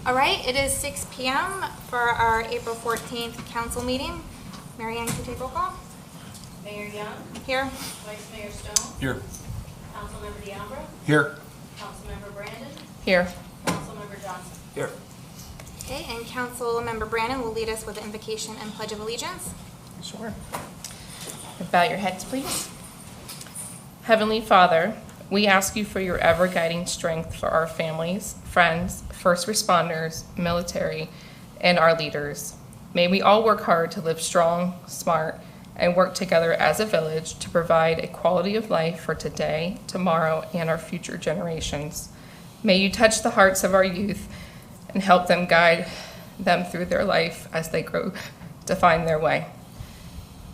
All right, it is 6 p.m. for our April 14th council meeting. Mary Ann, can you take roll call? Mayor Young. Here. Vice Mayor Stone. Here. Councilmember DeAmbra. Here. Councilmember Brandon. Here. Councilmember Johnson. Here. Okay, and Councilmember Brandon will lead us with the invocation and pledge of allegiance. Sure. Bow your heads, please. Heavenly Father, we ask you for your ever-guiding strength for our families, friends, first responders, military, and our leaders. May we all work hard to live strong, smart, and work together as a village to provide a quality of life for today, tomorrow, and our future generations. May you touch the hearts of our youth and help them guide them through their life as they grow to find their way.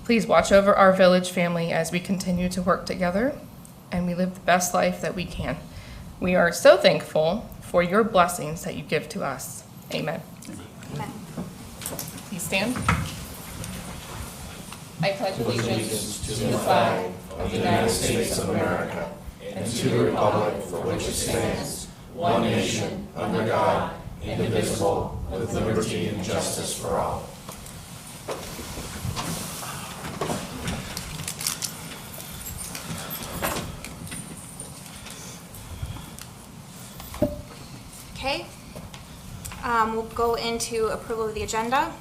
Please watch over our village family as we continue to work together and we live the best life that we can. We are so thankful for your blessings that you give to us. Amen. Amen. Please stand. I pledge allegiance to the flag of the United States of America and to the republic for which it stands, one nation, under God, indivisible, with liberty and justice for all. Okay, we'll go into approval of the agenda.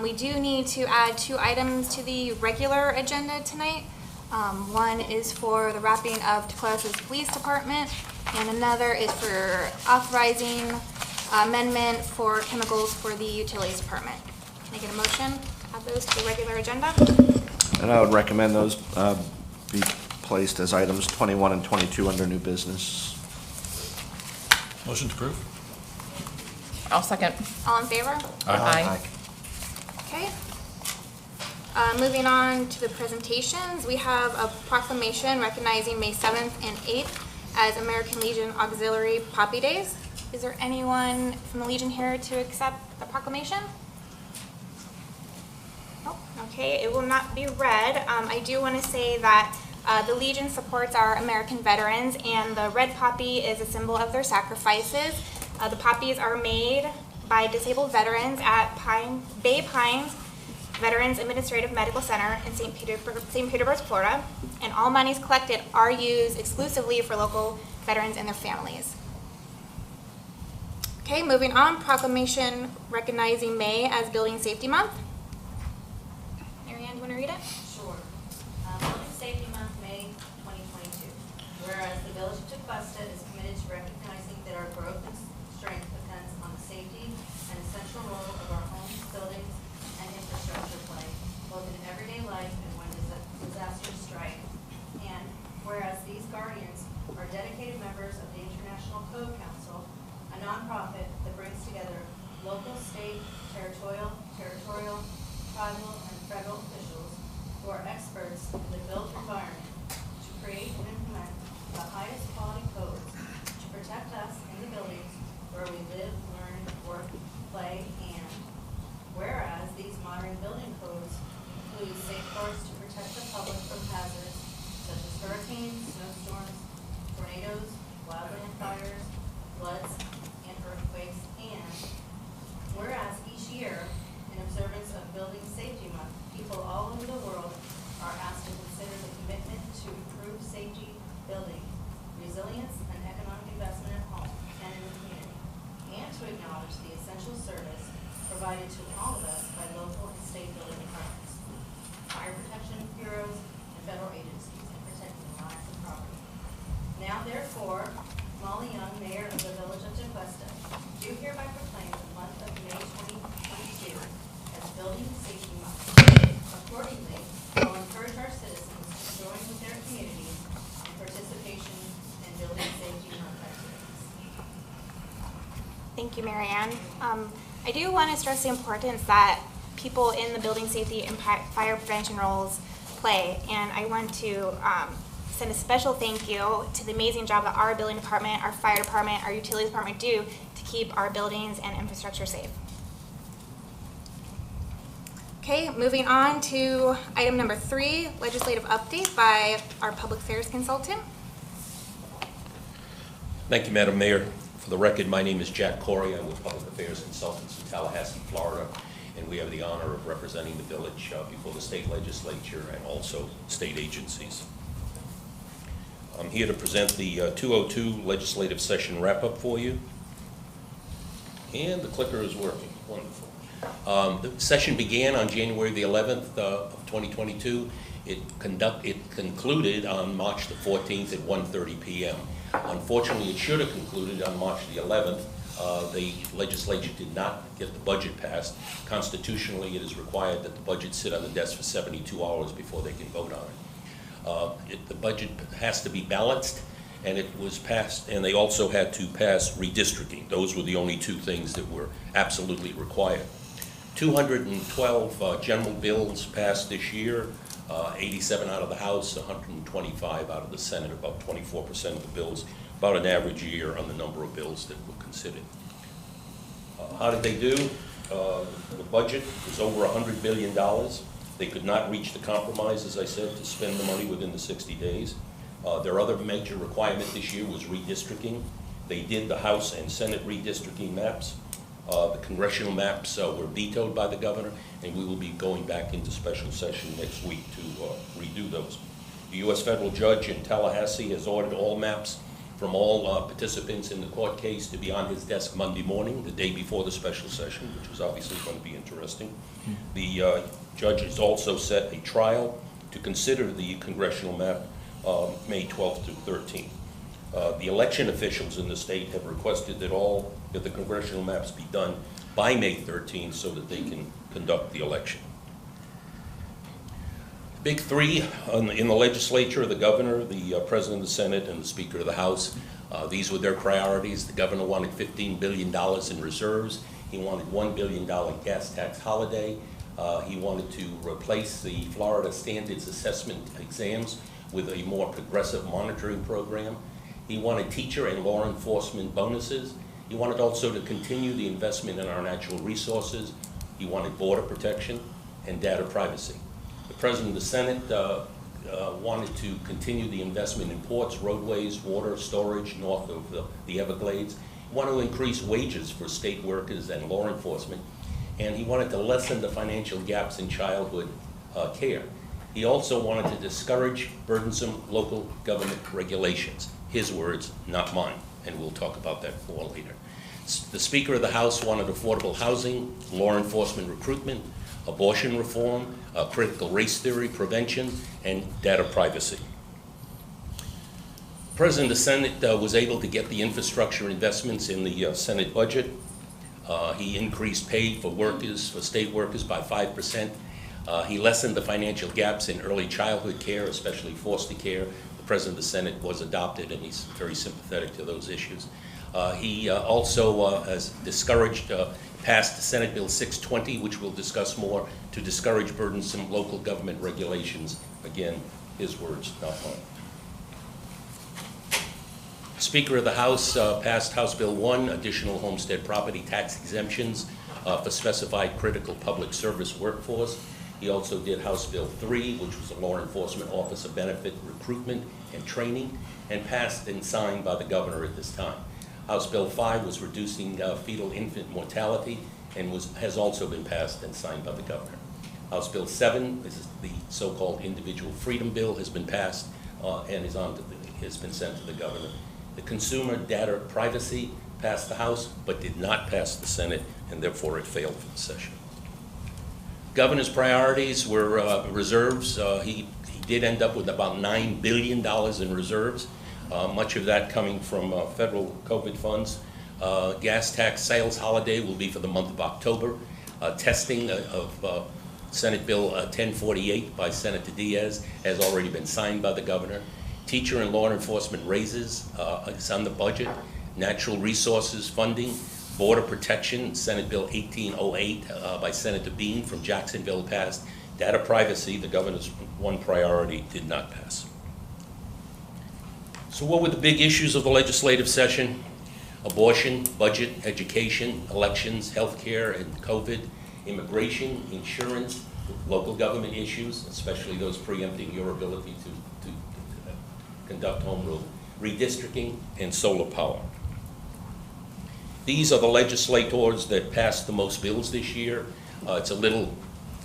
We do need to add 2 items to the regular agenda tonight. One is for the wrapping of Tequesta's Police Department, and another is for authorizing amendment for chemicals for the Utilities Department. Can I get a motion to add those to the regular agenda? And I would recommend those be placed as items 21 and 22 under new business. Motion to approve? I'll second. All in favor? Aye. Okay. Moving on to the presentations, we have a proclamation recognizing May 7th and 8th as American Legion Auxiliary Poppy Days. Is there anyone from the Legion here to accept the proclamation? Nope. Okay, it will not be read. I do want to say that the Legion supports our American veterans, and the red poppy is a symbol of their sacrifices. The poppies are made by disabled veterans at Bay Pines Veterans Administrative Medical Center in St. Petersburg, Florida, and all monies collected are used exclusively for local veterans and their families. Okay, moving on, proclamation recognizing May as Building Safety Month. Mary Ann, do you want to read it? Sure. Building Safety Month, May 2022. Whereas the Village of Tequesta is committed to recognizing that our growth and strength depends on the safety and essential role of our homes, buildings, and infrastructure play, both in everyday life and when disasters strike. And whereas these guardians are dedicated members of the International Code Council, a nonprofit that brings together local, state, territorial, tribal, and federal officials who are experts in the built environment to create and implement the highest quality codes to protect us in the buildings where we live, learn, work, play, and whereas these modern building codes include safeguards to protect the public from hazards such as hurricanes, snowstorms, tornadoes, wildland fires, floods, and earthquakes, and whereas each year, in observance of Building Safety Month, people all over the world are asked to consider the commitment to improve safety building, resilience, and economic investment at home and in the community, and to acknowledge the essential service provided to all of us by local and state building departments, fire protection bureaus, and federal agencies in protecting lives and property. Now, therefore, Molly Young, Mayor of the Village of Tequesta, do hereby proclaim the month of May 2022 as Building Safety Month. Accordingly, I'll encourage our citizens to join with their communities in participation in Building Safety Month activities. Thank you, Mary Ann. I do want to stress the importance that people in the building safety and fire prevention roles play, and I want to send a special thank you to the amazing job that our building department, our fire department, our utilities department do to keep our buildings and infrastructure safe. Okay, moving on to item number 3, legislative update by our public affairs consultant. Thank you, Madam Mayor. For the record, my name is Jack Corey. I'm with Public Affairs Consultants in Tallahassee, Florida, and we have the honor of representing the village before the state legislature and also state agencies. I'm here to present the 202 legislative session wrap-up for you. And the clicker is working. Wonderful. The session began on January the 11th of 2022. It concluded on March the 14th at 1:30 p.m. Unfortunately, it should have concluded on March the 11th. The legislature did not get the budget passed. Constitutionally, it is required that the budget sit on the desk for 72 hours before they can vote on it. The budget has to be balanced, and it was passed, and they also had to pass redistricting. Those were the only two things that were absolutely required. 212 general bills passed this year, 87 out of the House, 125 out of the Senate, about 24% of the bills, about an average year on the number of bills that were considered. How did they do? The budget was over $100 billion. They could not reach the compromise, as I said, to spend the money within the 60 days. Their other major requirement this year was redistricting. They did the House and Senate redistricting maps. The congressional maps were vetoed by the governor, and we will be going back into special session next week to redo those. The U.S. federal judge in Tallahassee has ordered all maps from all participants in the court case to be on his desk Monday morning, the day before the special session, which is obviously going to be interesting. The judge has also set a trial to consider the congressional map May 12th to 13th. The election officials in the state have requested that the congressional maps be done by May 13th so that they can conduct the election. The big three in the legislature, the governor, the president of the Senate, and the speaker of the House. These were their priorities. The governor wanted $15 billion in reserves. He wanted $1 billion gas tax holiday. He wanted to replace the Florida standards assessment exams with a more progressive monitoring program. He wanted teacher and law enforcement bonuses. He wanted also to continue the investment in our natural resources. He wanted border protection and data privacy. The president of the Senate wanted to continue the investment in ports, roadways, water storage north of the Everglades. He wanted to increase wages for state workers and law enforcement. And he wanted to lessen the financial gaps in childhood care. He also wanted to discourage burdensome local government regulations. His words, not mine, and we'll talk about that more later. The Speaker of the House wanted affordable housing, law enforcement recruitment, abortion reform, critical race theory prevention, and data privacy. The President of the Senate was able to get the infrastructure investments in the Senate budget. He increased pay for workers, for state workers, by 5%. He lessened the financial gaps in early childhood care, especially foster care. The President of the Senate was adopted, and he's very sympathetic to those issues. He also has discouraged, passed Senate Bill 620, which we'll discuss more, to discourage burdensome local government regulations. Again, his words, not mine. Speaker of the House passed House Bill 1, additional homestead property tax exemptions for specified critical public service workforce. He also did House Bill 3, which was a law enforcement officer benefit recruitment and training, and passed and signed by the governor at this time. House Bill 5 was reducing fetal infant mortality and has also been passed and signed by the governor. House Bill 7, this is the so-called individual freedom bill, has been passed and has been sent to the governor. The consumer data privacy passed the House but did not pass the Senate, and therefore it failed for the session. Governor's priorities were reserves. He did end up with about $9 billion in reserves, much of that coming from federal COVID funds. Gas tax sales holiday will be for the month of October. Testing of Senate Bill 1048 by Senator Diaz has already been signed by the governor. Teacher and law enforcement raises is on the budget. Natural resources funding, border protection, Senate Bill 1808 by Senator Bean from Jacksonville passed. Data privacy, the governor's one priority, did not pass. So what were the big issues of the legislative session? Abortion, budget, education, elections, healthcare and COVID, immigration, insurance, local government issues, especially those preempting your ability to conduct home rule, redistricting, and solar power. These are the legislators that passed the most bills this year. It's a little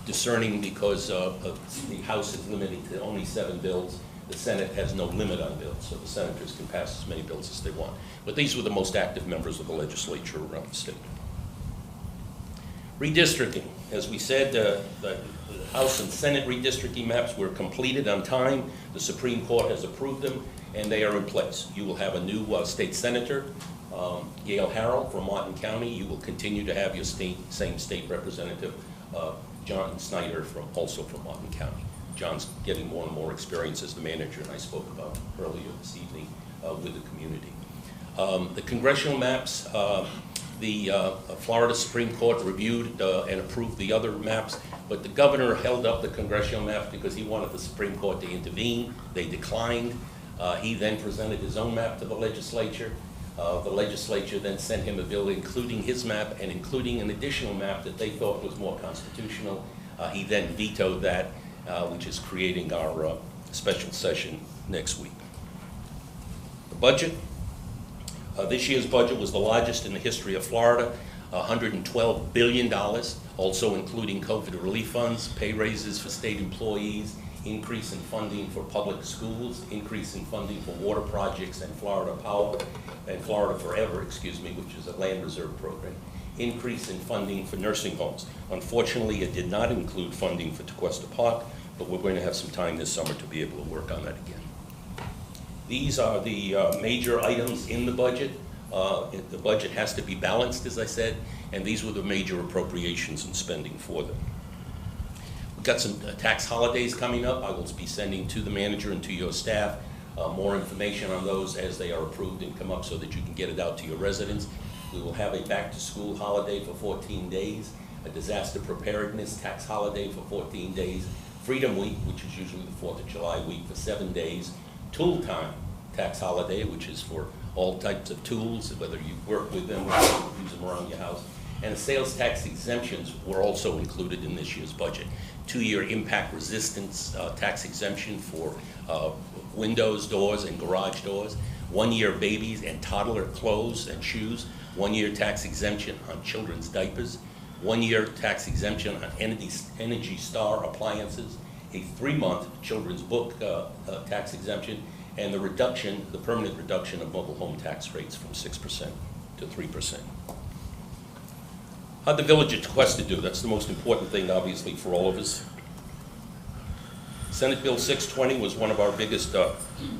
discerning because the House is limited to only 7 bills. The Senate has no limit on bills, so the senators can pass as many bills as they want. But these were the most active members of the legislature around the state. Redistricting. As we said, the House and Senate redistricting maps were completed on time. The Supreme Court has approved them, and they are in place. You will have a new state senator, Gail Harrell from Martin County. You will continue to have your same state representative, John Snyder, also from Martin County. John's getting more and more experience as the manager, and I spoke about earlier this evening with the community. The congressional maps, the Florida Supreme Court reviewed and approved the other maps, but the governor held up the congressional maps because he wanted the Supreme Court to intervene. They declined. He then presented his own map to the legislature. The legislature then sent him a bill including his map and including an additional map that they thought was more constitutional. He then vetoed that, which is creating our special session next week. The budget. This year's budget was the largest in the history of Florida, $112 billion, also including COVID relief funds, pay raises for state employees, increase in funding for public schools, increase in funding for water projects and Florida Power, and Florida Forever, excuse me, which is a land reserve program, increase in funding for nursing homes. Unfortunately, it did not include funding for Tequesta Park, but we're going to have some time this summer to be able to work on that again. These are the major items in the budget. The budget has to be balanced, as I said, and these were the major appropriations and spending for them. We've got some tax holidays coming up. I will be sending to the manager and to your staff more information on those as they are approved and come up so that you can get it out to your residents. We will have a back-to-school holiday for 14 days, a disaster preparedness tax holiday for 14 days, Freedom Week, which is usually the 4th of July week, for 7 days, Tool Time tax holiday, which is for all types of tools, whether you work with them or use them around your house. And sales tax exemptions were also included in this year's budget. 2-year impact resistance tax exemption for windows, doors, and garage doors. 1-year babies and toddler clothes and shoes. 1-year tax exemption on children's diapers. 1-year tax exemption on Energy Star appliances. A 3-month children's book tax exemption. And the permanent reduction of mobile home tax rates from 6% to 3%. How'd the village of Tequesta do? That's the most important thing, obviously, for all of us. Senate Bill 620 was one of our biggest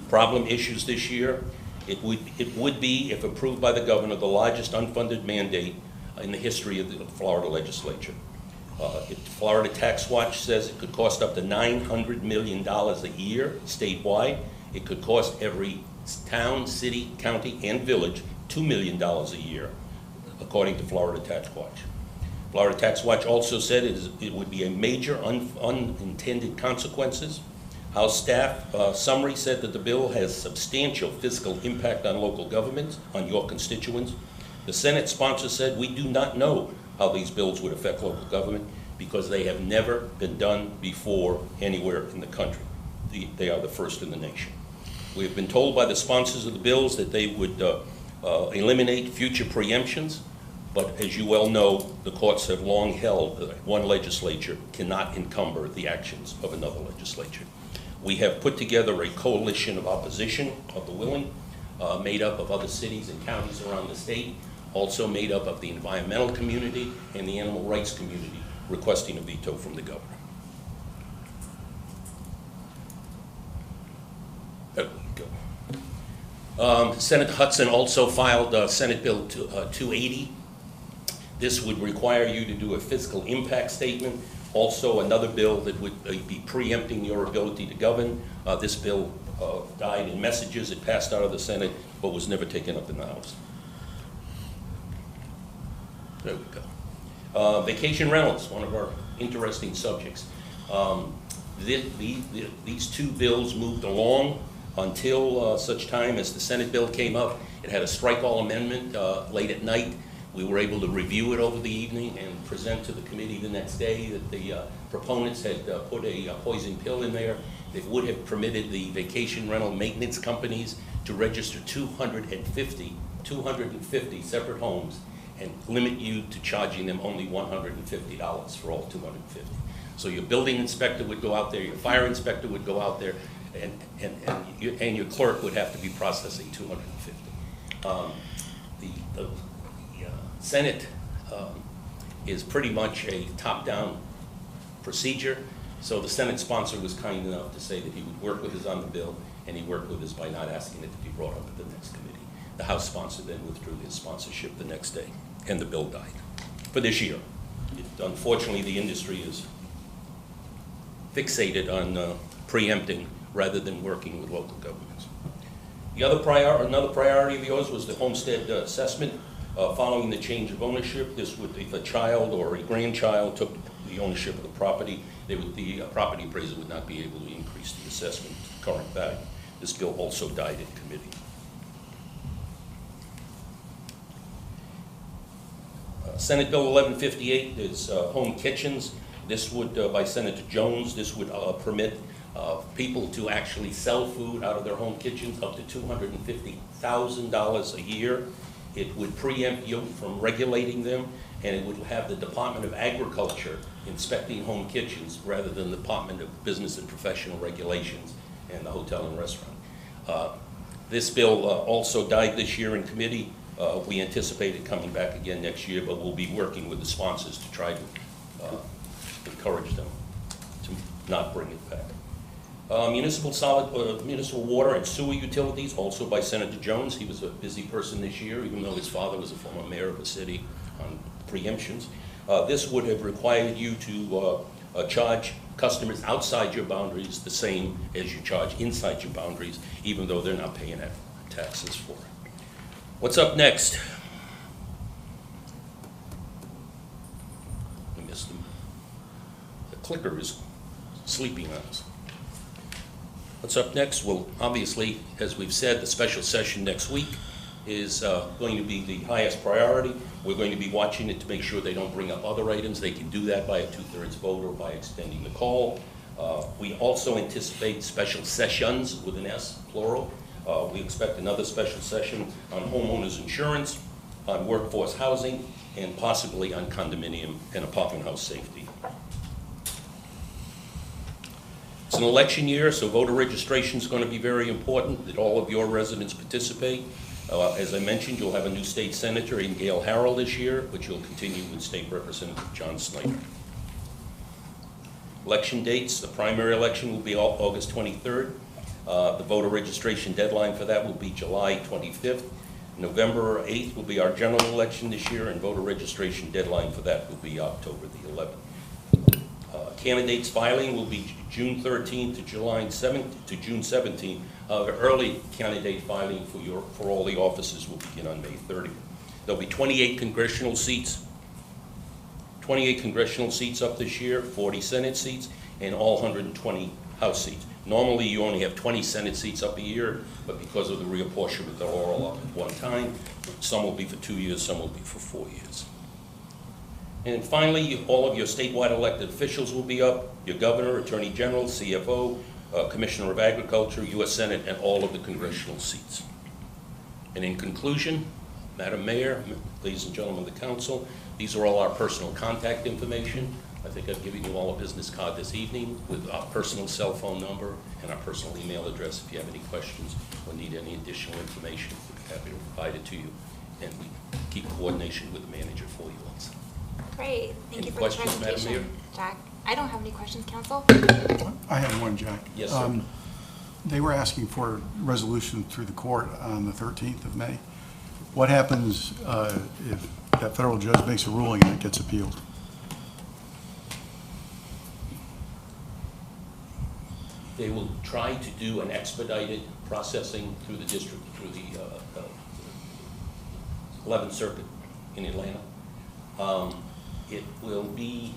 problem issues this year. It would be, if approved by the governor, the largest unfunded mandate in the history of the Florida legislature. Florida Tax Watch says it could cost up to $900 million a year statewide. It could cost every town, city, county, and village $2 million a year, according to Florida Tax Watch. Florida Tax Watch also said it would be a major unintended consequences. House staff summary said that the bill has substantial fiscal impact on local governments, on your constituents. The Senate sponsor said we do not know how these bills would affect local government because they have never been done before anywhere in the country. They are the first in the nation. We have been told by the sponsors of the bills that they would eliminate future preemptions, but as you well know, the courts have long held that one legislature cannot encumber the actions of another legislature. We have put together a coalition of opposition of the willing, made up of other cities and counties around the state, also made up of the environmental community and the animal rights community, requesting a veto from the governor. There we go. Senator Hudson also filed Senate Bill 280. This would require you to do a fiscal impact statement. Also another bill that would be preempting your ability to govern. This bill died in messages. It passed out of the Senate, but was never taken up in the House. There we go. Vacation rentals, one of our interesting subjects. These two bills moved along until such time as the Senate bill came up. It had a strike-all amendment late at night. We were able to review it over the evening and present to the committee the next day that the proponents had put a poison pill in there that would have permitted the vacation rental maintenance companies to register 250 separate homes and limit you to charging them only $150 for all 250. So your building inspector would go out there, your fire inspector would go out there, and your clerk would have to be processing 250. The Senate is pretty much a top-down procedure, so the Senate sponsor was kind enough to say that he would work with us on the bill, and he worked with us by not asking it to be brought up at the next committee. The House sponsor then withdrew his sponsorship the next day, and the bill died for this year. Unfortunately, the industry is fixated on preempting rather than working with local governments. Another priority of yours was the homestead assessment. Following the change of ownership, this would, if a child or a grandchild took the ownership of the property, the property appraiser would not be able to increase the assessment to the current value. This bill also died in committee. Senate Bill 1158 is home kitchens. This would, by Senator Jones, this would permit people to actually sell food out of their home kitchens up to $250,000 a year. It would preempt you from regulating them, and it would have the Department of Agriculture inspecting home kitchens rather than the Department of Business and Professional Regulations and the hotel and restaurant. This bill also died this year in committee. We anticipate it coming back again next year, but we'll be working with the sponsors to try to encourage them to not bring it back. Municipal water and sewer utilities, also by Senator Jones. He was a busy person this year, even though his father was a former mayor of a city on preemptions. This would have required you to charge customers outside your boundaries the same as you charge inside your boundaries, even though they're not paying taxes for it. What's up next? I missed them. The clicker is sleeping on us. What's up next? Well, obviously, as we've said, the special session next week is going to be the highest priority. We're going to be watching it to make sure they don't bring up other items. They can do that by a 2/3 vote or by extending the call. We also anticipate special sessions with an S, plural. We expect another special session on homeowners insurance, on workforce housing, and possibly on condominium and apartment house safety. It's an election year, so voter registration is going to be very important that all of your residents participate. As I mentioned, you'll have a new state senator in Gail Harrell this year, but you'll continue with State Representative John Snyder. Election dates: the primary election will be August 23rd. The voter registration deadline for that will be July 25th. November 8th will be our general election this year, and voter registration deadline for that will be October the 11th. Candidates filing will be June 13th to June 17th. Early candidate filing for all the offices will begin on May 30th. There'll be 28 congressional seats. 28 congressional seats up this year, 40 Senate seats, and all 120 House seats. Normally, you only have 20 Senate seats up a year, but because of the reapportionment, they're all up at one time. Some will be for 2 years, some will be for 4 years. And finally, all of your statewide elected officials will be up: your governor, attorney general, CFO, commissioner of agriculture, U.S. Senate, and all of the congressional seats. And in conclusion, Madam Mayor, ladies and gentlemen of the council, these are all our personal contact information. I think I've given you all a business card this evening with our personal cell phone number and our personal email address. If you have any questions or need any additional information, we'd be happy to provide it to you. And we keep coordination with the manager for you also. Great. Thank Any you for the questions, Madam presentation, Mayor? Jack. I don't have any questions, Council. I have one, Jack. Yes, sir. They were asking for a resolution through the court on the 13th of May. What happens if that federal judge makes a ruling and it gets appealed? They will try to do an expedited processing through the district, through the 11th Circuit in Atlanta. It will be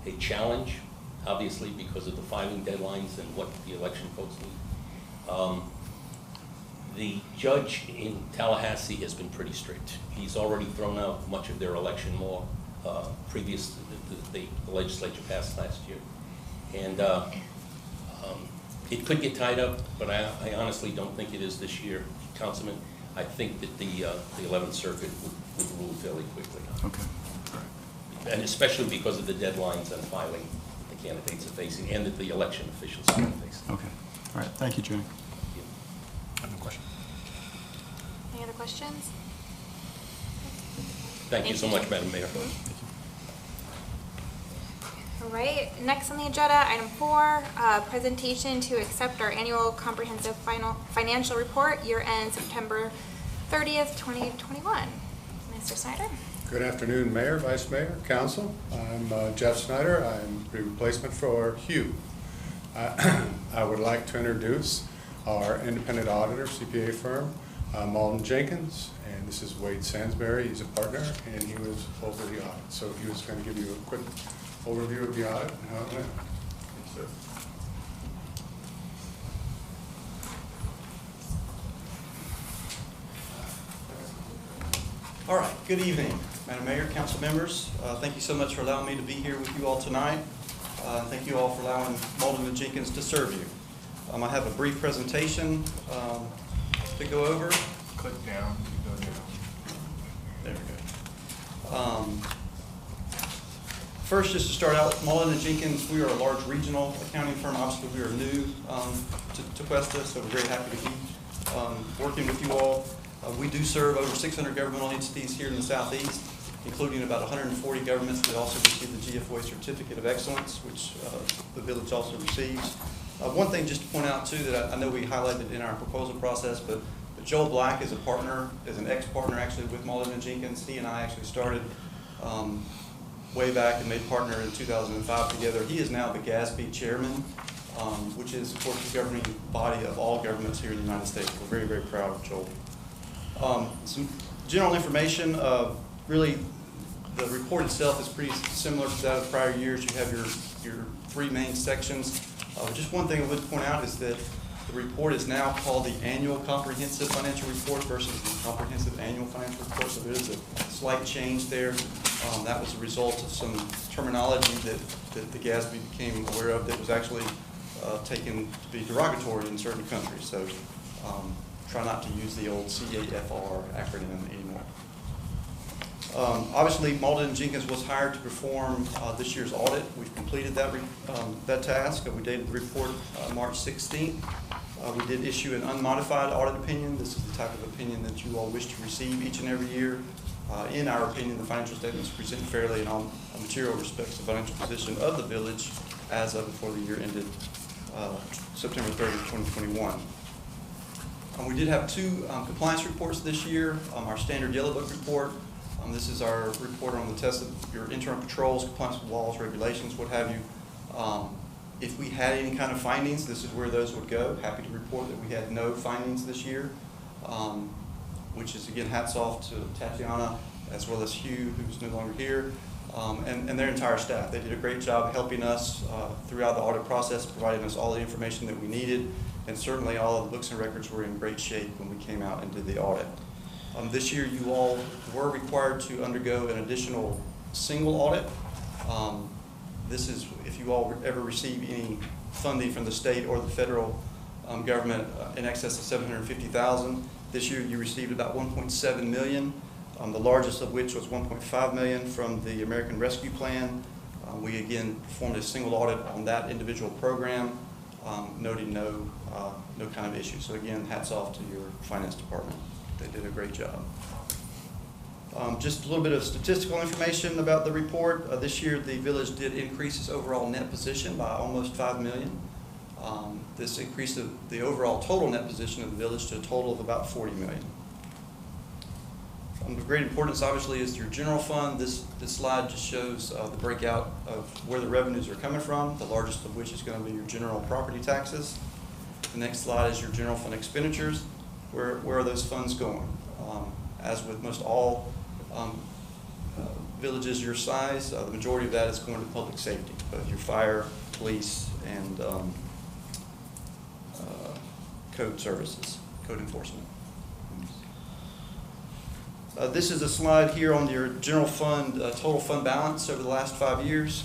a challenge, obviously, because of the filing deadlines and what the election folks need. The judge in Tallahassee has been pretty strict. He's already thrown out much of their election law previous to the legislature passed last year. And it could get tied up, but I honestly don't think it is this year, Councilman. I think that the 11th Circuit would rule fairly quickly. Okay. And especially because of the deadlines and filing the candidates are facing and that the election officials are facing. Okay. All right. Thank you, Jenny. I have no question. Any other questions? Thank you so much, Madam Mayor. All right, next on the agenda, item 4, presentation to accept our annual comprehensive financial report, year-end September 30th, 2021. Mr. Snyder? Good afternoon, Mayor, Vice Mayor, Council. I'm Jeff Snyder. I'm the replacement for Hugh. I would like to introduce our independent auditor, CPA firm, Malden Jenkins, and this is Wade Sansbury. He's a partner, and he was over the audit. So he was going to give you a quick overview of the audit and how it went. Yes, sir. All right, good evening, Madam Mayor, council members. Thank you so much for allowing me to be here with you all tonight. Thank you all for allowing Malden and Jenkins to serve you. I have a brief presentation to go over. Click down to go down. There we go. First, just to start out, Malden and Jenkins, we are a large regional accounting firm. Obviously, we are new to Tequesta, so we're very happy to be working with you all. We do serve over 600 governmental entities here in the Southeast, including about 140 governments that also receive the GFOA Certificate of Excellence, which the village also receives. One thing just to point out, too, that I know we highlighted in our proposal process, but Joel Black is a partner, is an ex-partner actually with Malden and Jenkins. He and I actually started way back and made partner in 2005 together. He is now the GASB chairman, which is, of course, the governing body of all governments here in the United States. We're very, very proud of Joel. Some general information. Really, the report itself is pretty similar to that of prior years. You have your 3 main sections. Just one thing I would point out is that the report is now called the Annual Comprehensive Financial Report versus the Comprehensive Annual Financial Report, so there is a slight change there. That was a result of some terminology that the GASB became aware of that was actually taken to be derogatory in certain countries. So try not to use the old CAFR acronym anymore. Obviously, Malden and Jenkins was hired to perform this year's audit. We've completed that task. We dated the report March 16th. We did issue an unmodified audit opinion. This is the type of opinion that you all wish to receive each and every year. In our opinion, the financial statements present fairly in all material respects the financial position of the village as of before the year ended September 30th, 2021. We did have 2 compliance reports this year. Our standard yellow book report. This is our report on the test of your internal controls, compliance with laws, regulations, what have you. If we had any kind of findings, this is where those would go. Happy to report that we had no findings this year, which is, again, hats off to Tatiana as well as Hugh, who's no longer here, and their entire staff. They did a great job helping us throughout the audit process, providing us all the information that we needed, and certainly all of the books and records were in great shape when we came out and did the audit. This year, you all were required to undergo an additional single audit. This is if you all ever receive any funding from the state or the federal government in excess of $750,000. This year, you received about $1.7 million, the largest of which was $1.5 million from the American Rescue Plan. We again performed a single audit on that individual program, noting no kind of issue. So again, hats off to your finance department. They did a great job. Just a little bit of statistical information about the report. This year, the village did increase its overall net position by almost $5 million. This increased the overall total net position of the village to a total of about $40 million. Of great importance, obviously, is your general fund. This slide just shows the breakout of where the revenues are coming from, the largest of which is going to be your general property taxes. The next slide is your general fund expenditures. Where are those funds going? As with most all villages your size, the majority of that is going to public safety, both your fire, police, and code services, code enforcement. This is a slide here on your general fund, total fund balance over the last 5 years.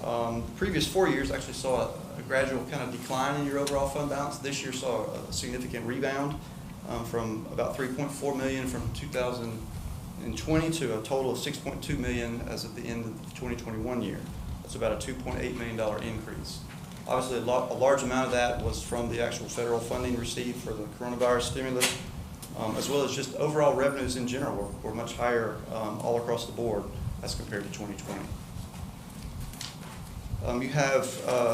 The previous 4 years actually saw a gradual kind of decline in your overall fund balance. This year saw a significant rebound. from about $3.4 million from 2020 to a total of $6.2 million as of the end of the 2021 year. That's about a $2.8 million increase. Obviously, a large amount of that was from the actual federal funding received for the coronavirus stimulus, as well as just overall revenues in general were much higher all across the board as compared to 2020. You have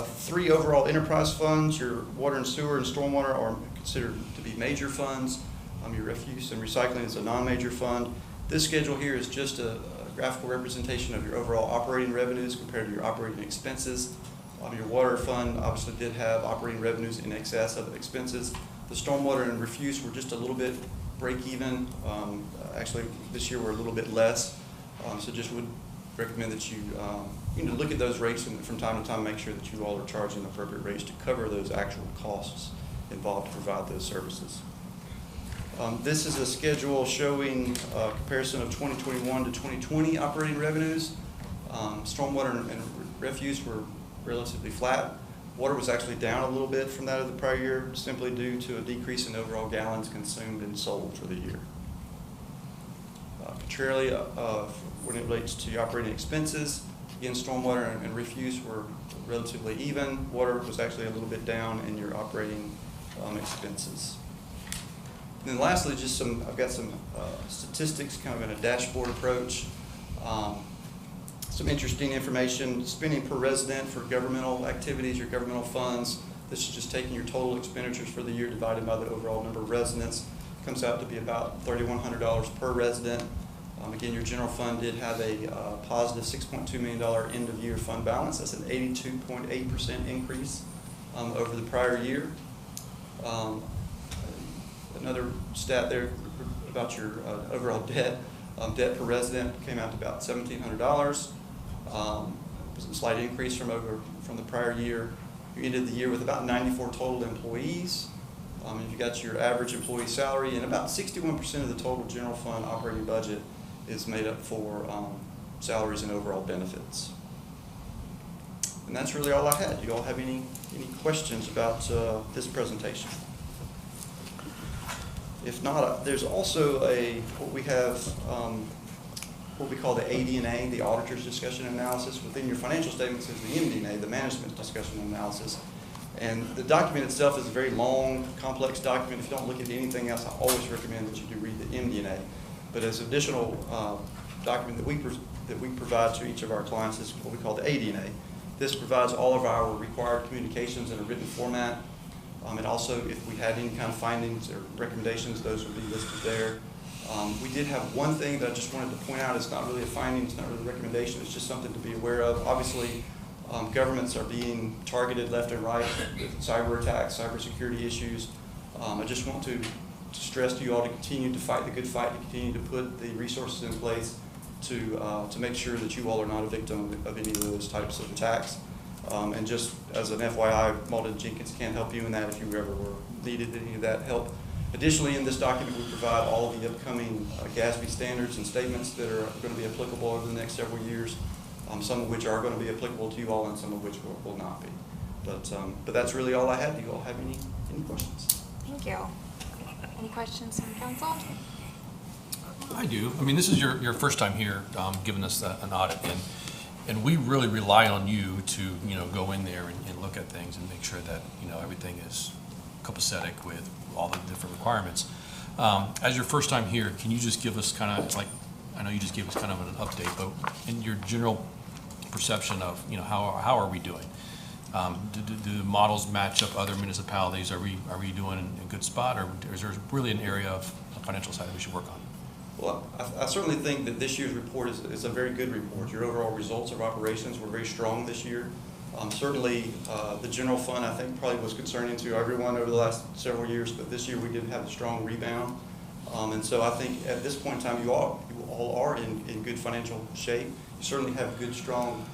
3 overall enterprise funds. Your water and sewer and stormwater are considered to be major funds. Your refuse and recycling is a non-major fund. This schedule here is just a graphical representation of your overall operating revenues compared to your operating expenses. Your water fund obviously did have operating revenues in excess of expenses. The stormwater and refuse were just a little bit break even. Actually, this year we're a little bit less. So just would recommend that you look at those rates and from time to time make sure that you all are charging appropriate rates to cover those actual costs involved to provide those services. This is a schedule showing a comparison of 2021 to 2020 operating revenues. Stormwater and refuse were relatively flat. Water was actually down a little bit from that of the prior year, simply due to a decrease in overall gallons consumed and sold for the year. Contrarily, when it relates to operating expenses, again, stormwater and refuse were relatively even. Water was actually a little bit down in your operating expenses. And then lastly, I've got some statistics, kind of in a dashboard approach. Some interesting information, spending per resident for governmental activities or governmental funds. This is just taking your total expenditures for the year divided by the overall number of residents. Comes out to be about $3,100 per resident. Again, your general fund did have a positive $6.2 million end of year fund balance. That's an 82.8% increase over the prior year. Another stat there about your overall debt. Debt per resident came out to about $1,700. It was a slight increase from the prior year. You ended the year with about 94 total employees. You got your average employee salary, and about 61% of the total general fund operating budget is made up for salaries and overall benefits. And that's really all I had. Do you all have any questions about this presentation? If not, there's also what we have, what we call the AD&A, the Auditor's Discussion and Analysis. Within your financial statements is the MD&A, the Management Discussion and Analysis. And the document itself is a very long, complex document. If you don't look at anything else, I always recommend that you do read the MD&A. But as an additional document that we provide to each of our clients is what we call the AD&A. This provides all of our required communications in a written format. And also, if we had any kind of findings or recommendations, those would be listed there. We did have one thing that I just wanted to point out. It's not really a finding, it's not really a recommendation, it's just something to be aware of. Obviously, governments are being targeted left and right with cyber attacks, cybersecurity issues. I just want to stress to you all to continue to fight the good fight, to continue to put the resources in place to make sure that you all are not a victim of any of those types of attacks. And just as an FYI, Malden Jenkins can help you in that if you ever were needed any of that help. Additionally, in this document, we provide all of the upcoming GASB standards and statements that are going to be applicable over the next several years, some of which are going to be applicable to you all and some of which will not be. But that's really all I had. Do you all have any questions? Thank you. Any questions from council? I do. I mean, this is your first time here giving us an audit, and we really rely on you to go in there and look at things and make sure that everything is copacetic with all the different requirements. As your first time here, can you just give us kind of I know you just gave us kind of an update, but in your general perception of how are we doing? Do the models match up other municipalities? Are we doing in a good spot, or is there really an area of the financial side that we should work on? Well, I certainly think that this year's report is a very good report. Your overall results of operations were very strong this year. Certainly, the general fund, I think, probably was concerning to everyone over the last several years, but this year we did have a strong rebound. And so I think at this point in time, you all are in good financial shape. You certainly have good, strong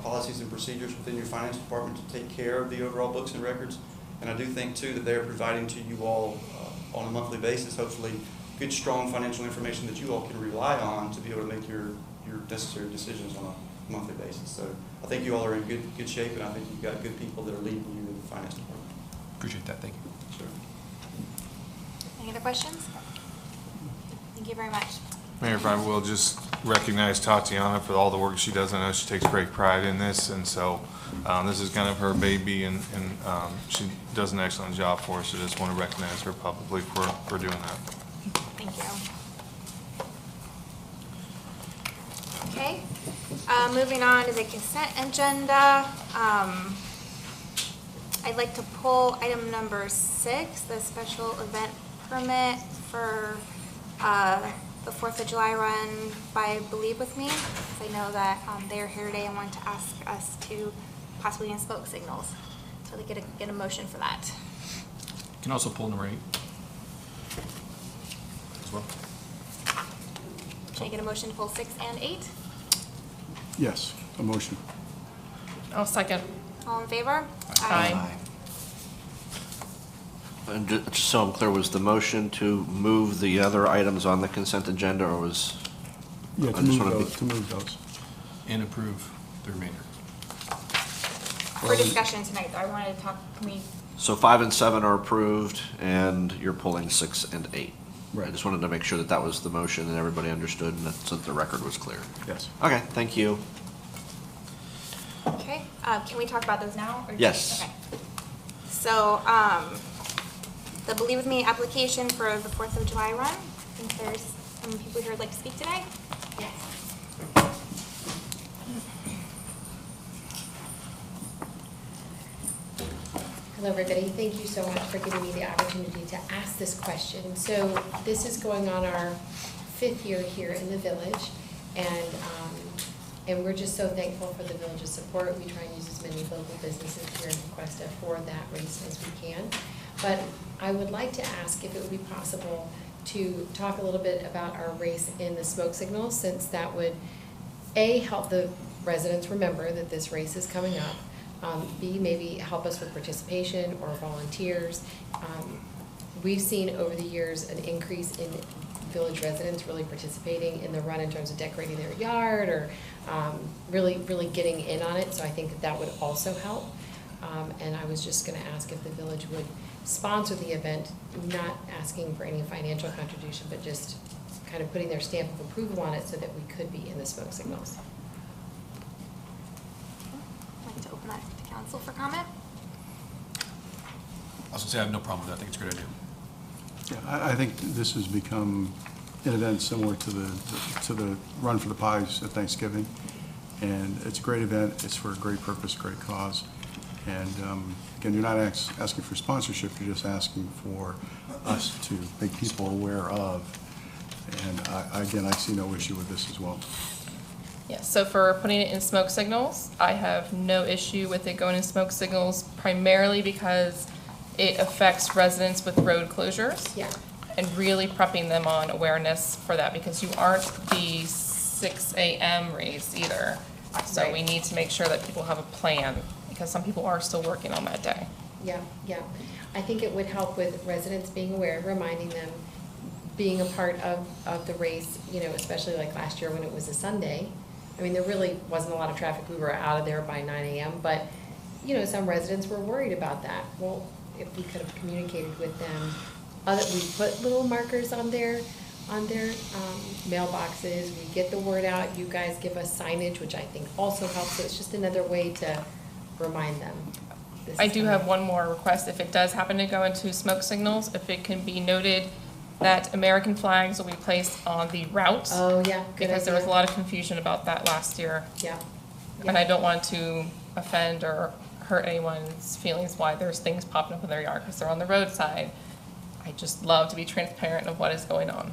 policies and procedures within your finance department to take care of the overall books and records. And I do think, too, that they're providing to you all on a monthly basis, hopefully, good, strong financial information that you all can rely on to be able to make your necessary decisions on a monthly basis. So I think you all are in good shape, and I think you've got good people that are leading you in the finance department. Appreciate that. Thank you. Sure. Any Any other questions? Thank you very much. Mayor, if I will just recognize Tatiana for all the work she does. I know she takes great pride in this, and so this is kind of her baby, and she does an excellent job for us. So just want to recognize her publicly for doing that. Thank you. Okay, moving on to the consent agenda. I'd like to pull item number 6, the special event permit for the 4th of July run by Believe With Me. Because I know that they are here today and want to ask us to possibly use smoke signals. So they get a motion for that. You can also pull number 8 as well. Can I get a motion to pull 6 and 8? Yes, a motion. I'll second. All in favor? Aye. And just so I'm clear, was the motion to move the other items on the consent agenda, or was? Yeah, I to just move wanna be- those, to move those. And approve the remainder. For discussion tonight, though, I wanted to talk, can we, So 5 and 7 are approved, and you're pulling 6 and 8. Right. I just wanted to make sure that that was the motion and everybody understood, and that, so that the record was clear. Yes. Okay, thank you. okay, can we talk about those now? Or Yes. Okay. So, the Believe With Me application for the 4th of July run. I think there's some people here who'd like to speak today. Yes. Hello, everybody. Thank you so much for giving me the opportunity to ask this question. So this is going on our 5th year here in the village, and we're just so thankful for the village's support. We try and use as many local businesses here in Tequesta for that race as we can. But I would like to ask if it would be possible to talk a little bit about our race in the smoke signals, since that would, A, help the residents remember that this race is coming up, B, maybe help us with participation or volunteers. We've seen over the years an increase in village residents really participating in the run in terms of decorating their yard or really getting in on it, so I think that would also help. And I was just gonna ask if the village would sponsor the event, not asking for any financial contribution, but just kind of putting their stamp of approval on it so that we could be in the smoke signals. I'd like to open that to council for comment. I was gonna say, I have no problem with that. I think it's a great idea. Yeah, I think this has become an event similar to the Run for the Pies at Thanksgiving. And it's a great event. It's for a great purpose, great cause. And again, you're not asking for sponsorship, you're just asking for us to make people aware of. And again, I see no issue with this as well. Yeah, so for putting it in smoke signals, I have no issue with it going in smoke signals, primarily because it affects residents with road closures. Yeah. And really prepping them on awareness for that, because you aren't the 6 a.m. race either. So Right. we need to make sure that people have a plan, because some people are still working on that day. Yeah. I think it would help with residents being aware, reminding them, being a part of the race, especially like last year when it was a Sunday. I mean, there really wasn't a lot of traffic. We were out of there by 9 a.m., but, some residents were worried about that. Well, if we could have communicated with them, we put little markers on their mailboxes, we get the word out, you guys give us signage, which I think also helps, so it's just another way to remind them. this I is do coming. have one more request. If it does happen to go into smoke signals, if it can be noted that American flags will be placed on the route. Oh, yeah, good Because there was a idea. lot of confusion about that last year. Yeah. And I don't want to offend or hurt anyone's feelings why there's things popping up in their yard because they're on the roadside. I just love to be transparent of what is going on.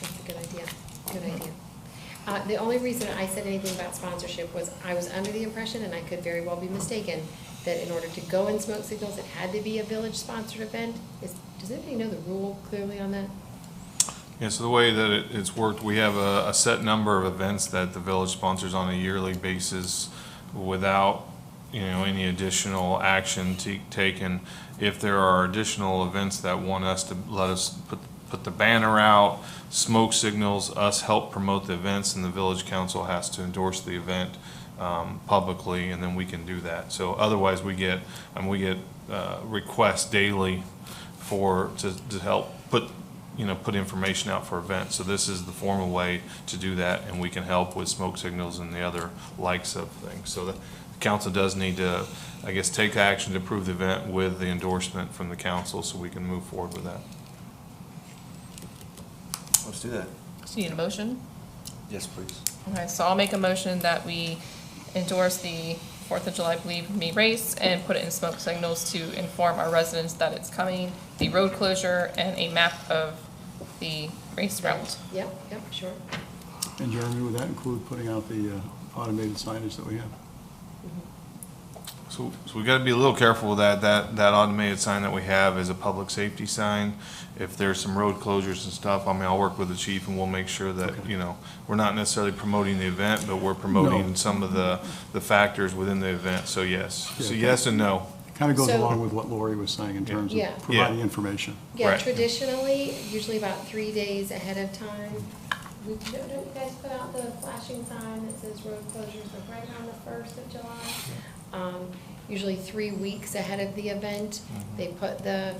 That's a good idea, good idea. The only reason I said anything about sponsorship was I was under the impression, and I could very well be mistaken, that in order to go in smoke signals, it had to be a village-sponsored event. Does anybody know the rule clearly on that? Yeah, so the way that it's worked, we have a set number of events that the village sponsors on a yearly basis without, any additional action taken. If there are additional events that want us to let us put the banner out, smoke signals, us help promote the events, and the village council has to endorse the event publicly, and then we can do that. So otherwise, we get requests daily to help put information out for events. So this is the formal way to do that, and we can help with smoke signals and the other likes of things. So the council does need to, I guess, take action to approve the event with the endorsement from the council so we can move forward with that. Let's do that. So you need a motion? Yes, please. Okay, so I'll make a motion that we endorse the 4th of July Believe Me race and put it in smoke signals to inform our residents that it's coming, the road closure, and a map of the race route. Yep, sure. And Jeremy, would that include putting out the automated signage that we have? So we gotta be a little careful with that. That automated sign that we have is a public safety sign. If there's some road closures and stuff, I mean, I'll work with the chief and we'll make sure that, we're not necessarily promoting the event, but we're promoting some of the factors within the event. So yes. So yes and no. It kind of goes So- along with what Laurie was saying in terms Yeah. of providing information. Yeah, Right. Traditionally, usually about 3 days ahead of time, don't you guys put out the flashing sign that says road closures like right around the 1st of July? Usually 3 weeks ahead of the event, they put the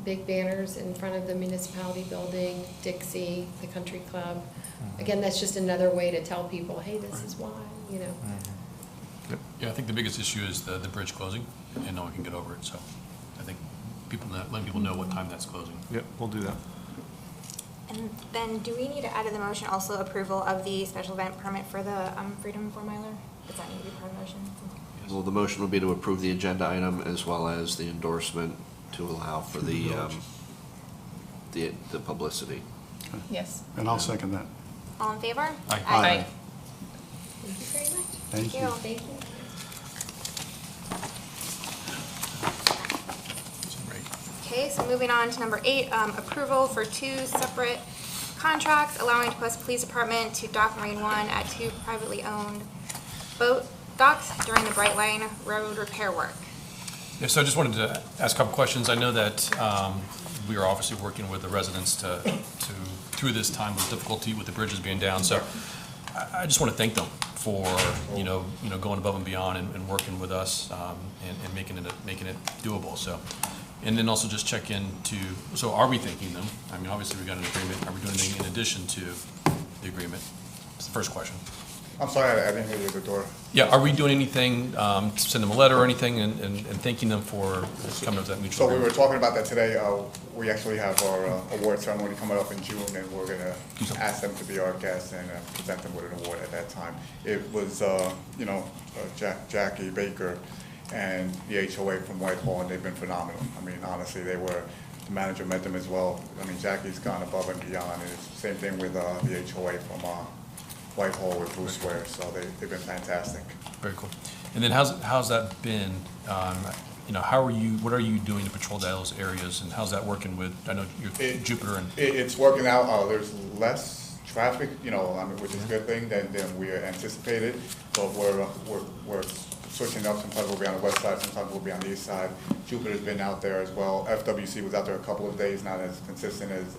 big banners in front of the municipality building, Dixie, the country club. Again, that's just another way to tell people, hey, this is why, Yeah, I think the biggest issue is the bridge closing, and no one can get over it, so I think letting people know what time that's closing. Yep, we'll do that. And then do we need to add to the motion also approval of the special event permit for the Freedom 4-miler? Does that need to be part of the motion? Well, the motion would be to approve the agenda item as well as the endorsement to allow for the publicity. Yes. And I'll second that. All in favor? Aye. Aye. Thank you very much. Thank you. Thank you. Okay, so moving on to number 8, approval for 2 separate contracts allowing Tequesta Police Department to dock Marine One at 2 privately owned boat docks during the Brightline road repair work. Yeah, so I just wanted to ask a couple questions. I know that we are obviously working with the residents to through this time of difficulty with the bridges being down. So I just want to thank them for going above and beyond and working with us and making it doable. So, and then also just check into. So are we thanking them? I mean, obviously we got an agreement. Are we doing anything in addition to the agreement? That's the first question. I'm sorry, I didn't hear you at the door. Yeah, are we doing anything, to send them a letter or anything and thanking them for coming up to that mutual So we agreement? were talking about that today. We actually have our award ceremony coming up in June, and we're gonna ask them to be our guests and present them with an award at that time. It was, Jackie Baker and the HOA from Whitehall, and they've been phenomenal. I mean, honestly, the manager met them as well. I mean, Jackie's gone above and beyond, and it's the same thing with the HOA from Whitehall with Bruce Ware, so they've been fantastic. Very cool. And then how's that been, what are you doing to patrol those areas, and how's that working with, I know you're Jupiter and. It's working out. There's less traffic, which is a good thing than we anticipated. But we're switching up. Sometimes we'll be on the west side, sometimes we'll be on the east side. Jupiter's been out there as well. FWC was out there a couple of days, not as consistent as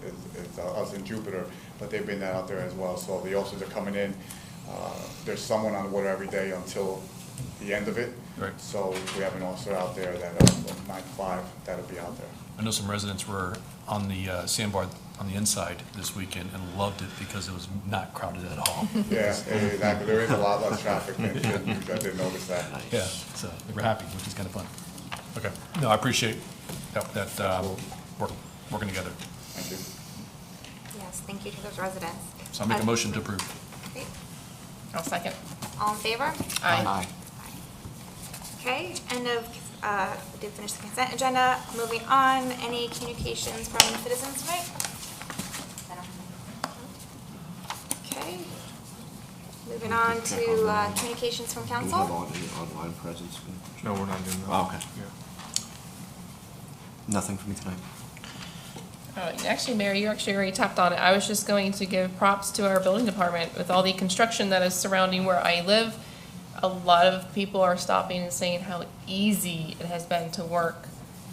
us in Jupiter, but they've been out there as well. So the officers are coming in. There's someone on the water every day until the end of it. Right. So we have an officer out there that from 9 to 5 that'll be out there. I know some residents were on the sandbar on the inside this weekend and loved it because it was not crowded at all. Yeah, exactly. There is a lot less traffic than usually. I did notice that. Yeah, so they were happy, which is kind of fun. Okay, no, I appreciate that working together. Thank you. Yes, thank you to those residents. So I'll make a motion to approve. Great. I'll second. All in favor? Aye. Okay, we did finish the consent agenda. Moving on, any communications from the citizens tonight? Okay. Moving on to communications from Do we have council. any online presence? No, we're not doing that. Oh, okay. Yeah. Nothing for me tonight. Actually, Mayor, you actually already tapped on it. I was just going to give props to our building department with all the construction that is surrounding where I live. A lot of people are stopping and saying how easy it has been to work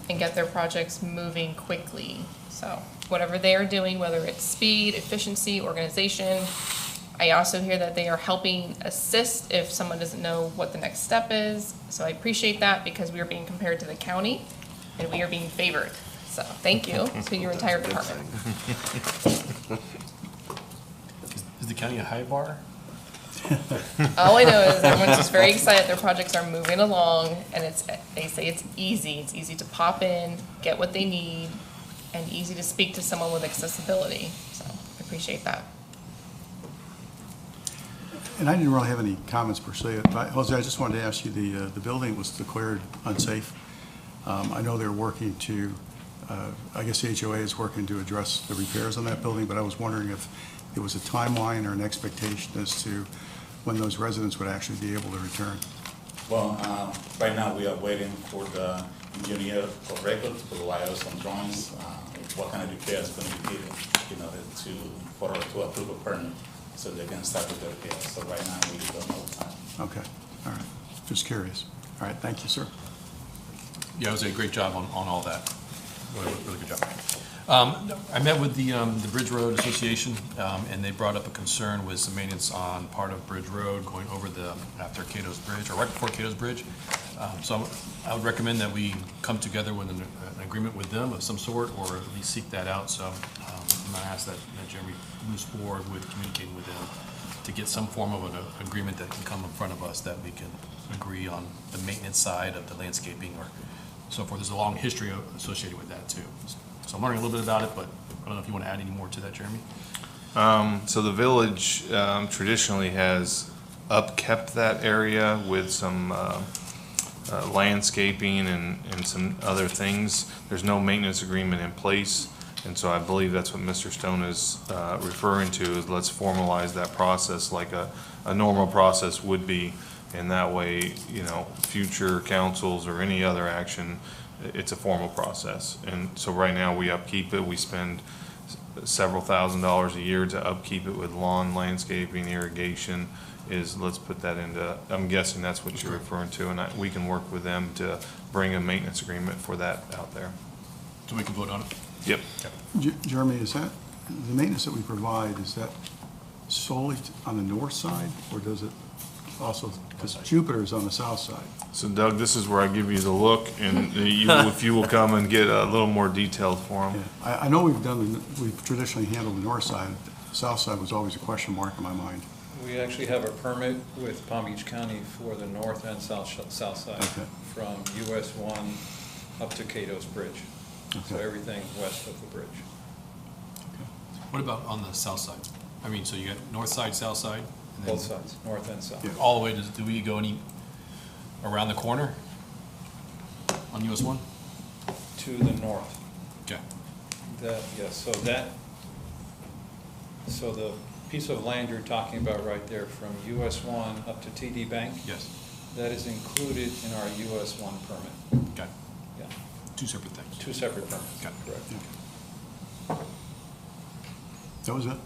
and get their projects moving quickly. So whatever they are doing, whether it's speed, efficiency, organization, I also hear that they are helping assist if someone doesn't know what the next step is. So I appreciate that because we are being compared to the county and we are being favored. So thank you to your entire department. Is the county a high bar? All I know is everyone's just very excited. Their projects are moving along, and they say it's easy. It's easy to pop in, get what they need, and easy to speak to someone with accessibility. So I appreciate that. And I didn't really have any comments per se, but Jose, I just wanted to ask you, the building was declared unsafe. I know they're working to, I guess the HOA is working to address the repairs on that building, but I was wondering if there was a timeline or an expectation as to when those residents would actually be able to return. Well, right now we are waiting for the engineer of record to provide us some drawings, what kind of repair is going to be needed in order to approve a permit, so they can start with the repair. So right now we don't know the time. Okay, all right, just curious. All right, thank you, sir. Yeah, it was a great job on all that. Really good job. I met with the Bridge Road Association, and they brought up a concern with some maintenance on part of Bridge Road going over after Cato's Bridge, or right before Cato's Bridge. So I would recommend that we come together with an agreement with them of some sort, or at least seek that out. So I'm going to ask that Jeremy moves forward with communicating with them to get some form of an agreement that can come in front of us, that we can agree on the maintenance side of the landscaping or so forth. There's a long history associated with that too. So I'm learning a little bit about it, but I don't know if you want to add any more to that, Jeremy. So the village traditionally has upkept that area with some landscaping and some other things. There's no maintenance agreement in place, and so I believe that's what Mr. Stone is referring to, is let's formalize that process like a normal process would be, and that way, you know, future councils or any other action, it's a formal process. And so right now we upkeep it. We spend several $1,000s a year to upkeep it with lawn, landscaping, irrigation. Let's put that into, I'm guessing that's what you're referring to, and we can work with them to bring a maintenance agreement for that out there. So we can vote on it? Yep. Jeremy, is that, the maintenance that we provide, is that solely on the north side, or does it also, because Jupiter is on the south side? So Doug, this is where I give you the look, and if you will come and get a little more detailed for them. Yeah. I know we've traditionally handled the north side. The south side was always a question mark in my mind. We actually have a permit with Palm Beach County for the north and south side, Okay. from US 1 up to Cato's Bridge. So Okay. everything west of the bridge. What about on the south side? I mean, so you got north side, south side? And then Both sides, north and south. Yeah. all the way, do we go any around the corner on US 1? To the north. Okay. So the piece of land you're talking about right there from US 1 up to TD Bank, Yes. that is included in our US 1 permit. Okay. Yeah, Two separate things. two separate permits. Okay. Correct. That was it?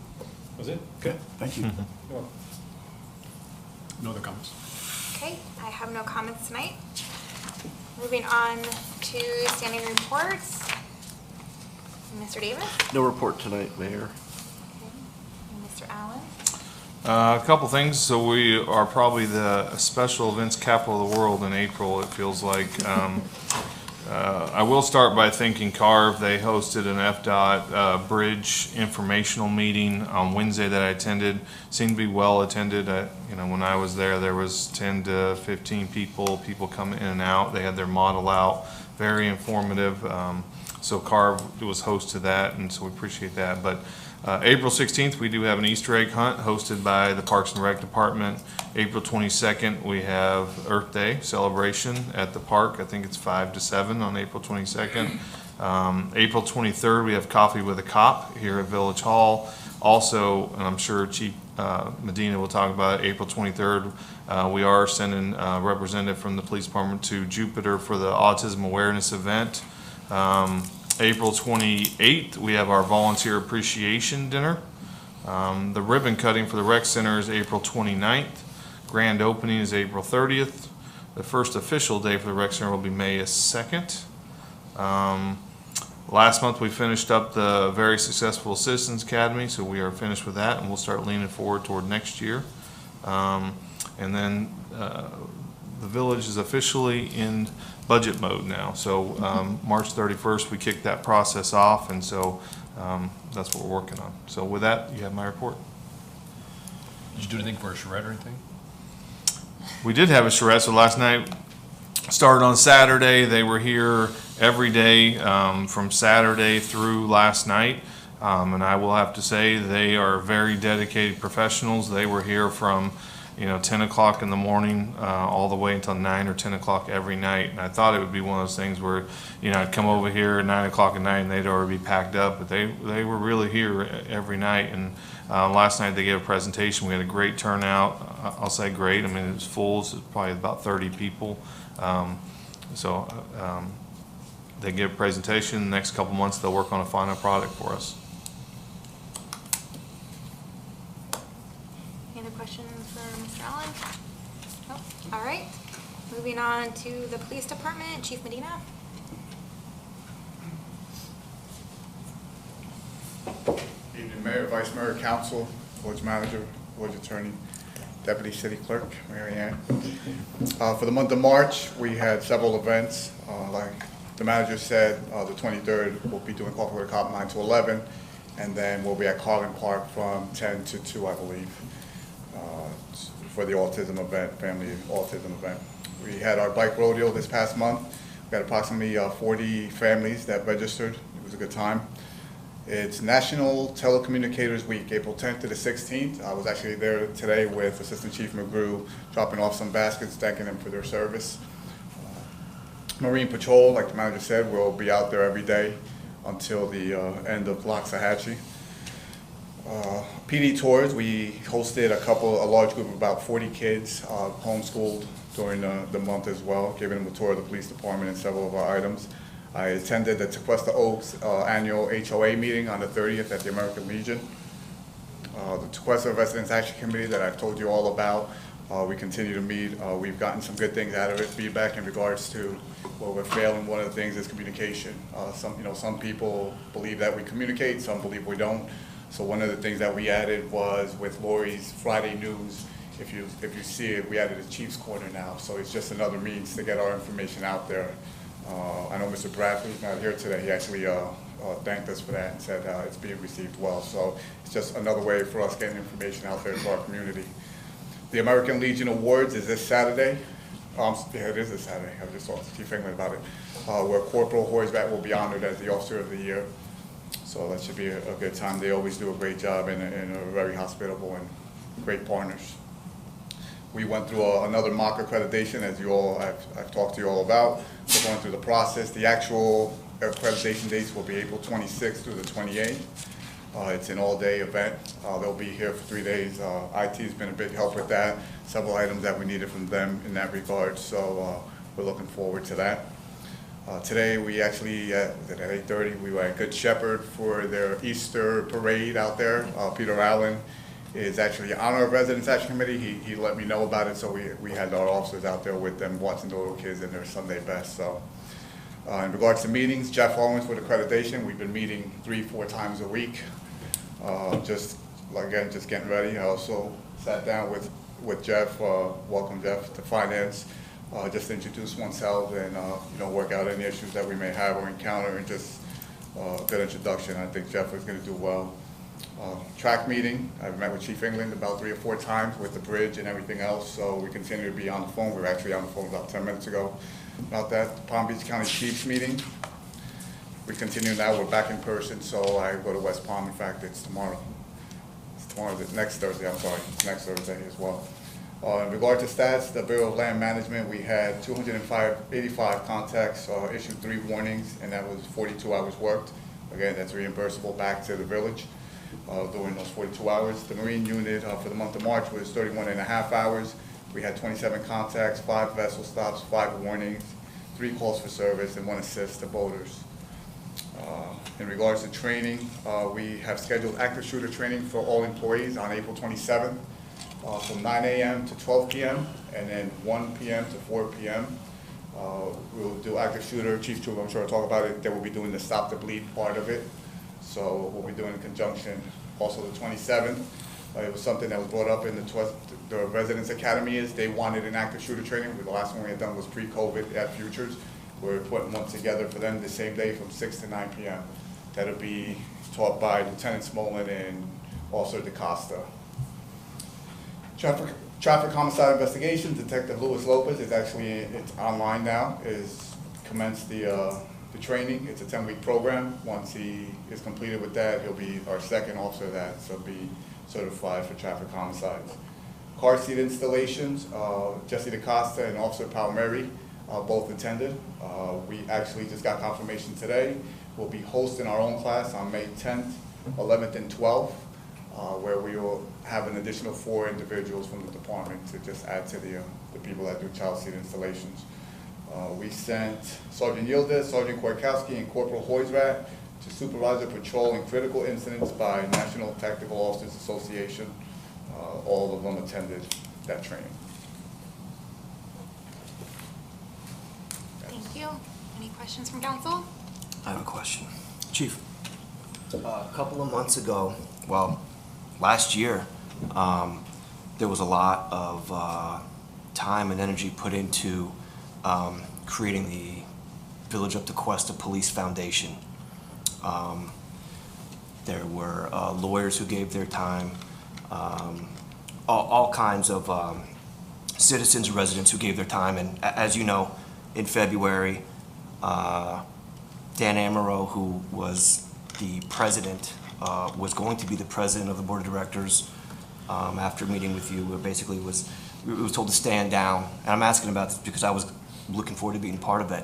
Was it? Okay, thank you. You're welcome. No other comments? Okay, I have no comments tonight. Moving on to standing reports. Mr. Davis? No report tonight, Mayor. And Mr. Allen? A couple things. So we are probably the special events capital of the world in April, it feels like. I will start by thanking CARV. They hosted an FDOT bridge informational meeting on Wednesday that I attended. Seemed to be well attended. When I was there was 10 to 15 people coming in and out. They had their model out, very informative. So CARV was host to that, and so we appreciate that. But April 16th, we do have an Easter egg hunt hosted by the Parks and Rec Department. April 22nd, we have Earth Day celebration at the park. I think it's 5 to 7 on April 22nd. April 23rd, we have Coffee with a Cop here at Village Hall. Also, and I'm sure Chief Medina will talk about it, April 23rd, we are sending a representative from the police department to Jupiter for the autism awareness event. April 28th, we have our volunteer appreciation dinner. The ribbon cutting for the rec center is April 29th. Grand opening is April 30th. The first official day for the rec center will be May 2nd. Last month we finished up the very successful Citizens Academy, so we are finished with that, and we'll start leaning forward toward next year. And then the village is officially in budget mode now. So March 31st, we kicked that process off, and so that's what we're working on. So with that, you have my report. Did you do anything for a charrette or anything? We did have a charrette, so last night started on Saturday. They were here every day from Saturday through last night. And I will have to say they are very dedicated professionals. They were here from 10 o'clock in the morning all the way until 9 or 10 o'clock every night. And I thought it would be one of those things where I'd come over here at 9 o'clock at night and they'd already be packed up, but they were really here every night. And last night they gave a presentation. We had a great turnout. I'll say great. I mean, it was full. So it was probably about 30 people. They gave a presentation. The next couple months they'll work on a final product for us. Any other questions for Mr. Allen? Nope. All right. Moving on to the police department, Chief Medina. Evening, Mayor, Vice Mayor, Council, Village Manager, Village Attorney, Deputy City Clerk, Mary Ann. For the month of March, we had several events. Like the manager said, the 23rd, we'll be doing Coffee with a Cop 9 to 11, and then we'll be at Carlin Park from 10 to 2, I believe, for the autism event, family autism event. We had our bike rodeo this past month. We had approximately 40 families that registered. It was a good time. It's National Telecommunicators Week, April 10th to the 16th. I was actually there today with Assistant Chief McGrew, dropping off some baskets, thanking them for their service. Marine Patrol, like the manager said, will be out there every day until the end of Loxahatchee. PD tours, we hosted a large group of about 40 kids, homeschooled during the month as well, giving them a tour of the police department and several of our items. I attended the Tequesta Oaks annual HOA meeting on the 30th at the American Legion. The Tequesta Residents Action Committee that I've told you all about, we continue to meet. We've gotten some good things out of it, feedback in regards to where we're failing. One of the things is communication. Some people believe that we communicate, some believe we don't. So one of the things that we added was with Laurie's Friday News. If you see it, we added a Chief's Corner now. So it's just another means to get our information out there. I know Mr. Bradley's not here today. He actually thanked us for that and said it's being received well. So it's just another way for us getting information out there to our community. The American Legion Awards is this Saturday. Yeah, it is this Saturday. I just talked to Chief England about it. Where Corporal Horsback will be honored as the Officer of the Year. So that should be a good time. They always do a great job and are very hospitable and great partners. We went through another mock accreditation, as I've talked to you all about. We're going through the process. The actual accreditation dates will be April 26th through the 28th. It's an all-day event. They'll be here for 3 days. IT has been a big help with that. Several items that we needed from them in that regard. So we're looking forward to that. Today we actually, at 8:30, we were at Good Shepherd for their Easter parade out there. Peter Allen is actually on our Residents Action Committee. He let me know about it, so we had our officers out there with them watching the little kids in their Sunday best. So in regards to meetings, Jeff Owens with accreditation, we've been meeting 3-4 times a week. Just getting ready. I also sat down with Jeff, welcome Jeff to finance. Just to introduce oneself and work out any issues that we may have or encounter, and just a good introduction. I think Jeff is going to do well. Track meeting, I've met with Chief England about 3 or 4 times with the bridge and everything else, so we continue to be on the phone. We were actually on the phone about 10 minutes ago about that. Palm Beach County Chiefs meeting, we continue now. We're back in person, so I go to West Palm. In fact, it's tomorrow. Next Thursday, I'm sorry. It's next Thursday as well. In regard to stats, the Bureau of Land Management, we had 85 contacts, issued 3 warnings, and that was 42 hours worked. Again, that's reimbursable back to the village during those 42 hours. The Marine unit for the month of March was 31.5 hours. We had 27 contacts, 5 vessel stops, 5 warnings, 3 calls for service, and 1 assist to boaters. In regards to training, we have scheduled active shooter training for all employees on April 27th. From 9 a.m. to 12 p.m. and then 1 p.m. to 4 p.m. We'll do active shooter. Chief Trooper, I'm sure will talk about it. They will be doing the stop the bleed part of it. So we'll be doing in conjunction. Also the 27th, It was something that was brought up in the Residence Academy is they wanted an active shooter training. The last one we had done was pre-COVID at Futures. We're putting one together for them the same day from 6 to 9 p.m. That'll be taught by Lieutenant Smolin and Officer Tequesta. Traffic homicide investigation, Detective Luis Lopez is actually, it's online now, is commenced the training. It's a 10-week program. Once he is completed with that, he'll be our second officer that, so be certified for traffic homicides. Car seat installations, Jesse DaCosta and Officer Palmieri both attended. We actually just got confirmation today. We'll be hosting our own class on May 10th, 11th, and 12th, where we will have an additional 4 individuals from the department to just add to the people that do child seat installations. We sent Sergeant Yildiz, Sergeant Kwiatkowski, and Corporal Hoysrat to supervise the patrol in critical incidents by National Tactical Officers Association. All of them attended that training. Thank you. Any questions from council? I have a question. Chief, a couple of months ago, well, last year, there was a lot of time and energy put into creating the Village of Tequesta Police Foundation. There were lawyers who gave their time, all kinds of citizens and residents who gave their time. And as you know, in February, Dan Amaro, who was the president, was going to be the president of the board of directors after meeting with you, basically was told to stand down. And I'm asking about this because I was looking forward to being part of it.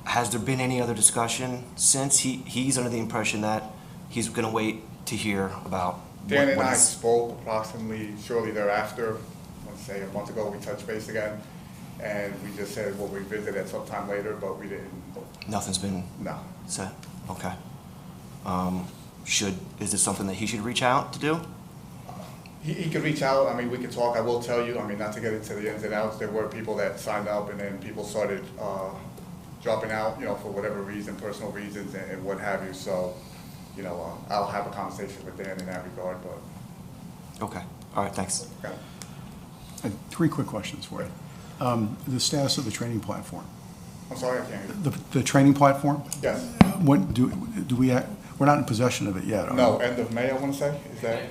Has there been any other discussion since? He's under the impression that he's going to wait to hear about Dan and I spoke approximately shortly thereafter. Let's say a month ago, we touched base again, and we just said we'll revisit at some time later, but we didn't. Nothing's been said? Okay. Is this something that he should reach out to do? He could reach out. I mean, we could talk. I will tell you, I mean, not to get into the ins and outs, there were people that signed up and then people started dropping out, for whatever reason, personal reasons and what have you. So, I'll have a conversation with Dan in that regard, but. Okay. All right, thanks. Okay. I have 3 quick questions for you. The status of the training platform. I'm sorry, I can't hear you. The training platform? Yes. When do we, we're not in possession of it yet, are we? No, end of May, I want to say. Is that,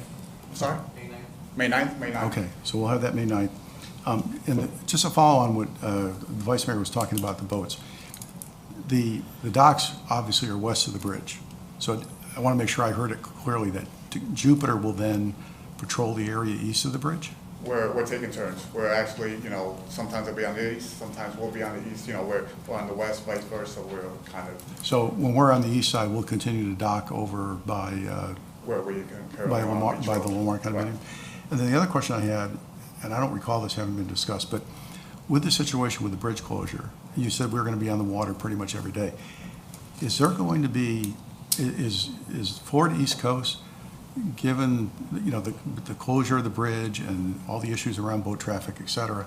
sorry? May 9th? May 9th. Okay, so we'll have that May 9th. Just to follow on what the Vice Mayor was talking about, the boats. The docks obviously are west of the bridge. So I want to make sure I heard it clearly that Jupiter will then patrol the area east of the bridge? We're taking turns. We're actually, sometimes it'll be on the east, sometimes we'll be on the east, we're on the west, vice versa. We're kind of. So when we're on the east side, we'll continue to dock over by where we can by the Lamar condominium. Right. And then the other question I had, and I don't recall this having been discussed, but with the situation with the bridge closure, you said we were going to be on the water pretty much every day. Is there going to be, is Florida East Coast, given the closure of the bridge and all the issues around boat traffic, et cetera,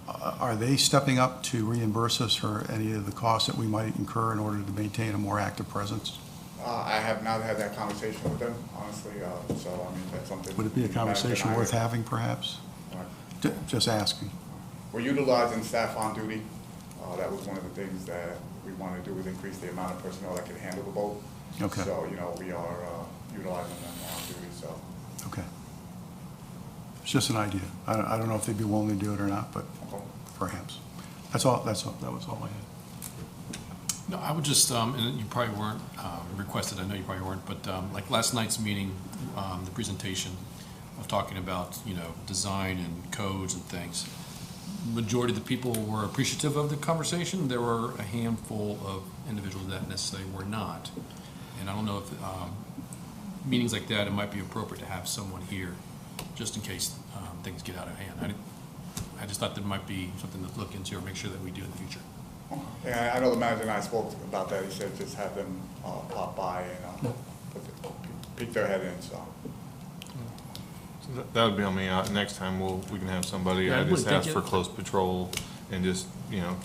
are they stepping up to reimburse us for any of the costs that we might incur in order to maintain a more active presence? I have not had that conversation with them, honestly, so I mean, that's something. Would it be a conversation worth having, perhaps? Right. Just asking. We're utilizing staff on duty. That was one of the things that we wanted to do, was increase the amount of personnel that can handle the boat. Okay. So, we are utilizing them on duty, so. Okay. It's just an idea. I don't know if they'd be willing to do it or not, but perhaps. That was all I had. No, I would just, and you probably weren't requested, I know you probably weren't, but like last night's meeting, the presentation of talking about, design and codes and things, majority of the people were appreciative of the conversation. There were a handful of individuals that necessarily were not. And I don't know if meetings like that, it might be appropriate to have someone here just in case things get out of hand. I just thought there might be something to look into or make sure that we do in the future. Yeah, I know the manager and I spoke about that. He said just have them pop by and peek their head in, so. That would be on me. Next time we can have somebody. Yeah, I just asked for close patrol and just,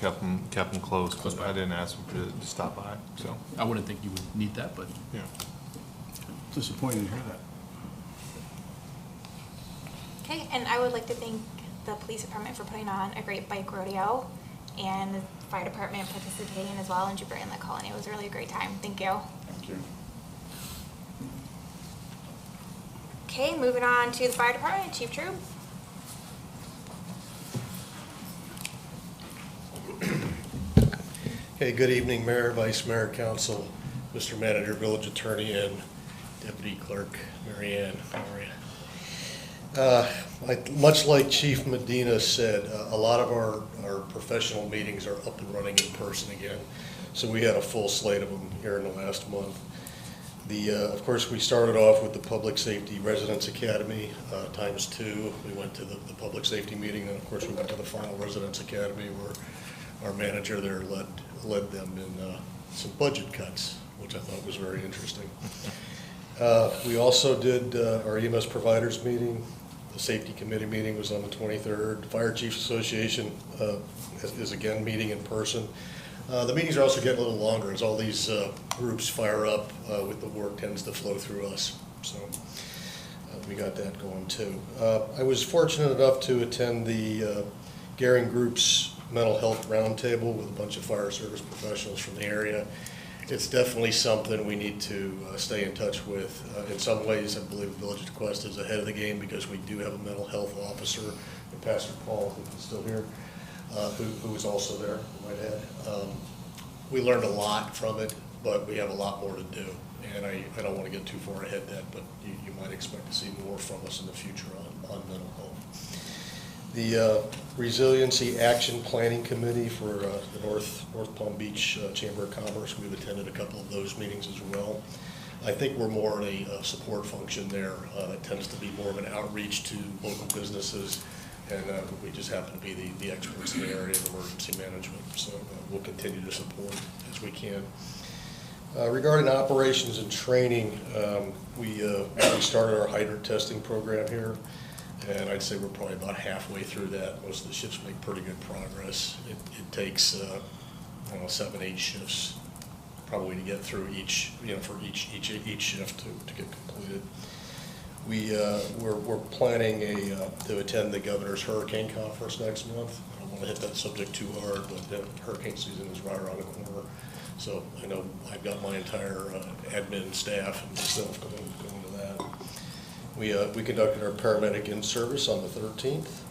kept them close, but I didn't ask them to stop by, so. I wouldn't think you would need that, but. Yeah. Disappointed to hear that. Okay, and I would like to thank the police department for putting on a great bike rodeo, and the fire department participating as well, and Jupiter Inlet Colony. It was really a great time. Thank you. Thank you. Okay, moving on to the fire department, Chief Troop. Okay, good evening, Mayor, Vice Mayor, Council, Mr. Manager, Village Attorney, and Deputy Clerk Mary Ann. How are you? Much like Chief Medina said, a lot of our professional meetings are up and running in person again. So we had a full slate of them here in the last month. Of course, we started off with the Public Safety Residence Academy ×2. We went to the Public Safety meeting, and of course we went to the final Residence Academy where our manager there led them in some budget cuts, which I thought was very interesting. We also did our EMS providers meeting. The Safety Committee meeting was on the 23rd. Fire Chiefs Association is again meeting in person. The meetings are also getting a little longer as all these groups fire up with the work tends to flow through us. So we got that going too. I was fortunate enough to attend the Garing Group's mental health roundtable with a bunch of fire service professionals from the area. It's definitely something we need to stay in touch with. In some ways, I believe the Village of Tequesta is ahead of the game because we do have a mental health officer, and Pastor Paul, who's still here, who is also there, I might add. We learned a lot from it, but we have a lot more to do. And I don't want to get too far ahead of that, but you might expect to see more from us in the future on mental health. The Resiliency Action Planning Committee for the North Palm Beach Chamber of Commerce, we've attended a couple of those meetings as well. I think we're more in a support function there. It tends to be more of an outreach to local businesses, and we just happen to be the experts in the area of emergency management, so we'll continue to support as we can. Regarding operations and training, we started our hydrant testing program here, and I'd say we're probably about halfway through that. Most of the shifts make pretty good progress. It takes, 7-8 shifts probably to get through each, for each shift to get completed. We're planning to attend the Governor's Hurricane Conference next month. I don't want to hit that subject too hard, but hurricane season is right around the corner. So I know I've got my entire admin staff and myself going to that. We conducted our paramedic in-service on the 13th.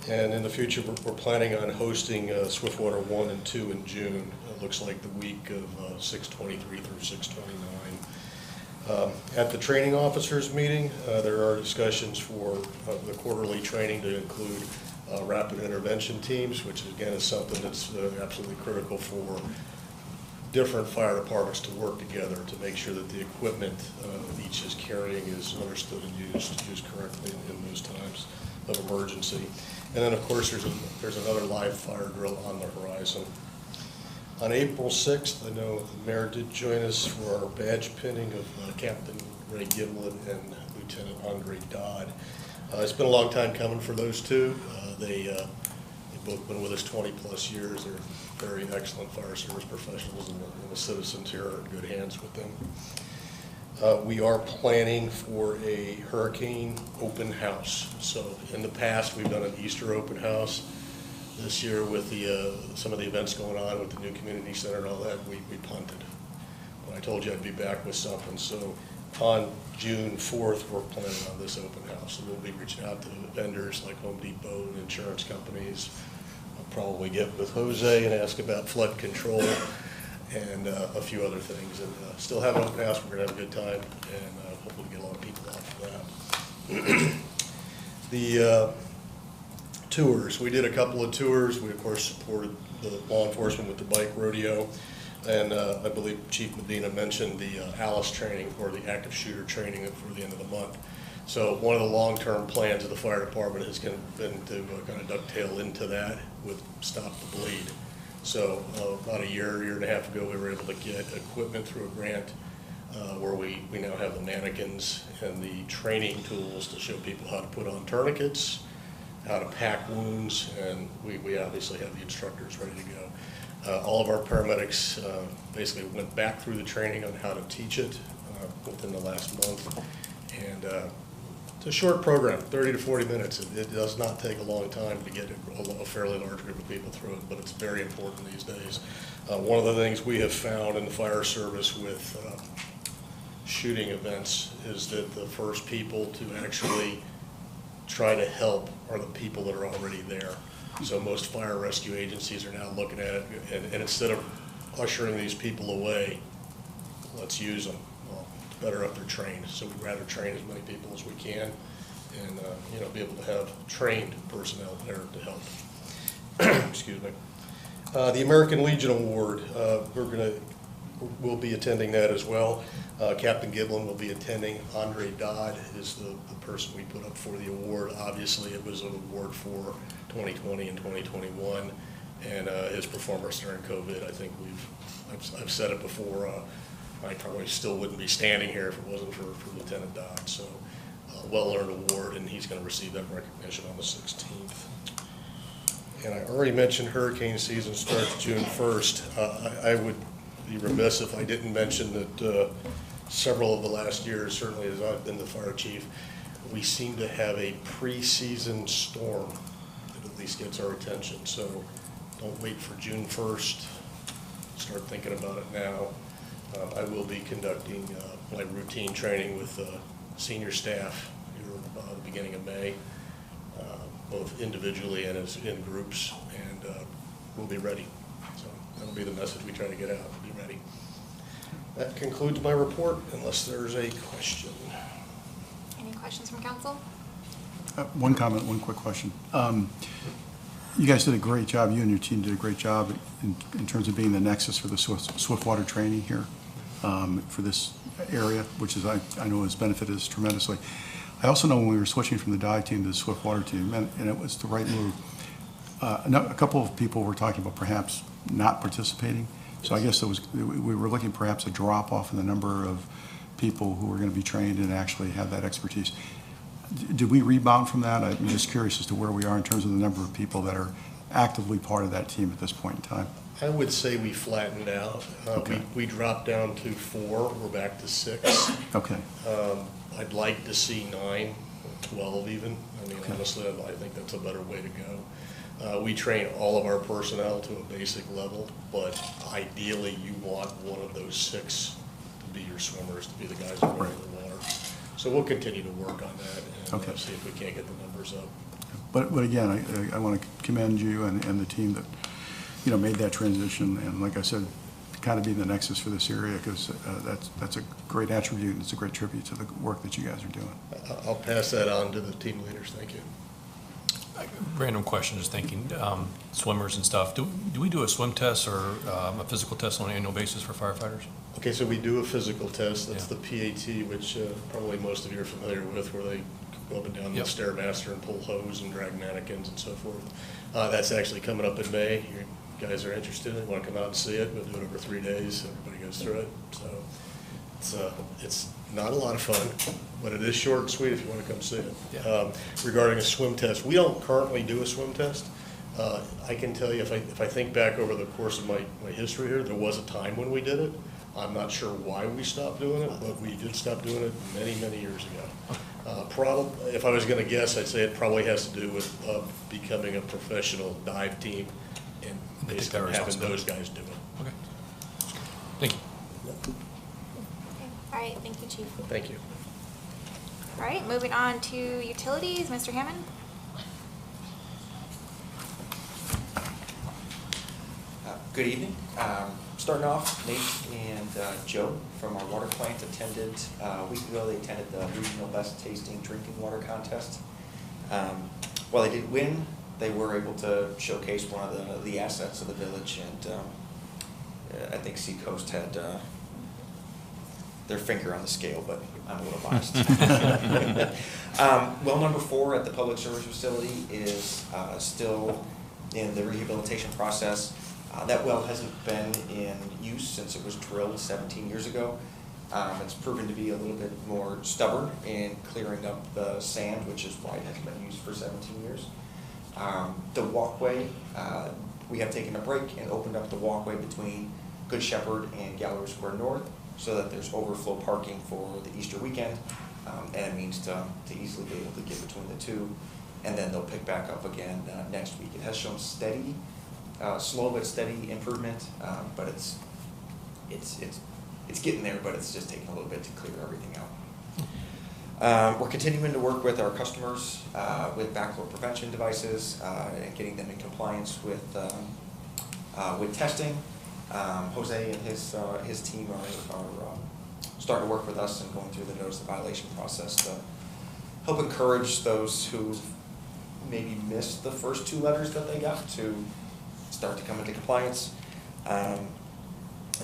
And in the future, we're planning on hosting Swiftwater 1 and 2 in June. It looks like the week of 6/23 through 6/29. At the training officers meeting, there are discussions for the quarterly training to include rapid intervention teams, which again is something that's absolutely critical for different fire departments to work together to make sure that the equipment each is carrying is understood and used correctly in those times of emergency. And then, of course, there's another live fire drill on the horizon. On April 6th, I know the mayor did join us for our badge pinning of Captain Ray Gimlin and Lieutenant Andre Dodd. It's been a long time coming for those two. They've both been with us 20-plus years. They're very excellent fire service professionals, and the citizens here are in good hands with them. We are planning for a hurricane open house. So in the past, we've done an Easter open house. This year, with some of the events going on with the new community center and all that, we punted. But I told you I'd be back with something. So on June 4th, we're planning on this open house. So we'll be reaching out to vendors like Home Depot and insurance companies. I'll probably get with Jose and ask about flood control and a few other things. And still have an open house. We're going to have a good time, and hopefully get a lot of people out for that. The tours. We did a couple of tours. We, of course, supported the law enforcement with the bike rodeo. And I believe Chief Medina mentioned the ALICE training, or the active shooter training, for the end of the month. So one of the long-term plans of the fire department has been to kind of dovetail into that with Stop the Bleed. So about a year and a half ago, we were able to get equipment through a grant where we now have the mannequins and the training tools to show people how to put on tourniquets, how to pack wounds, and we obviously have the instructors ready to go. All of our paramedics basically went back through the training on how to teach it within the last month, and It's a short program, 30 to 40 minutes. It does not take a long time to get a fairly large group of people through it, but it's very important these days. One of the things we have found in the fire service with shooting events is that the first people to actually try to help are the people that are already there. So most fire rescue agencies are now looking at it, and instead of ushering these people away, let's use them. Well, it's better if they're trained, so we'd rather train as many people as we can and, you know, be able to have trained personnel there to help. Excuse me. The American Legion Award, we'll be attending that as well. Captain Giblin will be attending. Andre Dodd is the person we put up for the award. Obviously, it was an award for 2020 and 2021, and his performance during COVID. I think I've said it before. I probably still wouldn't be standing here if it wasn't for Lieutenant Dodd. So, well-earned award, and he's going to receive that recognition on the 16th. And I already mentioned hurricane season starts June 1st. I would be remiss if I didn't mention that several of the last years, certainly as I've been the fire chief, we seem to have a pre-season storm that at least gets our attention. So don't wait for June 1st. Start thinking about it now. I will be conducting my routine training with senior staff here at the beginning of May, both individually and as in groups, and we'll be ready. So that'll be the message we try to get out, be ready. That concludes my report, unless there's a question. Any questions from council? One comment, one quick question. You guys did a great job, you and your team did a great job in terms of being the nexus for the swiftwater training here for this area, which is, I know has benefited us tremendously. I also know when we were switching from the dive team to the swiftwater team, and it was the right move, a couple of people were talking about perhaps not participating. So I guess we were looking perhaps a drop off in the number of people who were going to be trained and actually have that expertise. Did we rebound from that? I'm just curious as to where we are in terms of the number of people that are actively part of that team at this point in time. I would say we flattened out. Okay. We dropped down to 4. We're back to 6. Okay. I'd like to see 9, 12 even. I mean, Okay. honestly, I think that's a better way to go. We train all of our personnel to a basic level, but ideally you want one of those 6 to be your swimmers, to be the guys that are in the water. So we'll continue to work on that and see if we can't get the numbers up. But again, I want to commend you and the team that, you know, made that transition, and like I said, kind of be the nexus for this area, because that's a great attribute, and it's a great tribute to the work that you guys are doing. I'll pass that on to the team leaders. Thank you. Random question, just thinking, swimmers and stuff. Do we do a swim test or a physical test on an annual basis for firefighters? Okay, so we do a physical test. That's the PAT, which probably most of you are familiar with, where they go up and down the Stairmaster and pull hose and drag mannequins and so forth. That's actually coming up in May. You guys are interested? You want to come out and see it? We'll do it over 3 days. Everybody goes through it. So it's not a lot of fun, but it is short and sweet if you want to come see it. Yeah. Regarding a swim test, we don't currently do a swim test. I can tell you, if I think back over the course of my history here, there was a time when we did it. I'm not sure why we stopped doing it, but we did stop doing it many, many years ago. If I was going to guess, I'd say it probably has to do with becoming a professional dive team and basically having those guys do it. Okay. Thank you. All right, thank you, Chief. Thank you. All right, moving on to utilities, Mr. Hammond. Good evening. Starting off, Nate and Joe from our water plant attended, a week ago, they attended the Regional Best Tasting Drinking Water Contest. While they did win, they were able to showcase one of the assets of the village, and I think Seacoast had their finger on the scale, but I'm a little biased. Well number 4 at the public service facility is still in the rehabilitation process. That well hasn't been in use since it was drilled 17 years ago. It's proven to be a little bit more stubborn in clearing up the sand, which is why it hasn't been used for 17 years. The walkway, we have taken a break and opened up the walkway between Good Shepherd and Gallery Square North so that there's overflow parking for the Easter weekend. and a means to easily be able to get between the two. And then they'll pick back up again next week. It has shown steady, slow but steady improvement, but it's getting there, but it's just taking a little bit to clear everything out. We're continuing to work with our customers with backflow prevention devices and getting them in compliance with testing. Jose and his team are starting to work with us and going through the notice of violation process to help encourage those who maybe missed the first 2 letters that they got to start to come into compliance. And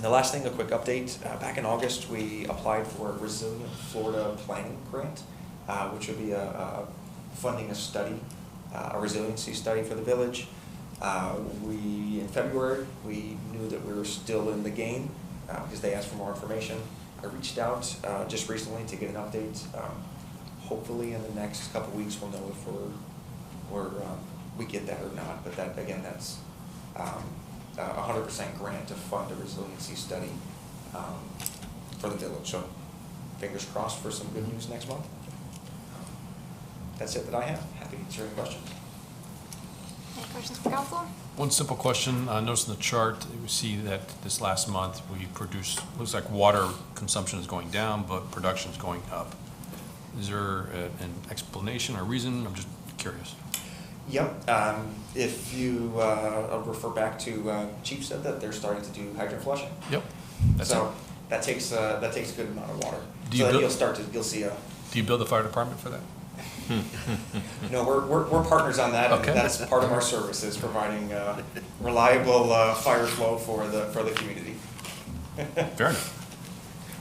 the last thing, a quick update. Back in August, we applied for a Resilient Florida Planning Grant, which would be funding a study, a resiliency study for the village. In February, we knew that we were still in the game because they asked for more information. I reached out just recently to get an update. Hopefully in the next couple weeks, we'll know if we get that or not. But that, again, that's 100% grant to fund a resiliency study for the village. So fingers crossed for some good news next month. That's it that I have. Happy to answer any questions. Any questions for council? One simple question. I noticed in the chart, we see that this last month we produced, looks like water consumption is going down, but production is going up. Is there an explanation or reason? I'm just curious. Yep. If you refer back to Chief said that they're starting to do hydrant flushing. Yep. That takes a good amount of water. You'll see a. Do you build the fire department for that? No, we're partners on that. Okay. And that's part of our services, providing reliable fire flow for the community. Fair enough.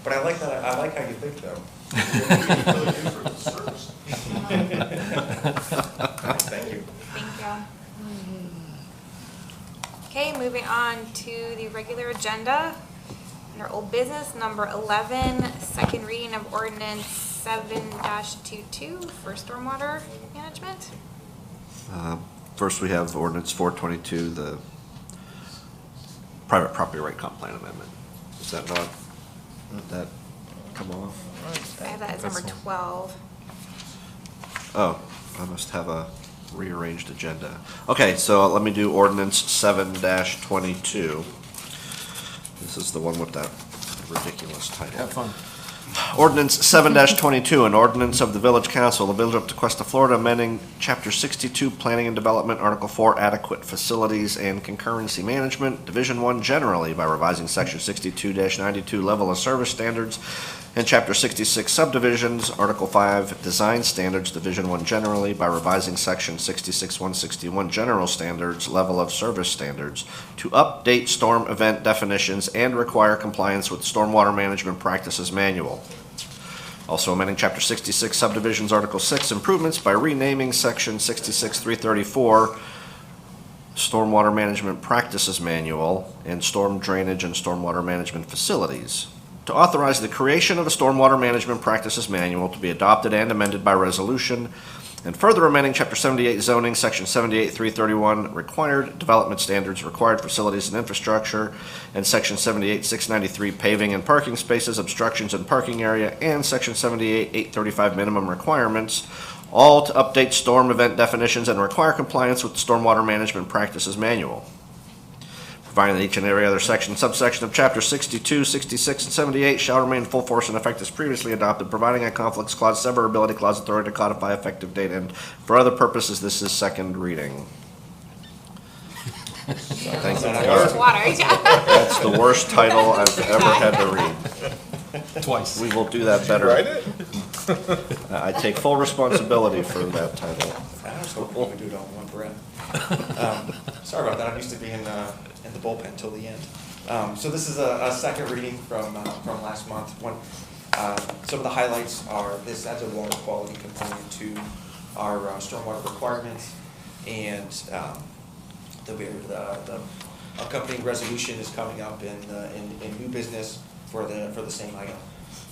But I like that. I like how you think, though. Thank you. Thank you. Okay, moving on to the regular agenda. Under old business, number 11, second reading of ordinance 7-22 for stormwater management. First, we have ordinance 422, the private property right comp plan amendment. Is that not, did that come off? I have that as number 12. Oh, I must have a rearranged agenda. Okay, so let me do ordinance 7-22. This is the one with that ridiculous title. Have fun. Ordinance 7-22, an ordinance of the Village Council, the Village of Tequesta, Florida, amending Chapter 62, Planning and Development, Article 4, Adequate Facilities and Concurrency Management, Division 1 generally by revising Section 62-92, Level of Service Standards, and Chapter 66, Subdivisions, Article 5, Design Standards, Division 1 generally by revising Section 66-161, General Standards, Level of Service Standards, to update storm event definitions and require compliance with Stormwater Management Practices Manual. Also amending Chapter 66, Subdivisions, Article 6, Improvements by renaming Section 66-334, Stormwater Management Practices Manual, and Storm Drainage and Stormwater Management Facilities. To authorize the creation of a Stormwater Management Practices Manual to be adopted and amended by resolution, and further amending Chapter 78 Zoning, Section 78-331, Required Development Standards, Required Facilities and Infrastructure, and Section 78-693, Paving and Parking Spaces, Obstructions in Parking Area, and Section 78-835, Minimum Requirements, all to update storm event definitions and require compliance with the Stormwater Management Practices Manual. Providing that each and every other section, subsection of Chapter 62, 66, and 78 shall remain in full force and effect as previously adopted, providing a conflicts clause, severability clause, authority to codify effective date, and for other purposes, this is second reading. Thank you. That's the worst title I've ever had to read. Twice. We will do that better. I take full responsibility for that title. I was hoping we do it all in one breath. Sorry about that. I'm used to being in the bullpen till the end. So this is a second reading from last month. Some of the highlights are this adds a water quality component to our stormwater requirements, and the accompanying resolution is coming up in new business for the same item.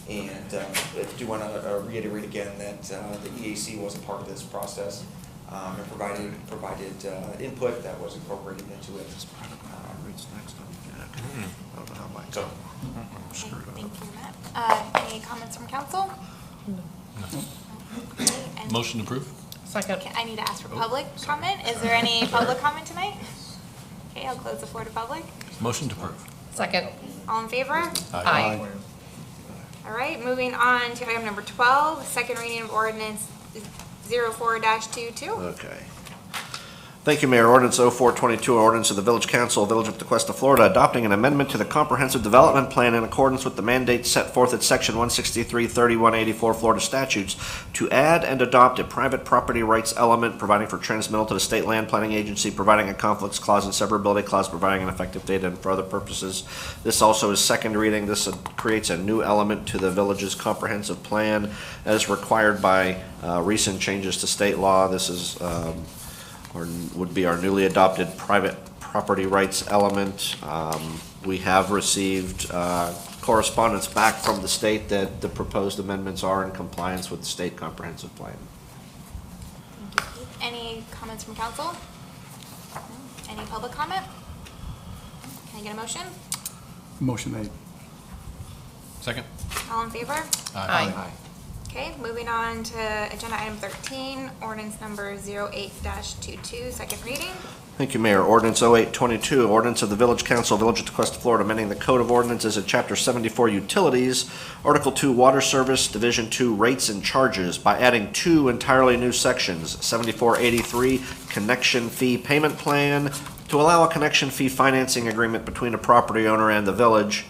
And I do want to reiterate again that the EAC was a part of this process and provided input that was incorporated into it. Thank you, Matt. Any comments from council? And- Motion to approve? Second. Okay, I need to ask for public comment. Is there any public comment tonight? Okay, I'll close the floor to public. Motion to approve. Second. All in favor? Aye. All right, moving on to item number 12, second reading of ordinance 04-22. Okay. Thank you, Mayor. Ordinance 0422, an ordinance of the Village Council, Village of Tequesta, Florida, adopting an amendment to the Comprehensive Development Plan in accordance with the mandates set forth at Section 163-3184 Florida statutes to add and adopt a private property rights element, providing for transmittal to the State Land Planning Agency, providing a conflicts clause and severability clause, providing an effective date and for other purposes. This also is second reading. This creates a new element to the village's comprehensive plan as required by recent changes to state law. This is or would be our newly adopted private property rights element. We have received correspondence back from the state that the proposed amendments are in compliance with the state comprehensive plan. Thank you, Keith. Any comments from council? No? Any public comment? Can I get a motion? Motion made. Second? All in favor? Aye. Okay, moving on to agenda item 13, ordinance number 08-22, second reading. Thank you, Mayor. Ordinance 0822, ordinance of the Village Council, Village of Tequesta, Florida, amending the Code of Ordinances in Chapter 74 Utilities, Article 2 Water Service, Division 2 Rates and Charges by adding two entirely new sections, 7483 Connection Fee Payment Plan, to allow a connection fee financing agreement between a property owner and the village,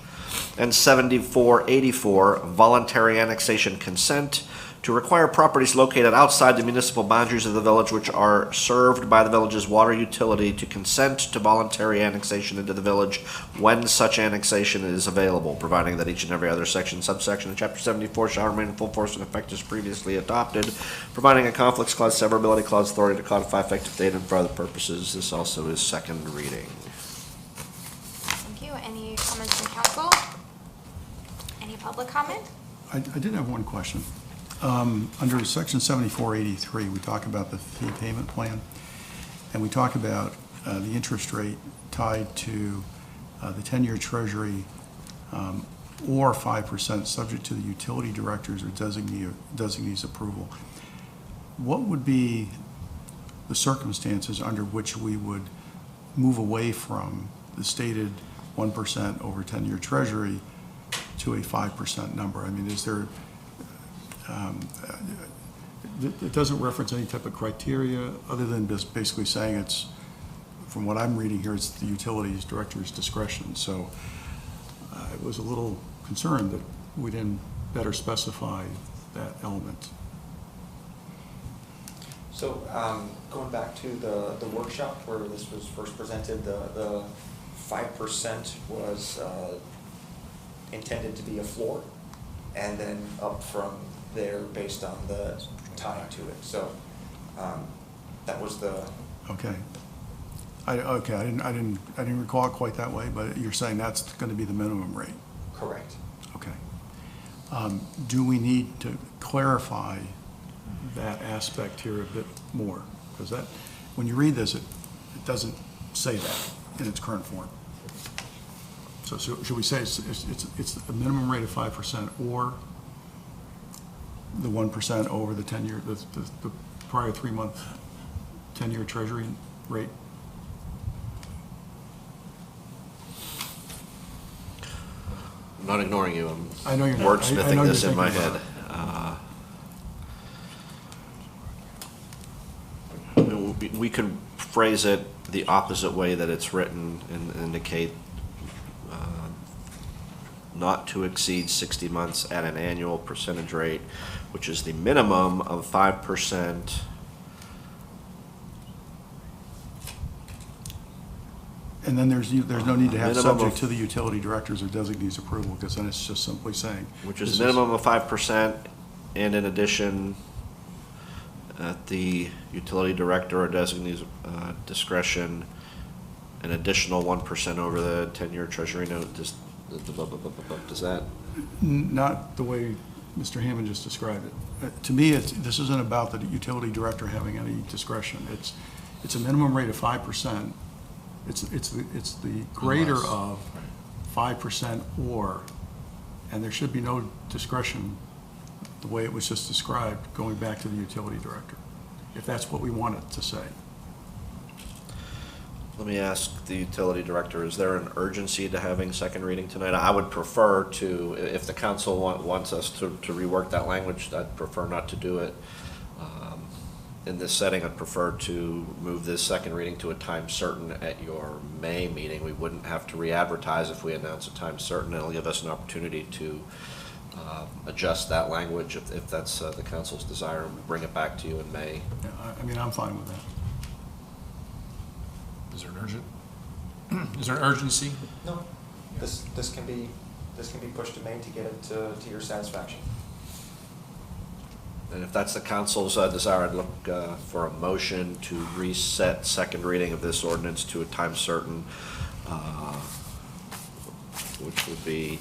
and 7484 Voluntary Annexation Consent, to require properties located outside the municipal boundaries of the village which are served by the village's water utility to consent to voluntary annexation into the village when such annexation is available, providing that each and every other section, subsection of Chapter 74 shall remain in full force and effect as previously adopted, providing a conflicts clause, severability clause, authority to codify effective date and for other purposes. This also is second reading. Thank you. Any comments from council? Any public comment? I did have one question. Under Section 7483, we talk about the fee payment plan, and we talk about the interest rate tied to the 10-year Treasury or 5% subject to the utility director's or designee's approval. What would be the circumstances under which we would move away from the stated 1% over 10-year Treasury to a 5% number? I mean, is there, it doesn't reference any type of criteria other than just basically saying it's, from what I'm reading here, it's the utilities director's discretion. So I was a little concerned that we didn't better specify that element. So going back to the workshop where this was first presented, the 5% was intended to be a floor, and then up from there based on the time to it. So that was the. Okay. I didn't recall it quite that way, but you're saying that's going to be the minimum rate. Correct. Okay. Do we need to clarify that aspect here a bit more? Because that, when you read this, it doesn't say that in its current form. So should we say it's a minimum rate of 5% or the 1% over the 10-year, the prior 3-month 10-year Treasury rate? I'm not ignoring you. I know you're not. I know Wordsmithing you're this in my thinking head. We could phrase it the opposite way that it's written and indicate not to exceed 60 months at an annual percentage rate, which is the minimum of 5%. And then there's no need to have Minimum subject of- to the utility director's or designee's approval, because then it's just simply saying. Which is this a minimum of 5%, and in addition, at the utility director or designee's discretion, an additional 1% over the 10-year Treasury note. Does that? Not the way Mr. Hammond just described it. To me, this isn't about the utility director having any discretion. It's a minimum rate of 5%. It's the greater of 5% or, and there should be no discretion the way it was just described, going back to the utility director, if that's what we wanted to say. Let me ask the utility director, is there an urgency to having second reading tonight? I would prefer to, if the council wants us to rework that language, I'd prefer not to do it. In this setting, I'd prefer to move this second reading to a time certain at your May meeting. We wouldn't have to re-advertise if we announce a time certain. It'll give us an opportunity to adjust that language if that's the council's desire, and bring it back to you in May. Yeah, I mean, I'm fine with that. Is there an urgency? No, this can be pushed to May to get it to your satisfaction. And if that's the council's desire, I'd look for a motion to reset second reading of this ordinance to a time certain, which would be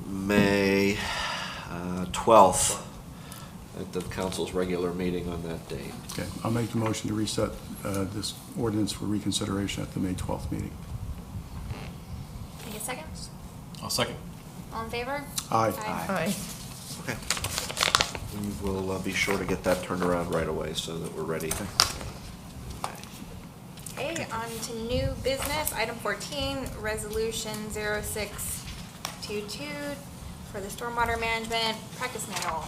May 12th at the council's regular meeting on that date. Okay, I'll make the motion to reset this ordinance for reconsideration at the May 12th meeting. Can I get a second? I'll second. All in favor? Aye. Aye. Okay. We will be sure to get that turned around right away so that we're ready. Okay, on to new business. Item 14, Resolution 0622 for the Stormwater Management Practice Manual.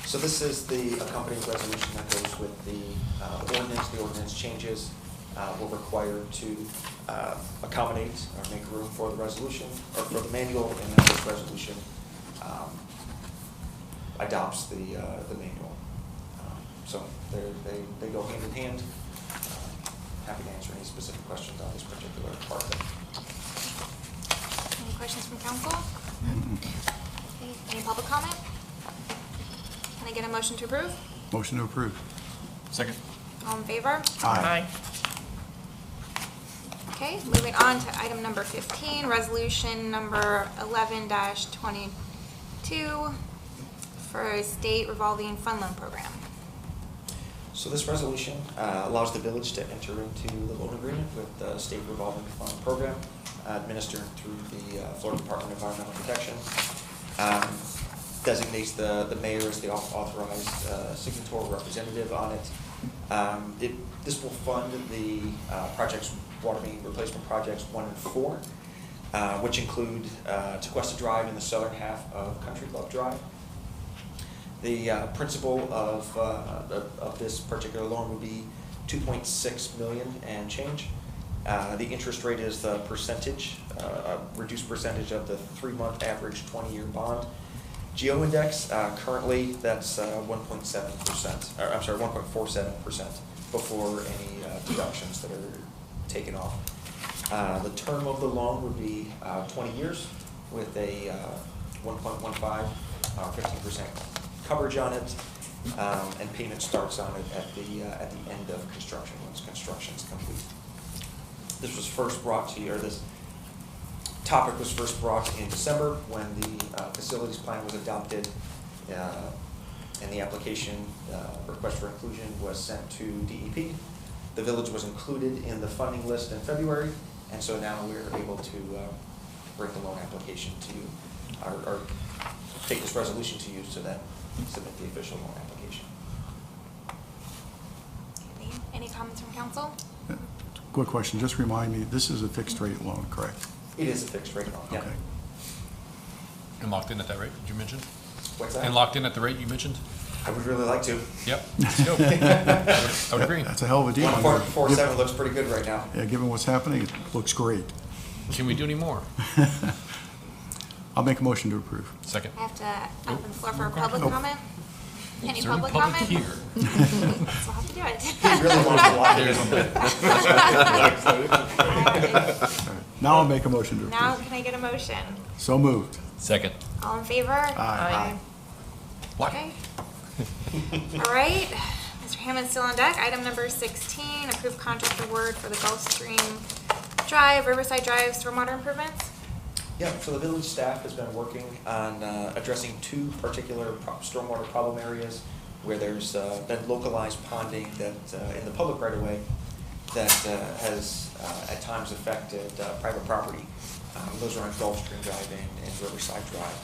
So this is the accompanying resolution that goes with the ordinance. The ordinance changes will require to accommodate or make room for the resolution, or for the manual, and then this resolution adopts the manual. So they go hand in hand. Happy to answer any specific questions on this particular part of it. Any questions from council? Okay, any public comment? Can I get a motion to approve? Motion to approve. Second. All in favor? Aye. Okay, moving on to item number 15, resolution number 11-22 for a state revolving fund loan program. So this resolution allows the village to enter into the loan agreement with the state revolving fund program administered through the Florida Department of Environmental Protection. Designates the mayor as the authorized signatory representative on it. This will fund the water main replacement projects 1 and 4, which include Tequesta Drive in the southern half of Country Club Drive. The principal of this particular loan would be $2.6 million and change. The interest rate is the percentage, reduced percentage of the 3-month average 20-year bond. Geo-index, currently that's 1.7%, or I'm sorry, 1.47% before any deductions that are taken off. The term of the loan would be 20 years with a 1.15, 15% coverage on it, and payment starts on it at the end of construction, once construction is complete. This was first brought to you, or this topic was first brought in December when the facilities plan was adopted, and the application request for inclusion was sent to DEP. The village was included in the funding list in February, and so now we're able to bring the loan application to you, or take this resolution to you, so that submit the official loan application. Any comments from council? Quick question, just remind me, this is a fixed rate loan, correct? It is a fixed rate loan, yeah. Okay. And locked in at that rate you mentioned? What's that? And locked in at the rate you mentioned? I would really like to. Yep. Let's go. I would agree. That's a hell of a deal. 1.47 looks pretty good right now. Yeah, given what's happening, it looks great. Can we do any more? I'll make a motion to approve. Second. I have to open the floor for a public Nope. comment. Any Is there any public public comment? here? So we'll have to do it. He really wants to lock it in. Now I'll make a motion to approve. Now can I get a motion? So moved. Second. All in favor? Aye. Okay. All right, Mr. Hammond's still on deck. Item number 16, approved contract award for the Gulfstream Drive, Riverside Drive stormwater improvements. Yeah, so the village staff has been working on addressing 2 particular stormwater problem areas where there's been localized ponding that in the public right of way that has at times affected private property. Those are on Gulfstream Drive and Riverside Drive.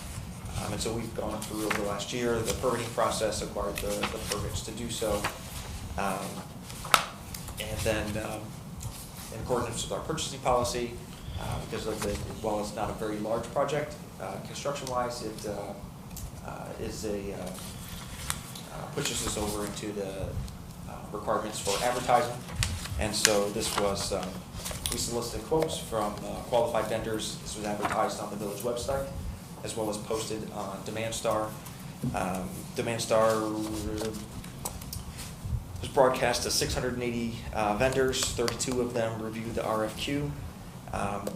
And so we've gone through over the last year the permitting process, acquired the permits to do so. And then in accordance with our purchasing policy, because of while it's not a very large project, construction-wise, it is pushes us over into the requirements for advertising. And so this was, we solicited quotes from qualified vendors. This was advertised on the village website, as well as posted on DemandStar. DemandStar was broadcast to 680 vendors. 32 of them reviewed the RFQ.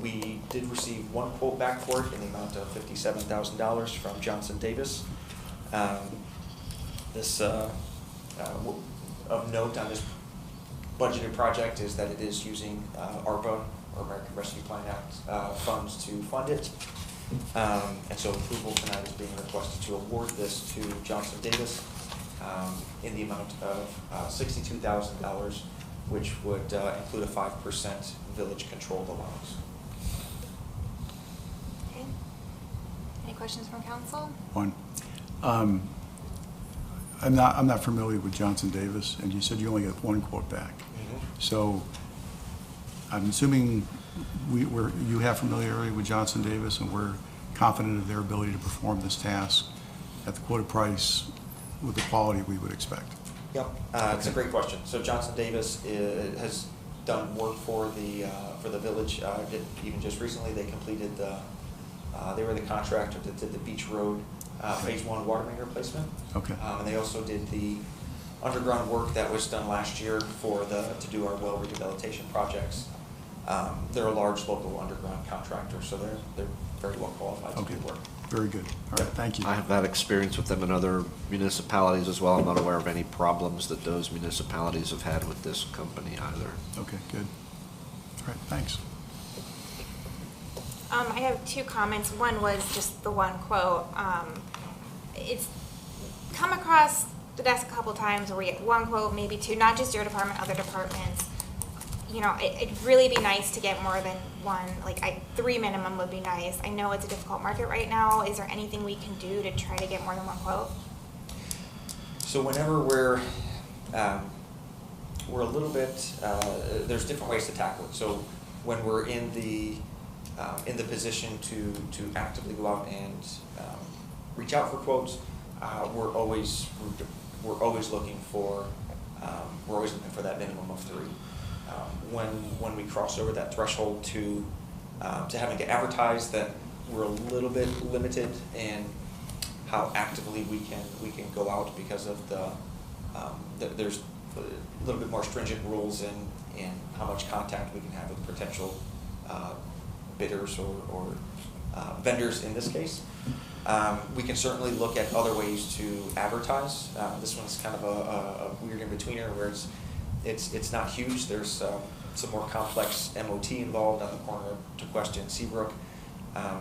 We did receive one quote back for it in the amount of $57,000 from Johnson Davis. This of note on this budgeted project is that it is using ARPA, or American Rescue Plan Act, funds to fund it. And so approval tonight is being requested to award this to Johnson Davis in the amount of $62,000, which would include a 5% village-controlled allowance. Okay. Any questions from council? One. I'm not familiar with Johnson Davis, and you said you only got one quote back. So I'm assuming you have familiarity with Johnson Davis, and we're confident of their ability to perform this task at the quoted price with the quality we would expect. Yep, it's a great question. So Johnson Davis has done work for the village. Even just recently, they completed they were the contractor that did the Beach Road Phase 1 water main replacement. Okay. And they also did the underground work that was done last year to do our well rehabilitation projects. They're a large local underground contractor, so they're very well qualified to do the work. Very good. All right, thank you. I have had experience with them in other municipalities as well. I'm not aware of any problems that those municipalities have had with this company either. Okay, good. All right, thanks. I have two comments. One was just the one quote. It's come across the desk a couple times where we get one quote, maybe two, not just your department, other departments. You know, it'd really be nice to get more than one, like 3 minimum would be nice. I know it's a difficult market right now. Is there anything we can do to try to get more than one quote? So whenever we're a little bit, there's different ways to tackle it. So when we're in the position to actively go out and reach out for quotes, we're always looking for that minimum of 3. When we cross over that threshold to having to advertise, that we're a little bit limited in how actively we can go out because of there's a little bit more stringent rules in how much contact we can have with potential bidders or vendors in this case. We can certainly look at other ways to advertise. This one's kind of a weird in-betweener where it's not huge. There's some more complex MOT involved on the corner of Tequesta and Seabrook.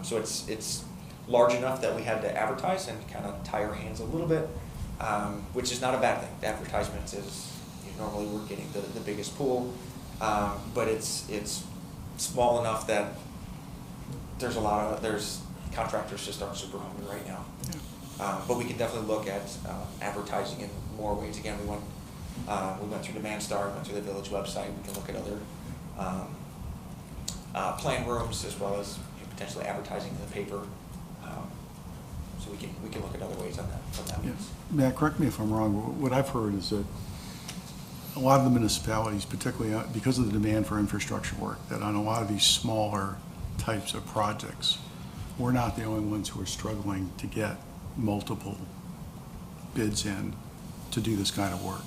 So it's large enough that we had to advertise and kind of tie our hands a little bit, which is not a bad thing. The advertisement is, normally we're getting the biggest pool, but it's small enough that there's contractors just aren't super hungry right now. But we can definitely look at advertising in more ways. Again, we went through DemandStar, went through the village website. We can look at other plan rooms as well as potentially advertising in the paper. So we can look at other ways on that. Yes. Matt, correct me if I'm wrong. What I've heard is that a lot of the municipalities, particularly because of the demand for infrastructure work, that on a lot of these smaller types of projects, we're not the only ones who are struggling to get multiple bids in to do this kind of work.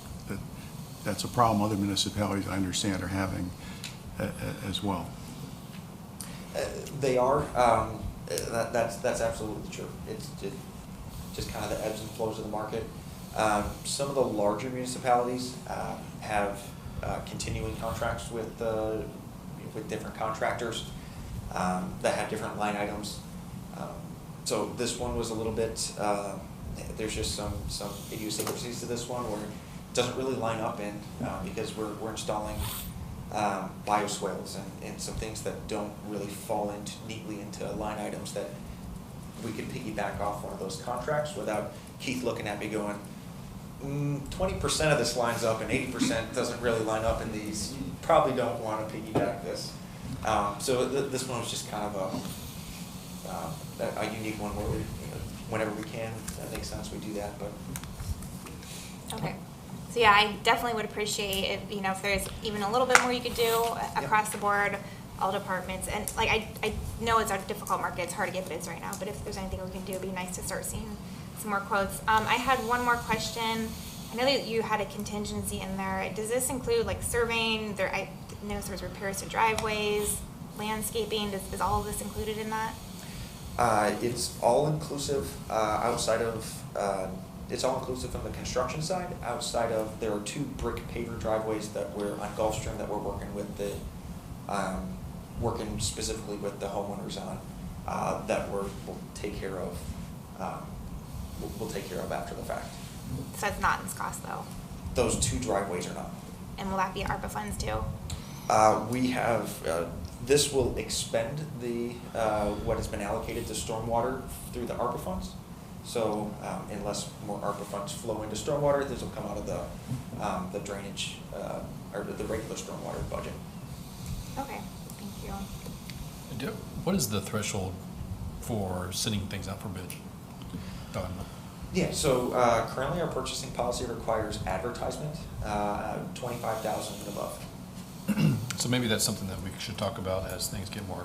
That's a problem other municipalities, I understand, are having as well. They are. That's absolutely true. It's just kind of the ebbs and flows of the market. Some of the larger municipalities have continuing contracts with different contractors that have different line items. So this one was a little bit. There's just some idiosyncrasies to this one where it doesn't really line up in because we're installing bioswales and some things that don't really fall neatly into line items that we could piggyback off one of those contracts without Keith looking at me going, 20% of this lines up and 80% doesn't really line up in these. You probably don't want to piggyback this. So this one was just kind of a unique one where we, whenever we can, that makes sense, we do that. But Okay. So yeah, I definitely would appreciate if, if there's even a little bit more you could do across the board, all departments. And like, I know it's a difficult market, it's hard to get bids right now, but if there's anything we can do, it'd be nice to start seeing some more quotes. I had one more question. I know that you had a contingency in there. Does this include like surveying? I know there's repairs to driveways, landscaping. Is all of this included in that? it's all inclusive outside of, it's all inclusive from the construction side. Outside of, there are 2 brick paver driveways that we're on Gulfstream that we're working with the, working specifically with the homeowners on, that we'll take care of. We'll take care of after the fact. So it's not in this cost though? Those 2 driveways are not. And will that be ARPA funds too? We have, this will expend the, what has been allocated to stormwater through the ARPA funds. So unless more ARPA funds flow into stormwater, this will come out of the drainage, or the regular stormwater budget. Okay, thank you. What is the threshold for sending things out for bid? Yeah, so currently our purchasing policy requires advertisement, 25,000 and above. So maybe that's something that we should talk about as things get more,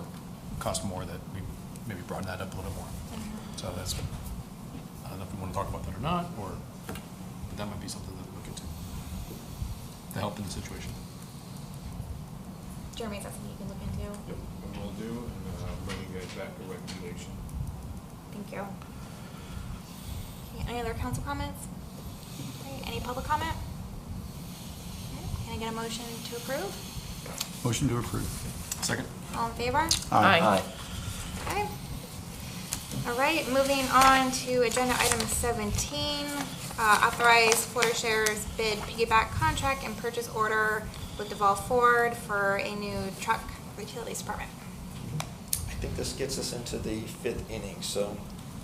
cost more, that we maybe broaden that up a little more. So that's, I don't know if we want to talk about that or not, but that might be something that we look into to help in the situation. Jeremy, is that something you can look into? Yep, and we'll do, and bring you guys back a recommendation. Thank you. Okay, any other council comments? Okay, any public comment? Okay, can I get a motion to approve? Motion to approve. Second. All in favor? Aye. Okay. All right, moving on to agenda item 17, authorize Florida Share's bid piggyback contract and purchase order with Deval Ford for a new truck for the utilities department. I think this gets us into the 5th inning, so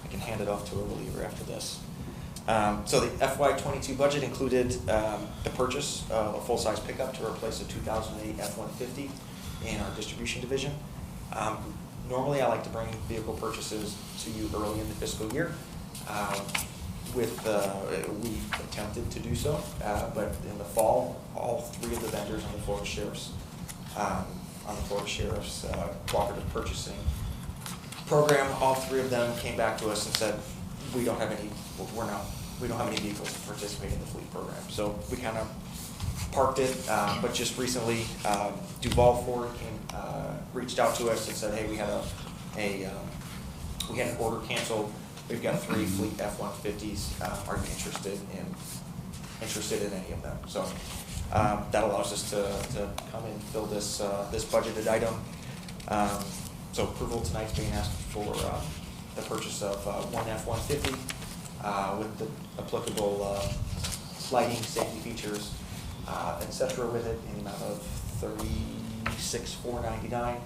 I can hand it off to a reliever after this. So the FY22 budget included the purchase of a full-size pickup to replace a 2008 F-150 in our distribution division. Normally, I like to bring vehicle purchases to you early in the fiscal year. We attempted to do so, but in the fall, all 3 of the vendors on the Florida Sheriff's cooperative purchasing program, all 3 of them came back to us and said, we don't have any vehicles to participate in the fleet program. So we kind of parked it, but just recently, Deval Ford reached out to us and said, hey, we had an order canceled. We've got 3 fleet F-150s. Are you interested in any of them? So that allows us to come and fill this budgeted item. So approval tonight's being asked for the purchase of 1 F-150 with the applicable lighting, safety features, etc. with it in the amount of $36,499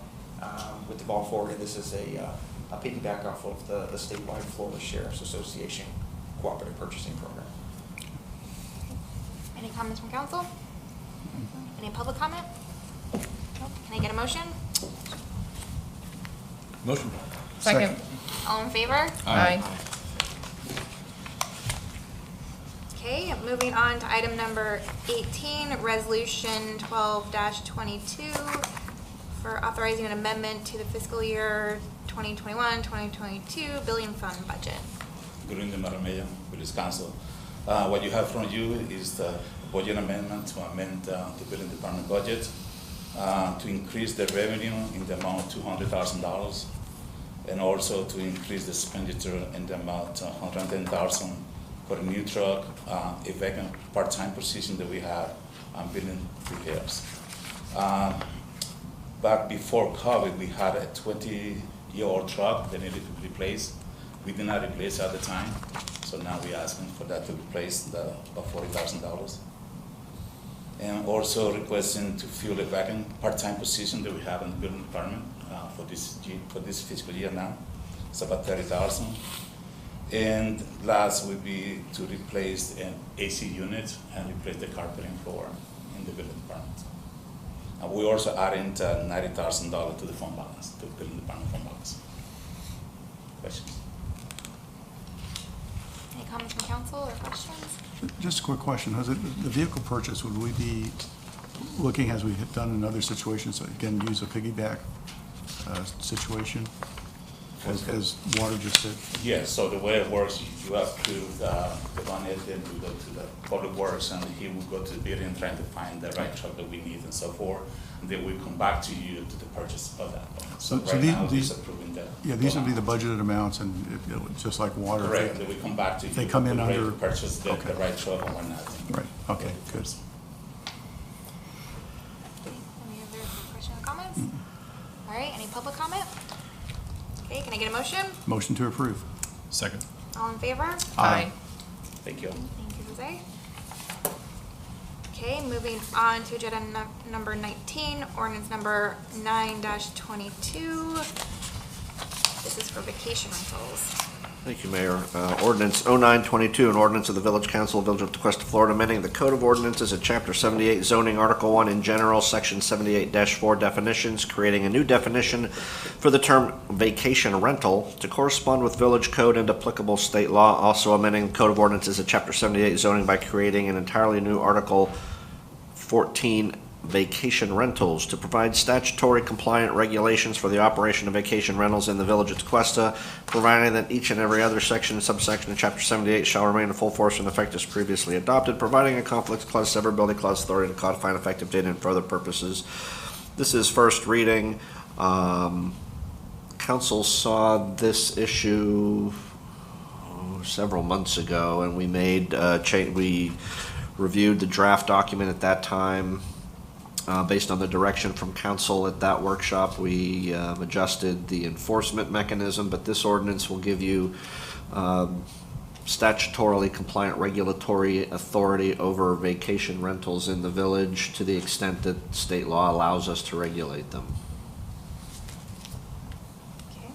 with the Deval Ford. And this is a piggyback off of the statewide Florida Sheriff's Association cooperative purchasing program. Any comments from council? Any public comment? Nope. Can I get a motion? Motion. Second. All in favor? Aye. Okay, moving on to item number 18, resolution 12-22 for authorizing an amendment to the fiscal year 2021-2022 billing fund budget. Good evening, Madam Mayor, Village Council. What you have from you is the budget amendment to amend the building department budget to increase the revenue in the amount of $200,000 and also to increase the expenditure in the amount of $110,000 for a new truck, a vacant part-time position that we have on building repairs. Back before COVID, we had a 20-year-old truck that needed to be replaced. We did not replace it at the time, so now we're asking for that to replace about $40,000. And also requesting to fill a vacant part-time position that we have in the building department for this fiscal year now. it's about 30,000. And last would be to replace an AC unit and replace the carpeting floor in the building department. And we also adding $90,000 to the fund balance, to the building department fund balance. Questions? Any comments from council or questions? Just a quick question. The vehicle purchase, would we be looking, as we have done in other situations, again, use a piggyback situation, as Water just said? Yes, so the way it works, you approve the money, then we go to the public works, and he will go to the bidding and trying to find the right truck that we need and so forth. And then we come back to you to the purchase of that. So right now, he's approving that. Yeah, these would be the budgeted amounts, and just like Water. Correct, and then we come back to you. They come in ready under. to purchase the right truck and whatnot. Right, okay, good. Any other questions or comments? All right, any public comment? Okay, can I get a motion? Motion to approve. Second. All in favor? Aye. Thank you. Thank you, Jose. Okay, moving on to agenda number 19, ordinance number 9-22. This is for vacation rentals. Thank you, Mayor. Ordinance 0922, an ordinance of the Village Council of Village of Tequesta, Florida, amending the Code of Ordinances at Chapter 78 zoning, Article 1 in general, Section 78-4 definitions, creating a new definition for the term vacation rental to correspond with Village Code and applicable state law. Also amending the Code of Ordinances at Chapter 78 zoning by creating an entirely new Article 14 vacation rentals to provide statutory compliant regulations for the operation of vacation rentals in the Village of Tequesta, providing that each and every other section and subsection of Chapter 78 shall remain in full force and effect as previously adopted, providing a conflict clause, severability clause, authority to codify an effective date and for other purposes. This is first reading. Council saw this issue several months ago, and we made we reviewed the draft document at that time. Based on the direction from council at that workshop, we adjusted the enforcement mechanism, but this ordinance will give you statutorily compliant regulatory authority over vacation rentals in the village to the extent that state law allows us to regulate them. Okay.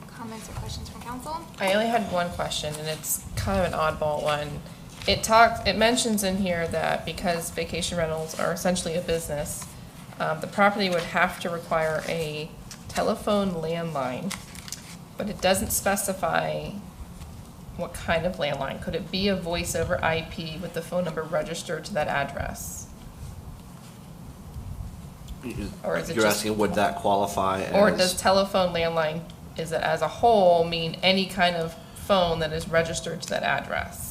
Comments or questions from council? I only had one question, and it's kind of an oddball one. It mentions in here that because vacation rentals are essentially a business, the property would have to require a telephone landline, but it doesn't specify what kind of landline. Could it be a voice over IP with the phone number registered to that address? Or is it You're just, asking, would that qualify as? or does telephone landline, is it as a whole mean any kind of phone that is registered to that address?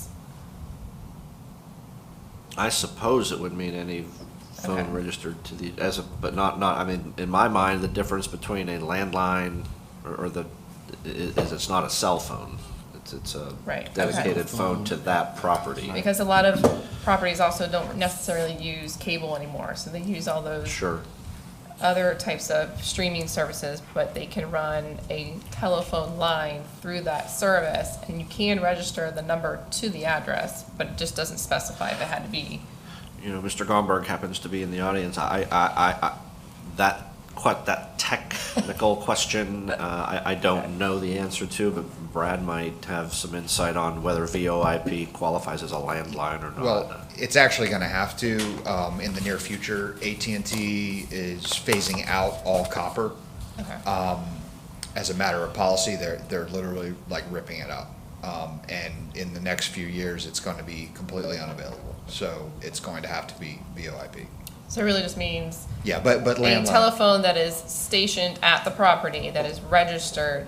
I suppose it would mean any phone Okay. registered to the, but not, I mean, in my mind, the difference between a landline or is it's not a cell phone. It's a Right, dedicated okay. phone to that property. Because a lot of properties also don't necessarily use cable anymore, so they use all those Sure. other types of streaming services, but they can run a telephone line through that service, and you can register the number to the address, but it just doesn't specify if it had to be. You know, Mr. Gomberg happens to be in the audience. That technical question, I don't know the answer to, but Brad might have some insight on whether VoIP qualifies as a landline or not. Well, it's actually going to have to in the near future. AT&T is phasing out all copper. Okay. As a matter of policy, they're literally like ripping it up. And in the next few years, it's going to be completely unavailable. So it's going to have to be VoIP. So it really just means Yeah, but a landline. telephone that is stationed at the property that is registered,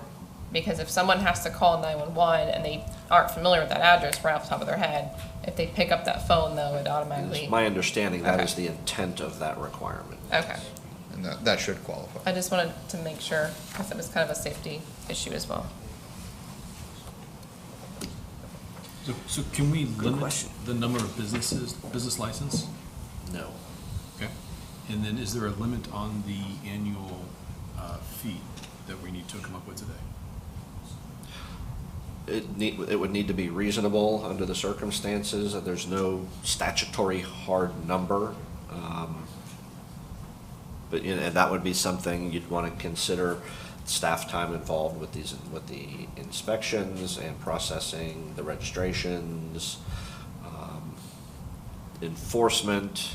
because if someone has to call 911 and they aren't familiar with that address right off the top of their head, if they pick up that phone though, it automatically. It's my understanding that Okay. is the intent of that requirement. Okay. And that should qualify. I just wanted to make sure, because it was kind of a safety issue as well. So can we limit question. the number of business license? No. Okay. And then is there a limit on the annual fee that we need to come up with today? It would need to be reasonable under the circumstances. There's no statutory hard number. But you know, that would be something you'd want to consider. staff time involved with the inspections and processing the registrations. Enforcement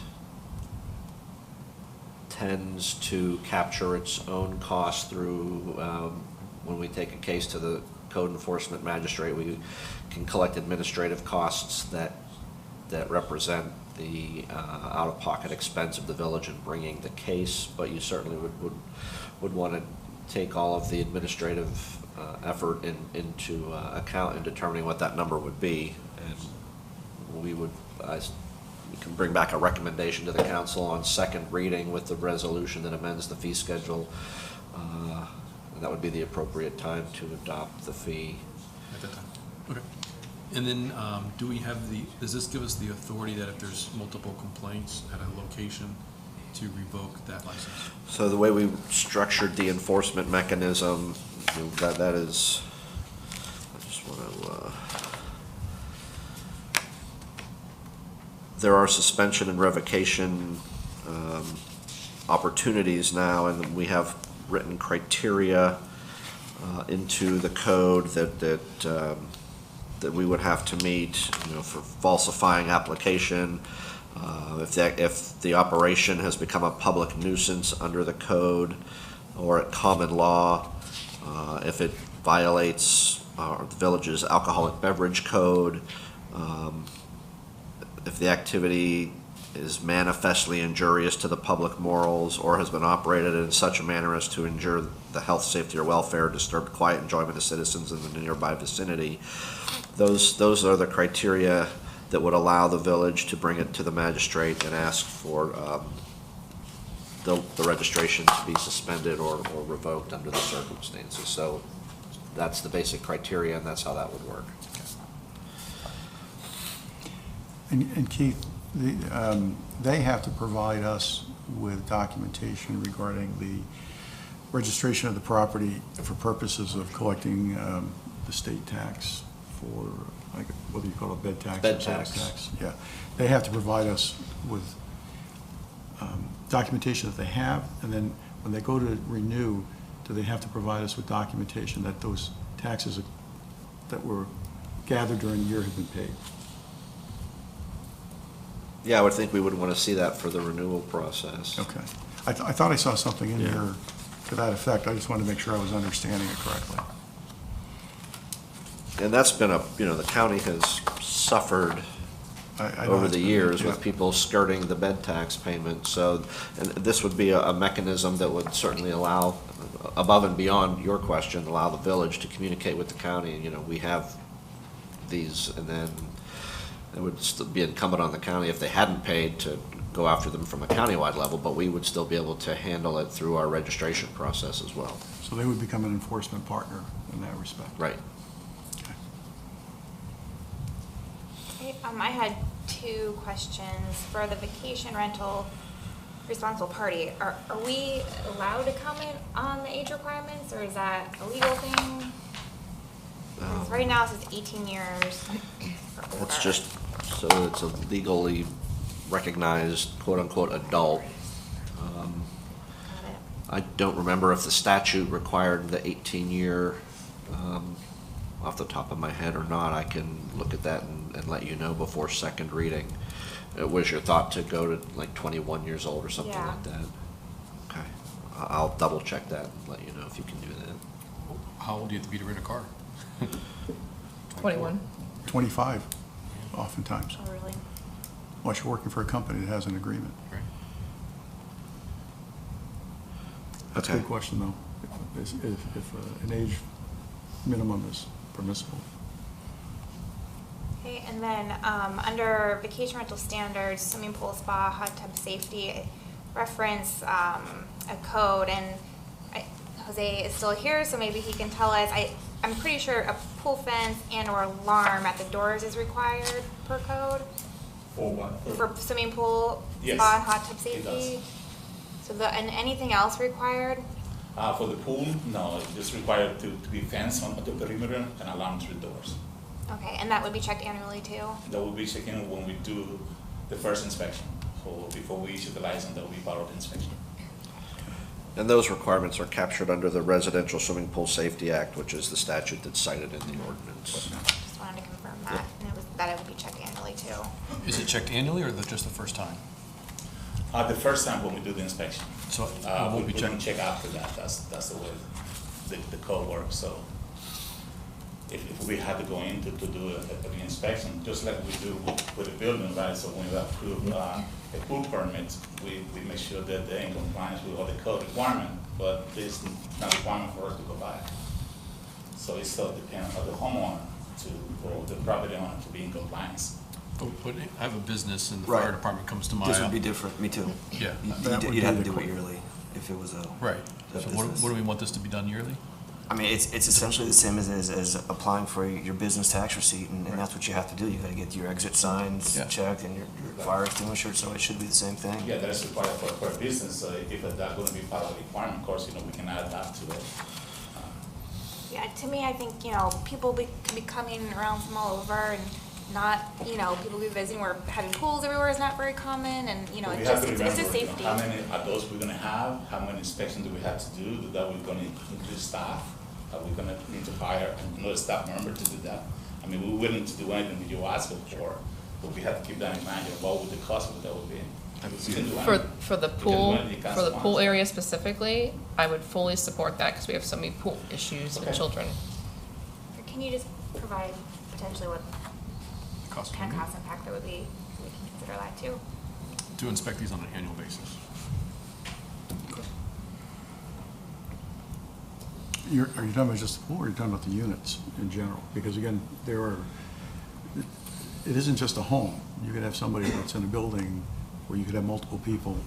tends to capture its own costs through, when we take a case to the code enforcement magistrate, we can collect administrative costs that represent the out-of-pocket expense of the village in bringing the case, but you certainly would want to take all of the administrative effort into account in determining what that number would be. And we can bring back a recommendation to the council on second reading with the resolution that amends the fee schedule. That would be the appropriate time to adopt the fee. At that time. Okay. And then does this give us the authority that if there's multiple complaints at a location to revoke that license? So the way we structured the enforcement mechanism, that is, I just want to, there are suspension and revocation opportunities now, and we have written criteria into the code that we would have to meet, for falsifying application. If the operation has become a public nuisance under the code or at common law, if it violates the village's alcoholic beverage code, if the activity is manifestly injurious to the public morals or has been operated in such a manner as to injure the health, safety, or welfare, disturb quiet enjoyment of citizens in the nearby vicinity. Those are the criteria that would allow the village to bring it to the magistrate and ask for the registration to be suspended or revoked under the circumstances. So that's the basic criteria, and that's how that would work. And Keith, they have to provide us with documentation regarding the registration of the property for purposes of collecting the state tax for, like, what do you call it, bed tax? Bed tax. Yeah. They have to provide us with documentation that they have, and then when they go to renew, do they have to provide us with documentation that those taxes that were gathered during the year have been paid? Yeah, I would think we would want to see that for the renewal process. Okay. I thought I saw something in here to that effect. I just wanted to make sure I was understanding it correctly. And that's been the county has suffered over the years with people skirting the bed tax payment. So, and this would be a mechanism that would certainly allow, above and beyond your question, allow the village to communicate with the county. And, we have these, and then it would still be incumbent on the county, if they hadn't paid, to go after them from a countywide level, but we would still be able to handle it through our registration process as well. So they would become an enforcement partner in that respect? Right. Okay. I had two questions. For the vacation rental responsible party, are we allowed to comment on the age requirements, or is that a legal thing? 'Cause right now it says 18 years or older. It's just, so it's a legally recognized quote-unquote adult. I don't remember if the statute required the 18-year off the top of my head or not. I can look at that and let you know before second reading. Was your thought to go to like 21 years old or something like that? Okay. I'll double check that and let you know if you can do that. How old do you have to be to rent a car? 21. 25, oftentimes. Oh, really? Unless you're working for a company that has an agreement. Right. That's a Okay. good question, though, if an age minimum is permissible. Okay, and then under vacation rental standards, swimming pool, spa, hot tub safety, reference a code, and Jose is still here, so maybe he can tell us. I'm pretty sure a pool fence and or alarm at the doors is required per code. For what? For swimming pool, Yes, spa, and hot tub it safety. does. So and anything else required? For the pool, no, it's required to be fenced on the perimeter and alarms with doors. Okay, and that would be checked annually too? That will be checking when we do the first inspection. So before we issue the license, that will be part of the inspection. And those requirements are captured under the Residential Swimming Pool Safety Act, which is the statute that's cited in the ordinance. Just wanted to confirm that, and that it would be checked annually too. Is it checked annually or just the first time? The first time when we do the inspection. So We don't check after that. That's the way the code works. So if we had to go in to do an inspection, just like we do with the building, right? So when we approve a pool permit, we make sure that they're in compliance with all the code requirement, but there's not a requirement for us to go by. So it still depends on the homeowner or the property owner to be in compliance. But I have a business and the Right. fire department comes to my. This would be different, me too. Yeah. You'd have to do it yearly if it was a. Right. a So business. what do we want this to be done yearly? I mean, it's essentially the same as applying for your business tax receipt, and that's what you have to do. You gotta get your exit signs Yeah. checked and your fire extinguisher, so it should be the same thing. Yeah, that is required for a business, so if that's gonna be part of the requirement, of course, we can add that to it. Yeah, to me, I think, people could be coming around from all over and not, people be visiting where having pools everywhere is not very common and, We it's have just, to it's remember, just safety. how many adults we're gonna have, how many inspections do we have to do, that we're gonna increase staff, are we gonna need to hire another staff member to do that? I mean, we're willing to do anything that you ask us for, but we have to keep that in mind, what would the cost of that would be? We can do For anything. the We can do pool, anything for the pool customized. area specifically, I would fully support that because we have so many pool issues with Okay. children. Or can you just provide potentially what Cost kind of cost impact that would be, so we can consider that too? To inspect these on an annual basis. Are you talking about just the pool, or are you talking about the units in general? Because again, it isn't just a home. You could have somebody that's in a building where you could have multiple people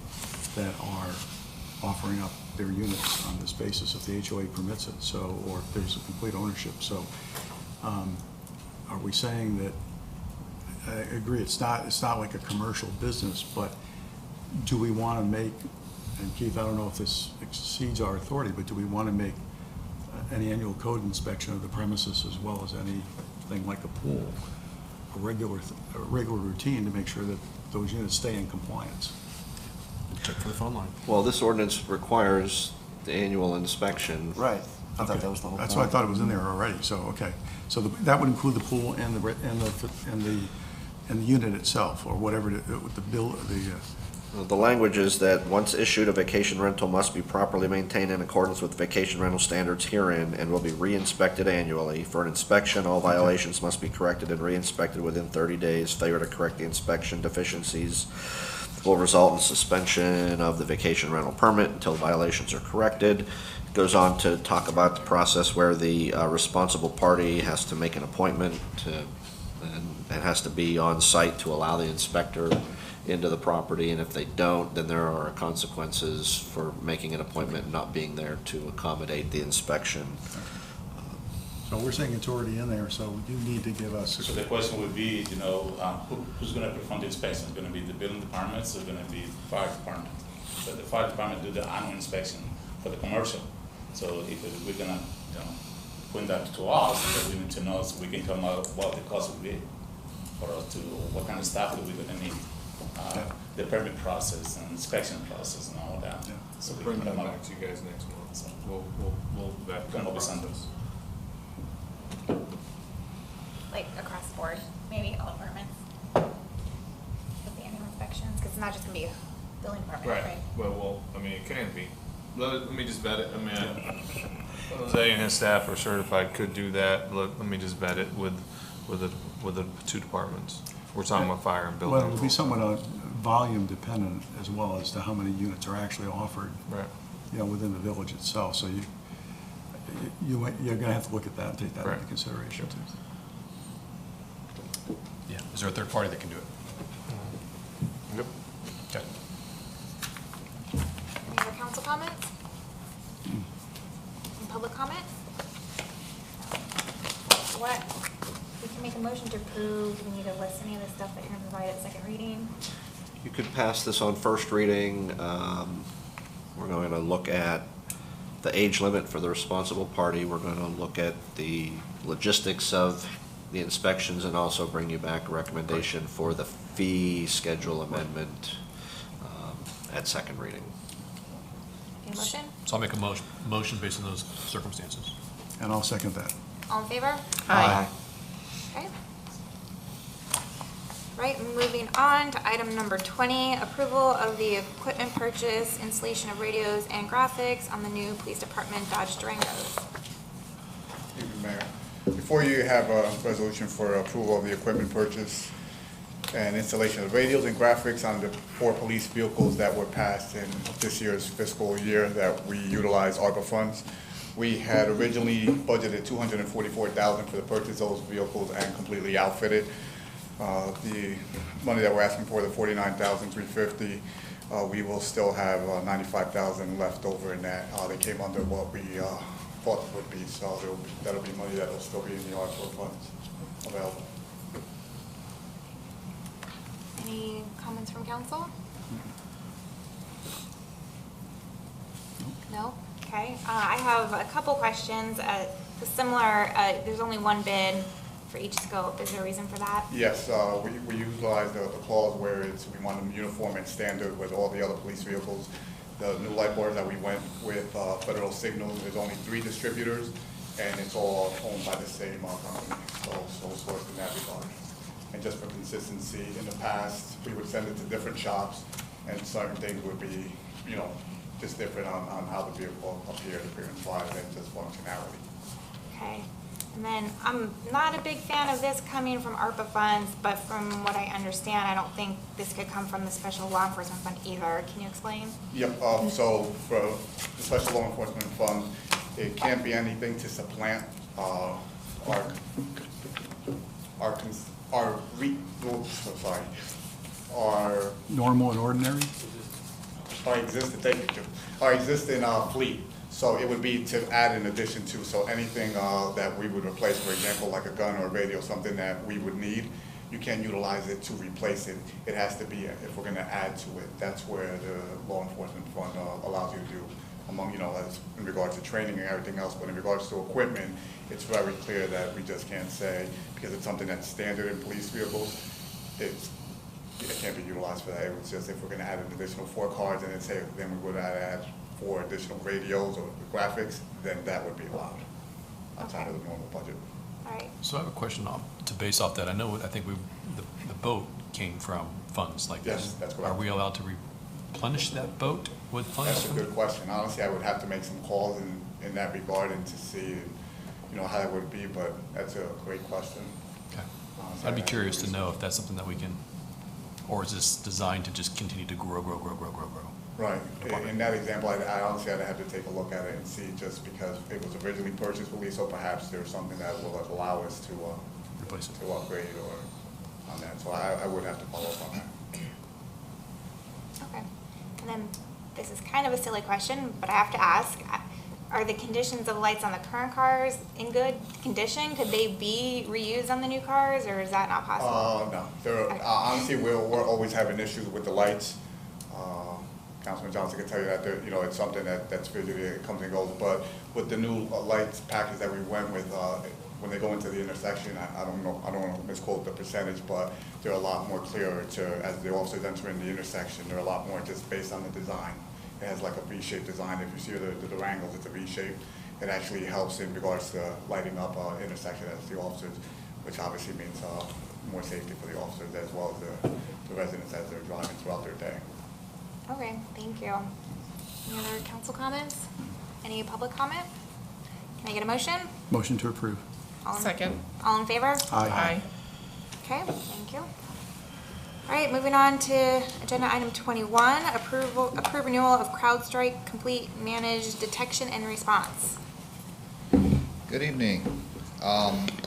that are offering up their units on this basis if the HOA permits it, so, or if there's a complete ownership. So, are we saying that, I agree, it's not like a commercial business, but do we want to make, and Keith, I don't know if this exceeds our authority, but do we want to make any annual code inspection of the premises as well as anything like a pool, a regular routine to make sure that those units stay in compliance? Check for the phone line. Well, this ordinance requires the annual inspection. Right. I thought Okay. that was the whole That's why I point. thought it was in there already, so, okay. So that would include the pool and the unit itself, or whatever, The language is that once issued, a vacation rental must be properly maintained in accordance with vacation rental standards herein and will be re-inspected annually. For an inspection, all violations must be corrected and re-inspected within 30 days. Failure to correct the inspection deficiencies will result in suspension of the vacation rental permit until violations are corrected. It goes on to talk about the process where the responsible party has to make an appointment and has to be on site to allow the inspector into the property, and if they don't, then there are consequences for making an appointment and not being there to accommodate the inspection. so we're saying it's already in there, so you need to give us. So the question would be, who's gonna perform the inspection? It's gonna be the building department, so it's gonna be fire department. So the fire department do the annual inspection for the commercial. So if we're gonna, put that to us, then we need to know so we can come up what the cost would be for us to, what kind of staff that we're gonna need. The permit process and inspection process and all that. So we Bring can that come up. back to you guys next month. So We'll that come up with something. Like across the board, maybe all departments with the annual inspections, because it's not just gonna be a building department, right? Well, I mean, it can be. Let me just vet it. I mean, Jose and his staff are certified, could do that. Let me just vet it with the two departments. We're talking about fire and building. Well, it'll be somewhat volume dependent as well as to how many units are actually offered. Right. Within the village itself, so you're gonna have to look at that and take that into consideration too. Yeah. Is there a third party that can do it? Yep. Okay. Any other council comments? Any public comment? What, we can make a motion to approve, do we need to list any of the stuff that you're gonna provide at second reading? You could pass this on first reading. We're going to look at the age limit for the responsible party. We're going to look at the logistics of the inspections and also bring you back a recommendation for the fee schedule amendment at second reading. Any motion? So I'll make a motion based on those circumstances. And I'll second that. All in favor? Aye. Okay. Right, moving on to item number 20, approval of the equipment purchase, installation of radios and graphics on the new police department Dodge Durangos. Thank you, Mayor. Before you have a resolution for approval of the equipment purchase and installation of radios and graphics on the 4 police vehicles that were passed in this year's fiscal year that we utilize ARPA funds. We had originally budgeted $244,000 for the purchase of those vehicles and completely outfitted. The money that we're asking for, the $49,350, we will still have $95,000 left over in that. They came under what we thought it would be, so that'll be money that'll still be in the ARPA funds available. Any comments from council? No? Okay. I have a couple questions. Similar, there's only one bid for each scope. Is there a reason for that? Yes, we utilize the clause where we want them uniform and standard with all the other police vehicles. The new light bars that we went with, Federal Signal, there's only 3 distributors, and it's all owned by the same company, so sole source in that regard. And just for consistency, in the past, we would send it to different shops, and certain things would be, just different on how the vehicle appeared appearance-wise and just functionality. Okay. And then I'm not a big fan of this coming from ARPA funds, but from what I understand, I don't think this could come from the Special Law Enforcement Fund either. Can you explain? Yep, so for the Special Law Enforcement Fund, it can't be anything to supplant our Normal and ordinary? Our existing fleet. So it would be to add in addition to, so anything that we would replace, for example, like a gun or a radio, something that we would need, you can't utilize it to replace it. It has to be, if we're gonna add to it, that's where the Law Enforcement Fund allows you to do, among, as in regards to training and everything else, but in regards to equipment, it's very clear that we just can't say, because it's something that's standard in police vehicles, it can't be utilized for that. It was just if we're gonna add an additional 4 cars and then say, then we would add 4 additional radios or graphics, then that would be allowed outside of the normal budget. All right. So I have a question to base off that. I think the boat came from funds like this. Yes, that's correct. Are we allowed to replenish that boat with funds? That's a good question. Honestly, I would have to make some calls in that regard and to see, how it would be, but that's a great question. Okay. I'd be curious to know if that's something that we can, or is this designed to just continue to grow? Right. In that example, I honestly I'd have to take a look at it and see, just because it was originally purchased for lease, so perhaps there's something that will allow us to replace it, to upgrade or on that. So I would have to follow up on that. Okay. And then this is kind of a silly question, but I have to ask, are the conditions of lights on the current cars in good condition? Could they be reused on the new cars, or is that not possible? No. Honestly, we're always having issues with the lights. Councilman Johnson can tell you that it's something that's visually, it comes and goes. But with the new lights package that we went with, when they go into the intersection, I don't want to misquote the percentage, but they're a lot more clearer as the officers enter in the intersection. They're a lot more just based on the design. It has like a V-shaped design. If you see the Durangos, it's a V-shape. It actually helps in regards to lighting up intersection as the officers, which obviously means more safety for the officers as well as the residents as they're driving throughout their day. Okay, thank you. Any other council comments? Any public comment? Can I get a motion? Motion to approve. Second. All in favor? Aye. Okay, thank you. All right, moving on to agenda item 21, approve renewal of CrowdStrike Complete Managed Detection and Response. Good evening.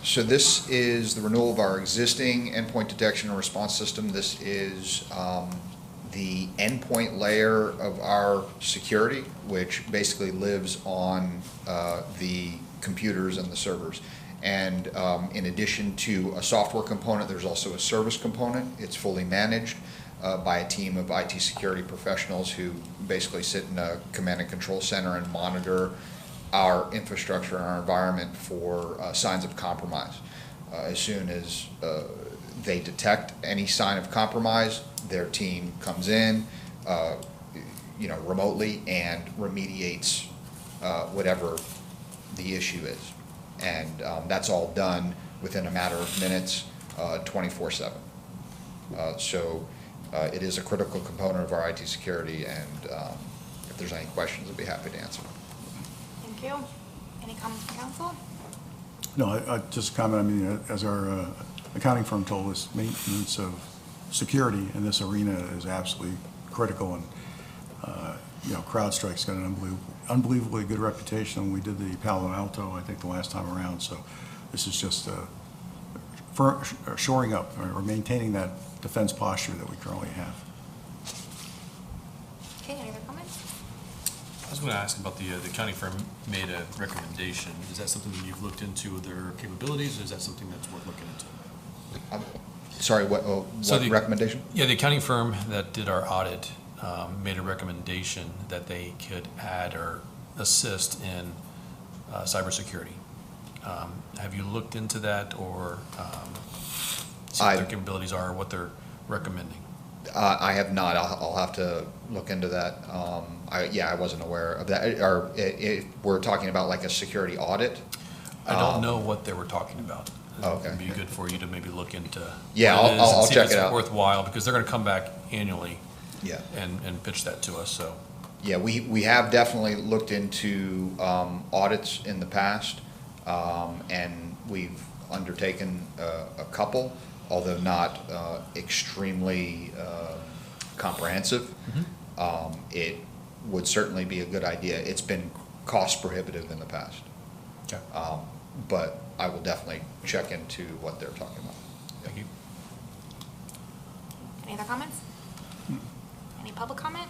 So this is the renewal of our existing endpoint detection and response system. This is the endpoint layer of our security, which basically lives on the computers and the servers. And in addition to a software component, there's also a service component. It's fully managed by a team of IT security professionals who basically sit in a command and control center and monitor our infrastructure and our environment for signs of compromise. As soon as they detect any sign of compromise, their team comes in, remotely and remediates whatever the issue is. And that's all done within a matter of minutes, 24/7. So it is a critical component of our IT security, and if there's any questions, I'd be happy to answer. Thank you. Any comments from council? No, I just comment, I mean, as our accounting firm told us, maintenance of security in this arena is absolutely critical, and, CrowdStrike's got an unbelievably good reputation. We did the Palo Alto, I think, the last time around, so this is just shoring up or maintaining that defense posture that we currently have. Okay, any other comments? I was going to ask about the accounting firm made a recommendation. Is that something that you've looked into their capabilities, or is that something that's worth looking into? Sorry, what recommendation? Yeah, the accounting firm that did our audit made a recommendation that they could add or assist in cybersecurity. Have you looked into that, or see what their capabilities are, or what they're recommending? I have not. I'll have to look into that. I wasn't aware of that. Or if we're talking about like a security audit? I don't know what they were talking about. Okay. It'd be good for you to maybe look into. Yeah, what it is I'll and see check if it it's out. worthwhile, because they're going to come back annually. Yeah. And pitch that to us. So. Yeah, we have definitely looked into audits in the past, and we've undertaken a couple, although not extremely comprehensive. Mm-hmm. It would certainly be a good idea. It's been cost prohibitive in the past. Okay. But I will definitely check into what they're talking about. Thank you. Any other comments? Any public comment?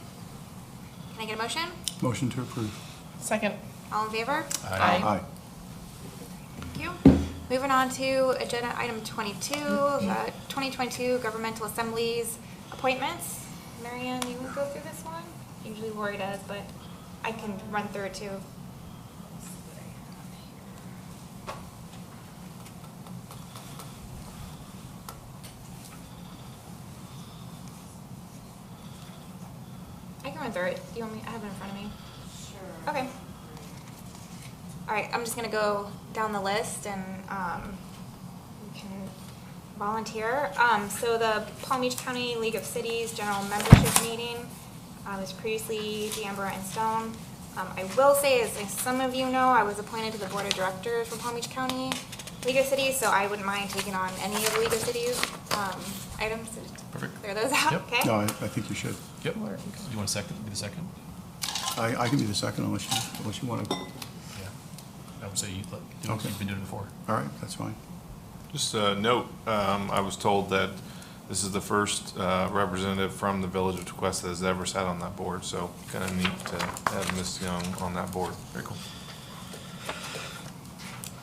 Can I get a motion? Motion to approve. Second. All in favor? Aye. Thank you. Moving on to agenda item 22, 2022 governmental assemblies appointments. Marianne, you want to go through this one? Usually Laurie does, but I can run through it too. I can run through it. Do you want me? I have it in front of me. Sure. Okay. All right, I'm just gonna go down the list and you can volunteer. So the Palm Beach County League of Cities General Membership Meeting was previously D'Ambra and Stone. I will say, as some of you know, I was appointed to the Board of Directors for Palm Beach County League of Cities, so I wouldn't mind taking on any of the League of Cities items. Perfect. Clear those out, Yep. okay? No, I think you should. Yep. You want a second? Be the second? I can be the second unless you want to. Yeah. I would say you Okay. you've been doing it before. All right, that's fine. Just a note, I was told that this is the first representative from the village of Tequesta that has ever sat on that board, so kind of neat to have Ms. Young on that board. Very cool.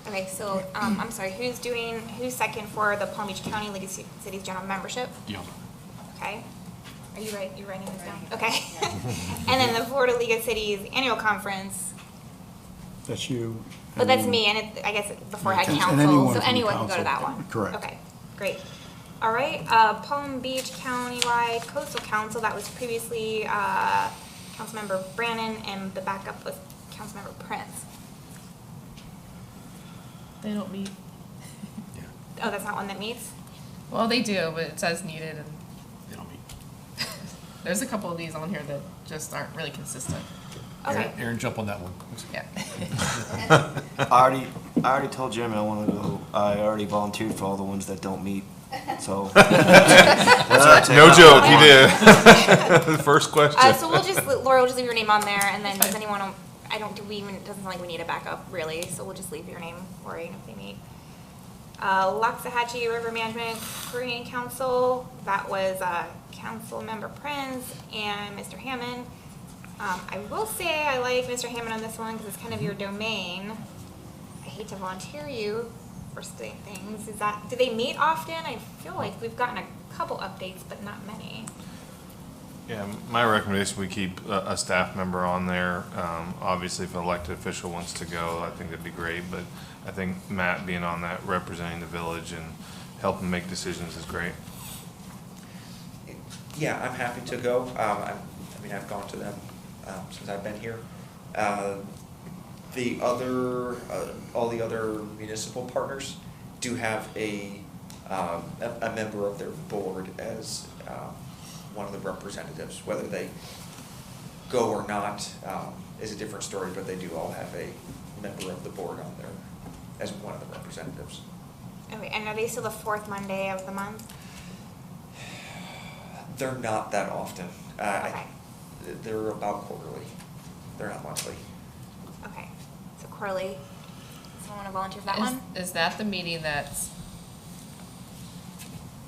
Okay, so, I'm sorry, who's second for the Palm Beach County League of Cities General Membership? Yeah. Okay. Are you right? You're writing this down? Okay. And then the Florida League of Cities Annual Conference. That's you. But that's me, and I guess before I had And council, anyone so from anyone can go to council. that one. Correct. Okay, great. All right, Palm Beach Countywide Coastal Council, that was previously Councilmember Brannon, and the backup was Councilmember Prince. They don't meet. Oh, that's not one that meets? Well, they do, but it says needed, and They don't meet. there's a couple of these on here that just aren't really consistent. Okay. Aaron, jump on that one. Yeah. I already told Jim I want to go. I already volunteered for all the ones that don't meet. So that's our take. No joke, he did. The first question. So Laura will just leave your name on there, and then does anyone, it doesn't sound like we need a backup really, so we'll just leave your name, Lori, if they meet. Loxahatchee River Management Korean Council, that was Council Member Prince and Mr. Hammond. I will say I like Mr. Hammond on this one because it's kind of your domain. I hate to volunteer you for things. Do they meet often? I feel like we've gotten a couple updates, but not many. Yeah, my recommendation, we keep a staff member on there. Obviously, if an elected official wants to go, I think that'd be great, but I think Matt being on that, representing the village and helping make decisions is great. Yeah, I'm happy to go. I've gone to them since I've been here. The other, all the other municipal partners do have a member of their board as one of the representatives. Whether they go or not is a different story, but they do all have a member of the board on there as one of the representatives. Okay, and are they still the fourth Monday of the month? They're not that often. Okay. They're about quarterly. They're not monthly. Okay, so quarterly. Someone want to volunteer for that one? Is that the meeting that's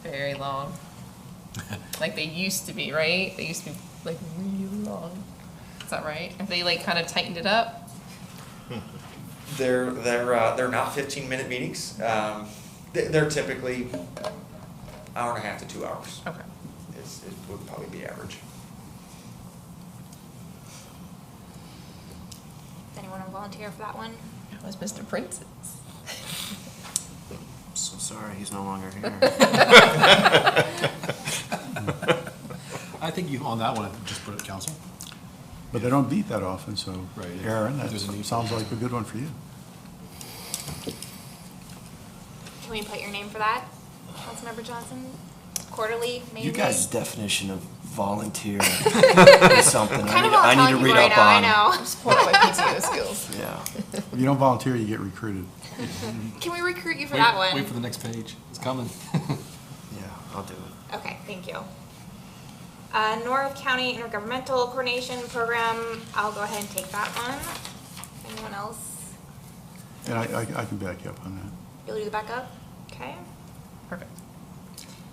very long? Like they used to be, right? They used to be like really long. Is that right? Have they like kind of tightened it up? They're not 15-minute meetings. They're typically hour and a half to 2 hours. Okay. It would probably be average. Does anyone want to volunteer for that one? That was Mr. Prince's. So sorry, he's no longer here. I think you, on that one, just put it council. But they don't meet that often, so Right, if Aaron, that there's a need. sounds like a good one for you. Can we put your name for that, Councilmember Johnson? Quarterly, maybe? You guys' definition of volunteer is something I need to read up on. I know. Just pull up my PTO skills. Yeah. If you don't volunteer, you get recruited. Can we recruit you for that one? Wait for the next page. It's coming. Yeah, I'll do it. Okay, thank you. North County Intergovernmental Coordination Program, I'll go ahead and take that one. Anyone else? And I can back you up on that. You'll do the backup? Okay. Perfect.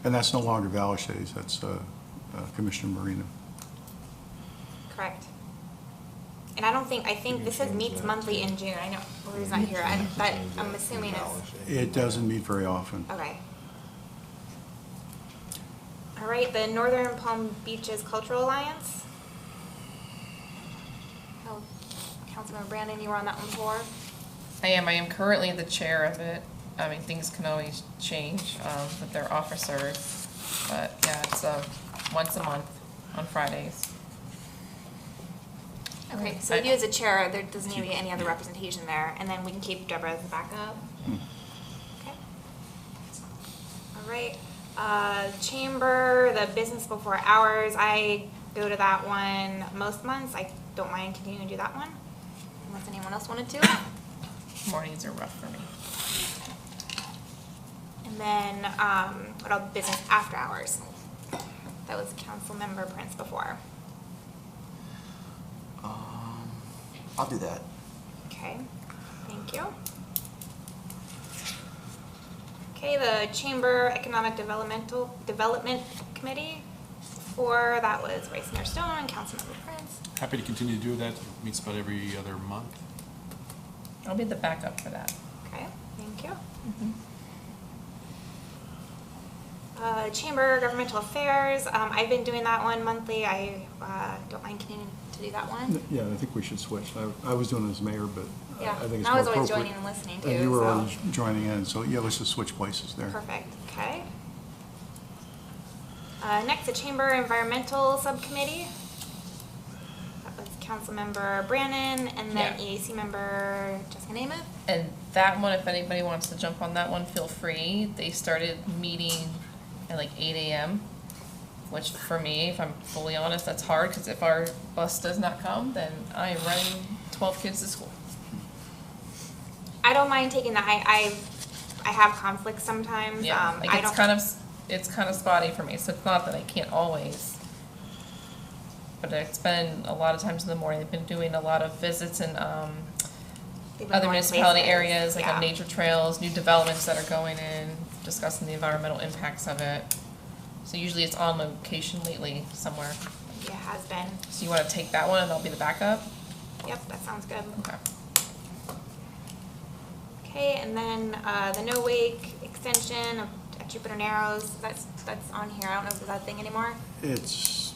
And that's no longer Valashes, that's Commissioner Marino. Correct. And I think this says meets monthly in June. I know, Laurie's not here. I'm assuming it's, It doesn't meet very often. okay. All right, the Northern Palm Beaches Cultural Alliance. Oh, Councilmember Brandon, you were on that one before. I am currently the chair of it. I mean, things can always change with their officers. But yeah, it's once a month on Fridays. Okay, so you as a chair, there doesn't need to be any other representation there, and then we can keep Deborah as the backup. Okay. All right, Chamber, the business before hours, I go to that one most months. I don't mind continuing to do that one, unless anyone else wanted to. Mornings are rough for me. And then, what about business after hours? That was Councilmember Prince before. I'll do that. Okay, thank you. Okay, the Chamber Economic Development Committee. Before that was Vice Mayor Stone and Councilmember Prince. Happy to continue to do that. It meets about every other month. I'll be the backup for that. Okay, thank you. Chamber Governmental Affairs. I've been doing that one monthly. I don't mind continuing to do that one. Yeah, I think we should switch. I was doing it as mayor, but Yeah, I think it's I more was always appropriate. joining and listening too. And you were so. always joining in, so yeah, let's just switch places there. Perfect, okay. Next, the Chamber Environmental Subcommittee. That was Councilmember Brannon, and then Yeah. EAC member Jessica Namath. And that one, if anybody wants to jump on that one, feel free. They started meeting at like 8 a.m., which for me, if I'm fully honest, that's hard, because if our bus does not come, then I am running 12 kids to school. I don't mind taking that. I have conflicts sometimes. Yeah, like I it's don't. kind of spotty for me, so it's not that I can't always. But it's been a lot of times in the morning. They've been doing a lot of visits in They've been other going municipality places. areas, like Yeah. on nature trails, new developments that are going in, discussing the environmental impacts of it. So usually it's on location lately somewhere. Yeah, it has been. So you want to take that one and I'll be the backup? Yep, that sounds good. Okay. Okay, and then the No Wake extension at Jupiter Narrows. That's on here. I don't know if there's that thing anymore. It's,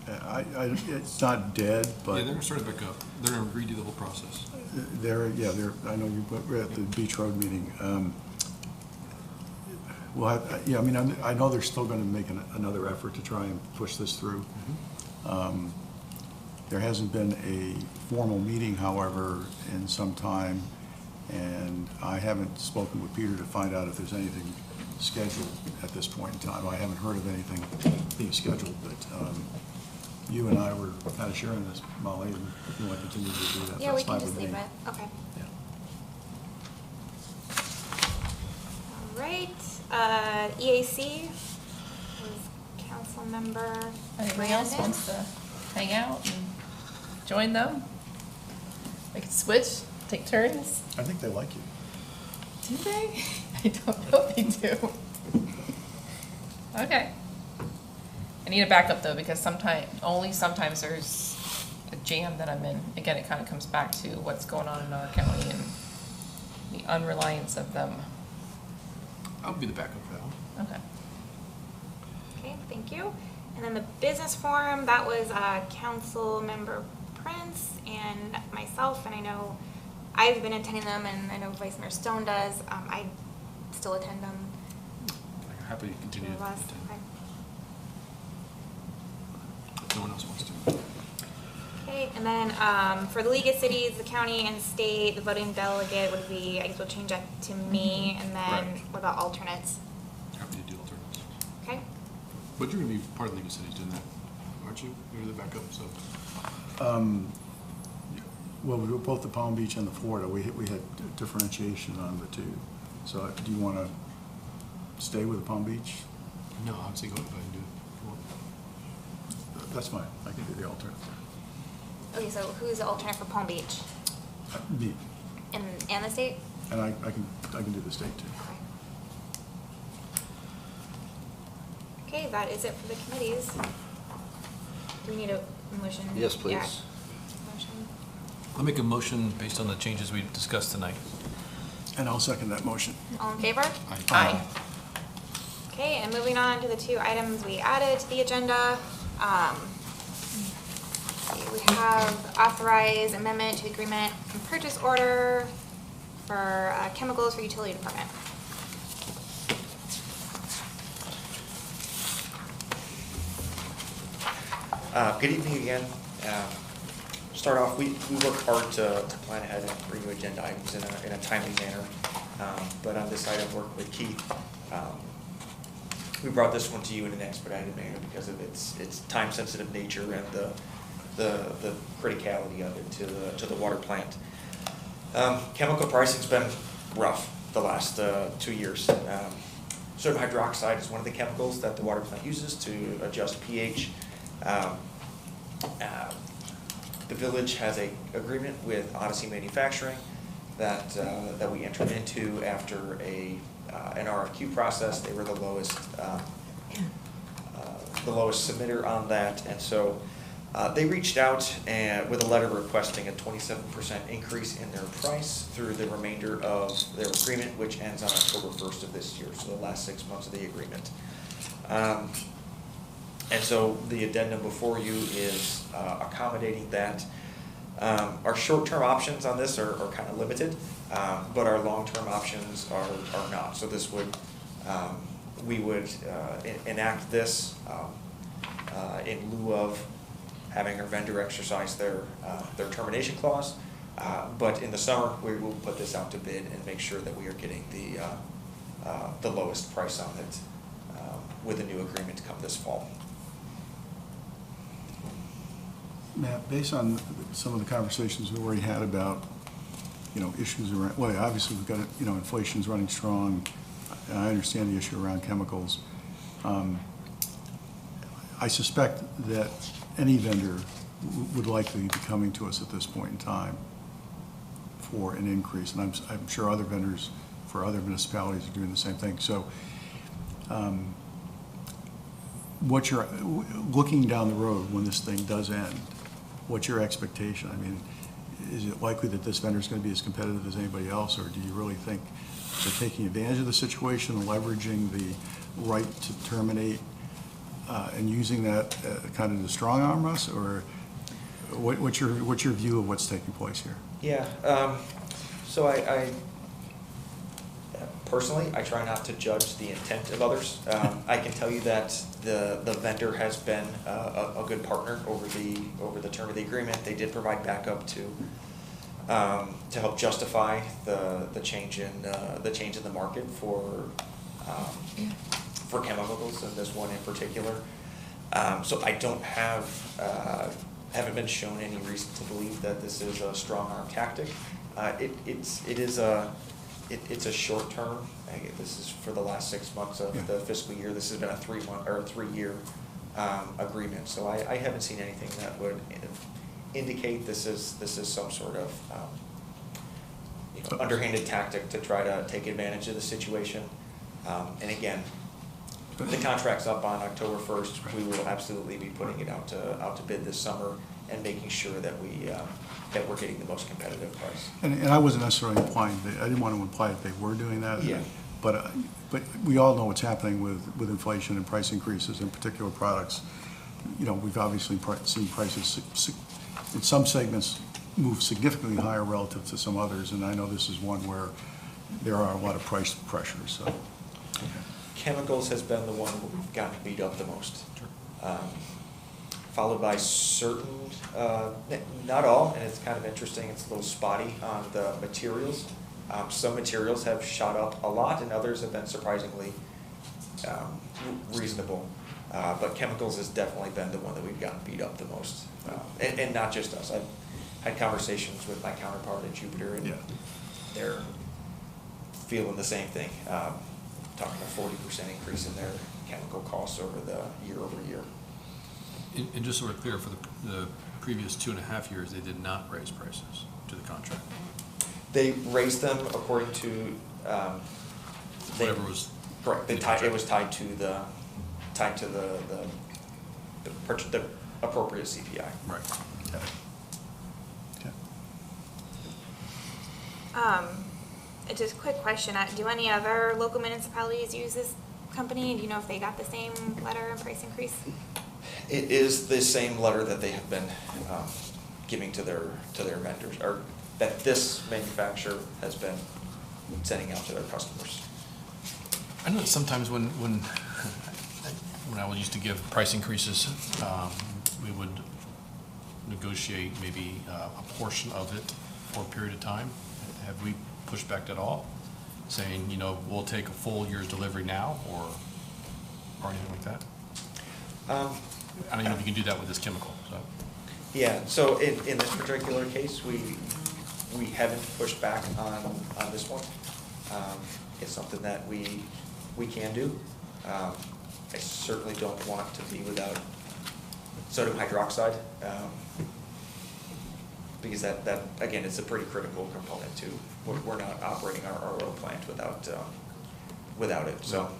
it's not dead, but. Yeah, they're sort of back up. They're in a redo the whole process. I know you were at the Beach Road meeting. Well, I mean, I know they're still going to make another effort to try and push this through. There hasn't been a formal meeting, however, in some time, and I haven't spoken with Peter to find out if there's anything scheduled at this point in time. I haven't heard of anything being scheduled, but you and I were kind of sharing this, Molly, and if you want to continue to do that, Yeah, we that's can fine just with leave me. it. Okay. Yeah. All right. EAC was council member Anybody else Brandon. wants to hang out and join them? We can switch, take turns. I think they like you. Do they? I don't know if they do. Okay. I need a backup though, because sometimes there's a jam that I'm in. Again, it kind of comes back to what's going on in our county and the unreliance of them. I'll be the backup for that one. Okay. Okay, thank you. And then the business forum, that was council member Prince and myself, and I know I've been attending them, and I know Vice Mayor Stone does. I still attend them. I'm happy to continue Two to of us. attend. Okay. If no one else wants to. Okay, and then for the League of Cities, the county and state, the voting delegate would be, I guess we'll change that to me, and then Right. what about alternates? Happy to do alternates. Okay, But you're gonna be part of the League of Cities doing that, aren't you? You're the backup, so. Well, we were both the Palm Beach and the Florida. We had differentiation on the two. So do you want to stay with the Palm Beach? No, I'd say go ahead and do it. That's fine. I can do the alternate. okay, so who's the alternate for Palm Beach? Me. And the state? And I can do the state too. Okay, that is it for the committees. Do we need a motion? Yes, please. Yeah. Motion. I'll make a motion based on the changes we discussed tonight. And I'll second that motion. All in favor? Aye. Okay, and moving on to the two items we added to the agenda. We have authorized amendment to agreement and purchase order for chemicals for utility department. Good evening again. Start off, we worked hard to plan ahead and bring you agenda items in a timely manner. But on this item, work with Keith. We brought this one to you in an expedited manner because of its time-sensitive nature and the criticality of it to the water plant. Chemical pricing's been rough the last 2 years. Sodium hydroxide is one of the chemicals that the water plant uses to adjust pH. The village has an agreement with Odyssey Manufacturing that we entered into after an RFQ process. They were the lowest submitter on that, and so they reached out with a letter requesting a 27% increase in their price through the remainder of their agreement, which ends on October 1st of this year, so the last 6 months of the agreement. And so the addendum before you is accommodating that. Our short-term options on this are kind of limited, but our long-term options are not. So this would, we would enact this in lieu of having our vendor exercise their termination clause. But in the summer, we will put this out to bid and make sure that we are getting the lowest price on it with a new agreement to come this fall. Matt, based on some of the conversations we already had about, issues around, well, obviously we've got, inflation's running strong, and I understand the issue around chemicals. I suspect that any vendor would likely be coming to us at this point in time for an increase, and I'm sure other vendors for other municipalities are doing the same thing. So, what you're looking down the road when this thing does end, what's your expectation? I mean, is it likely that this vendor is going to be as competitive as anybody else, or do you really think they're taking advantage of the situation, leveraging the right to terminate, and using that kind of to strong arm us, or what's your view of what's taking place here? Yeah. So I Personally, I try not to judge the intent of others. I can tell you that the vendor has been a good partner over the term of the agreement. They did provide backup to help justify the change in the market for chemicals, and this one in particular. So I don't haven't been shown any reason to believe that this is a strong arm tactic. It's a short term. This is for the last 6 months of the fiscal year. This has been a 3-year agreement. So I haven't seen anything that would indicate this is some sort of underhanded tactic to try to take advantage of the situation. And again, the contract's up on October 1st. We will absolutely be putting it out to bid this summer and making sure that that we're getting the most competitive price. And I wasn't necessarily implying, I didn't want to imply that they were doing that. Yeah. But we all know what's happening with inflation and price increases in particular products. We've obviously seen prices in some segments move significantly higher relative to some others, and I know this is one where there are a lot of price pressures, so. Chemicals has been the one where we've gotten beat up the most. Followed by certain, not all, and it's kind of interesting, it's a little spotty on the materials. Some materials have shot up a lot, and others have been surprisingly reasonable. But chemicals has definitely been the one that we've gotten beat up the most. And not just us. I've had conversations with my counterpart at Jupiter, and they're feeling the same thing. Talking a 40% increase in their chemical costs over the year-over-year. And just so we're clear, for the previous 2.5 years, they did not raise prices to the contract. They raised them according to whatever was correct. It was tied to the appropriate CPI. Right. Just a quick question. Do any other local municipalities use this company? Do you know if they got the same letter and price increase? It is the same letter that they have been giving to their vendors, or that this manufacturer has been sending out to their customers. I know that sometimes when I used to give price increases, we would negotiate maybe a portion of it for a period of time. Have we pushed back at all, saying, we'll take a full year's delivery now, or anything like that? I don't know if you can do that with this chemical. So. Yeah. So in this particular case, we haven't pushed back on this one. It's something that we can do. I certainly don't want to be without sodium hydroxide, because that again, it's a pretty critical component too. We're not operating our oil plant without it. So,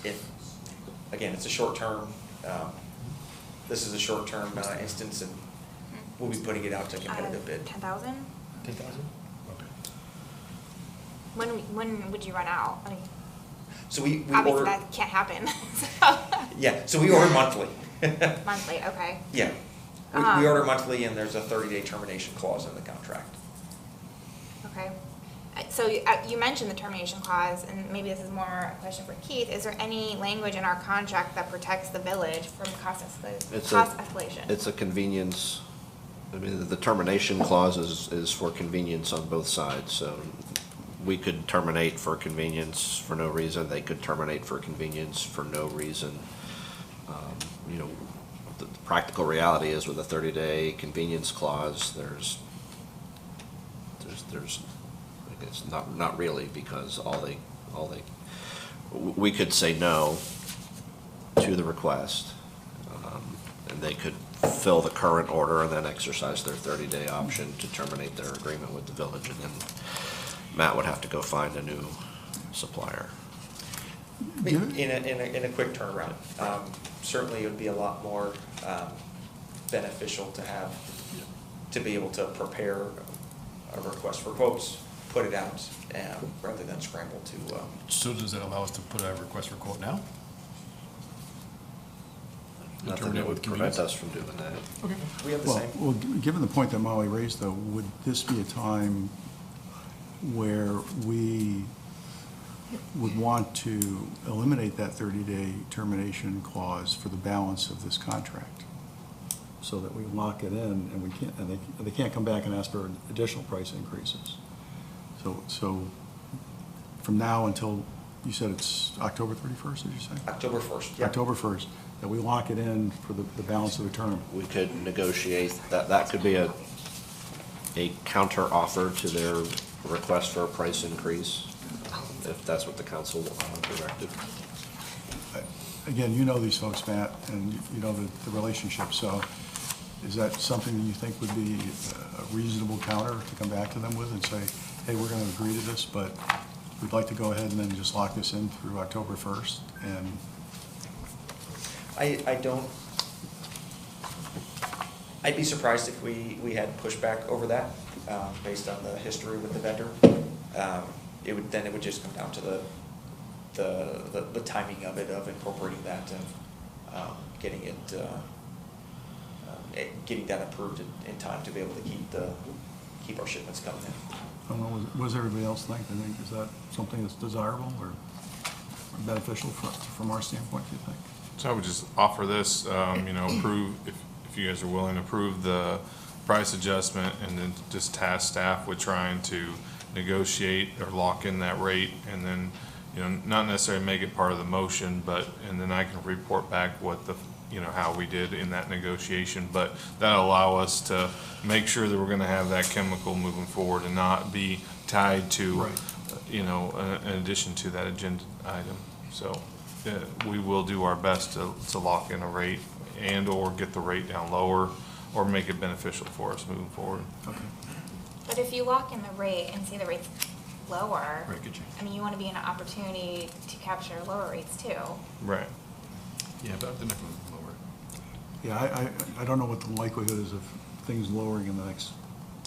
it's a short term. This is a short term instance, and we'll be putting it out to competitive bid. 10,000. 10,000. Okay. When would you run out? So we obviously order, that can't happen. Yeah. So we order monthly. Monthly. Okay. Yeah. We order monthly, and there's a 30-day termination clause in the contract. Okay. So you mentioned the termination clause, and maybe this is more a question for Keith. Is there any language in our contract that protects the village from cost escalation? It's a convenience. I mean, the termination clause is for convenience on both sides. So we could terminate for convenience for no reason. They could terminate for convenience for no reason. The practical reality is with a 30-day convenience clause, there's it's not really, because we could say no to the request, and they could fill the current order and then exercise their 30-day option to terminate their agreement with the village, and then Matt would have to go find a new supplier. In a quick turnaround. Certainly, it would be a lot more beneficial to be able to prepare a request for quotes, put it out, rather than scramble to. So does that allow us to put a request for quote now? Nothing that would prevent us from doing that. Okay. We have the same. Well, given the point that Molly raised, though, would this be a time where we would want to eliminate that 30-day termination clause for the balance of this contract, so that we lock it in, and we can't, and they can't come back and ask for additional price increases. So from now until, you said it's October 31st, did you say? October 1st, yeah. October 1st, that we lock it in for the balance of the term. We could negotiate, that could be a counter offer to their request for a price increase, if that's what the council directed. Again, you know these folks, Matt, and you know the relationship, so is that something that you think would be a reasonable counter to come back to them with and say, hey, we're going to agree to this, but we'd like to go ahead and then just lock this in through October 1st? And I'd be surprised if we had pushback over that, based on the history with the vendor. It would just come down to the timing of it, of incorporating that and getting that approved in time to be able to keep our shipments coming in. I don't know, what does everybody else think? Is that something that's desirable or beneficial from our standpoint, do you think? So I would just offer this, approve, if you guys are willing, approve the price adjustment, and then just task staff with trying to negotiate or lock in that rate, and then, not necessarily make it part of the motion, and then I can report back what how we did in that negotiation, but that'll allow us to make sure that we're gonna have that chemical moving forward and not be tied to, Right. in addition to that agenda item. So, we will do our best to lock in a rate and/or get the rate down lower, or make it beneficial for us moving forward. Okay. But if you lock in the rate and say the rate's lower, Right, good change. I mean, you want to be in an opportunity to capture lower rates too. Right. Yeah, but they're not going to lower it. Yeah, I don't know what the likelihood is of things lowering in the next,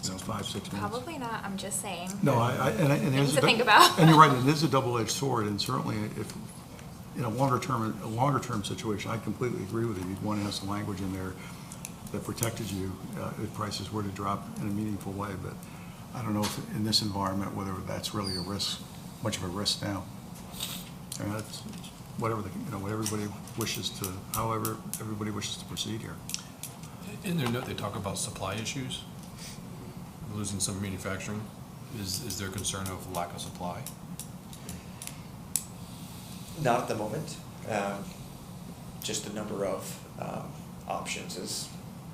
5-6 months. Probably not, I'm just saying. No, and Things to think about. And you're right, it is a double-edged sword, and certainly if, in a longer term situation, I completely agree with you. You'd want to have some language in there that protected you if prices were to drop in a meaningful way, but I don't know if in this environment, whether that's really much of a risk now. I mean, it's whatever what everybody wishes to, however everybody wishes to proceed here. In their note, they talk about supply issues, losing some manufacturing. Is there concern of lack of supply? Not at the moment. Just the number of options is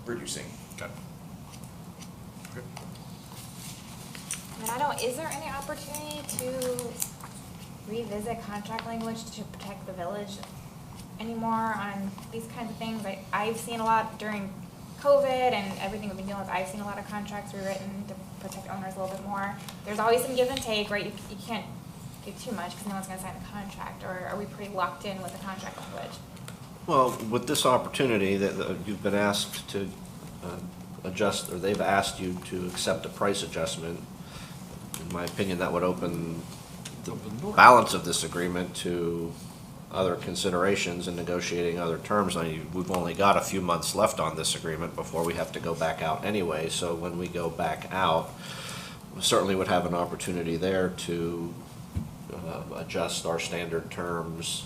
reducing. Okay. And is there any opportunity to revisit contract language to protect the village anymore on these kinds of things? I've seen a lot during COVID and everything we've been dealing with. I've seen a lot of contracts rewritten to protect owners a little bit more. There's always some give and take, right? You can't give too much because no one's going to sign the contract, or are we pretty locked in with the contract language? Well, with this opportunity that you've been asked to adjust, or they've asked you to accept a price adjustment, in my opinion, that would open the balance of this agreement to other considerations and negotiating other terms. We've only got a few months left on this agreement before we have to go back out anyway, so when we go back out, we certainly would have an opportunity there to adjust our standard terms.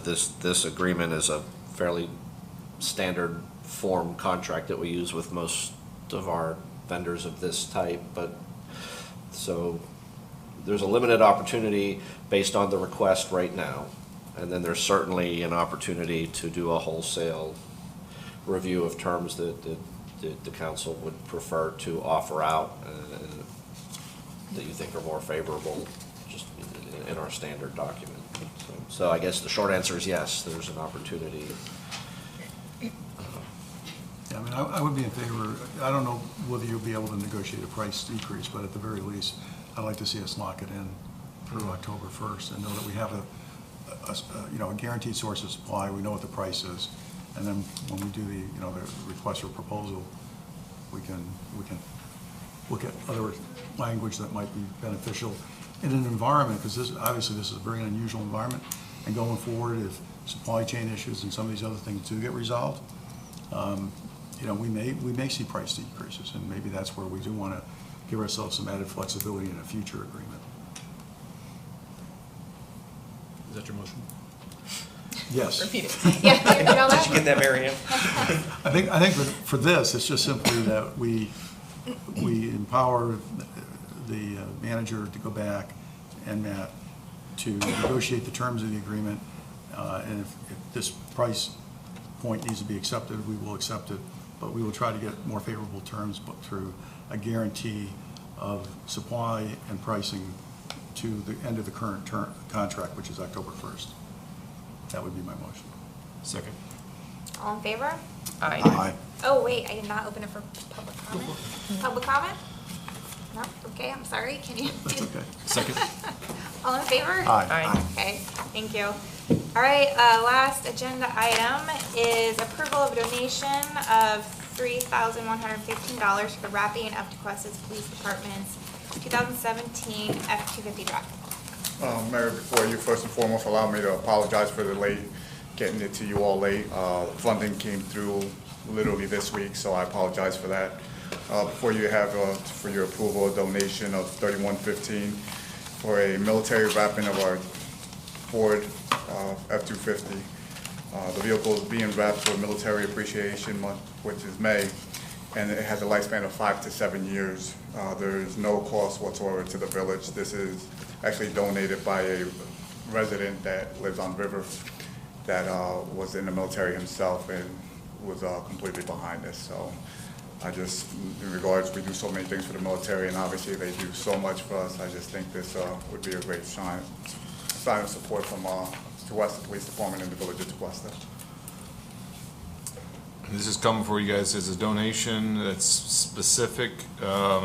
This agreement is a fairly standard form contract that we use with most of our vendors of this type, but so there's a limited opportunity based on the request right now, and then there's certainly an opportunity to do a wholesale review of terms that the council would prefer to offer out that you think are more favorable just in our standard document. So I guess the short answer is yes, there's an opportunity. Yeah, I mean, I would be in favor. I don't know whether you'll be able to negotiate a price decrease, but at the very least, I'd like to see us lock it in through October 1st and know that we have a guaranteed source of supply. We know what the price is, and then when we do the request for proposal, we can look at other language that might be beneficial in an environment, because obviously this is a very unusual environment, and going forward, if supply chain issues and some of these other things do get resolved, we may see price decreases, and maybe that's where we do want to give ourselves some added flexibility in a future agreement. that your motion? Yes. Repeat it. Yeah, you know Did you get that, Mary Ann? I think for this, it's just simply that we empower the manager to go back and Matt to negotiate the terms of the agreement, and if this price point needs to be accepted, we will accept it, but we will try to get more favorable terms, but through a guarantee of supply and pricing to the end of the current contract, which is October 1st. That would be my motion. Second. All in favor? Aye. Aye. Oh, wait, I did not open it for public comment. Public comment? No? Okay, I'm sorry. Can you? Okay. Second. All in favor? Aye. Aye. Okay, thank you. All right, last agenda item is approval of donation of $3,115 for the wrapping of Tequesta's Police Department's 2017 F-250 truck. Mayor, before you, first and foremost, allow me to apologize for the late, getting it to you all late. Funding came through literally this week, so I apologize for that. Before you have, for your approval, a donation of $31.15 for a military wrapping of our Ford F-250. The vehicle is being wrapped for Military Appreciation Month, which is May, and it has a lifespan of 5 to 7 years. There is no cost whatsoever to the village. This is actually donated by a resident that lives on River that was in the military himself and was completely behind this. So I just, in regards, we do so many things for the military, and obviously they do so much for us. I just think this would be a great sign of support from Tequesta Police Department and the village of Tequesta. This is coming for you guys as a donation that's specific.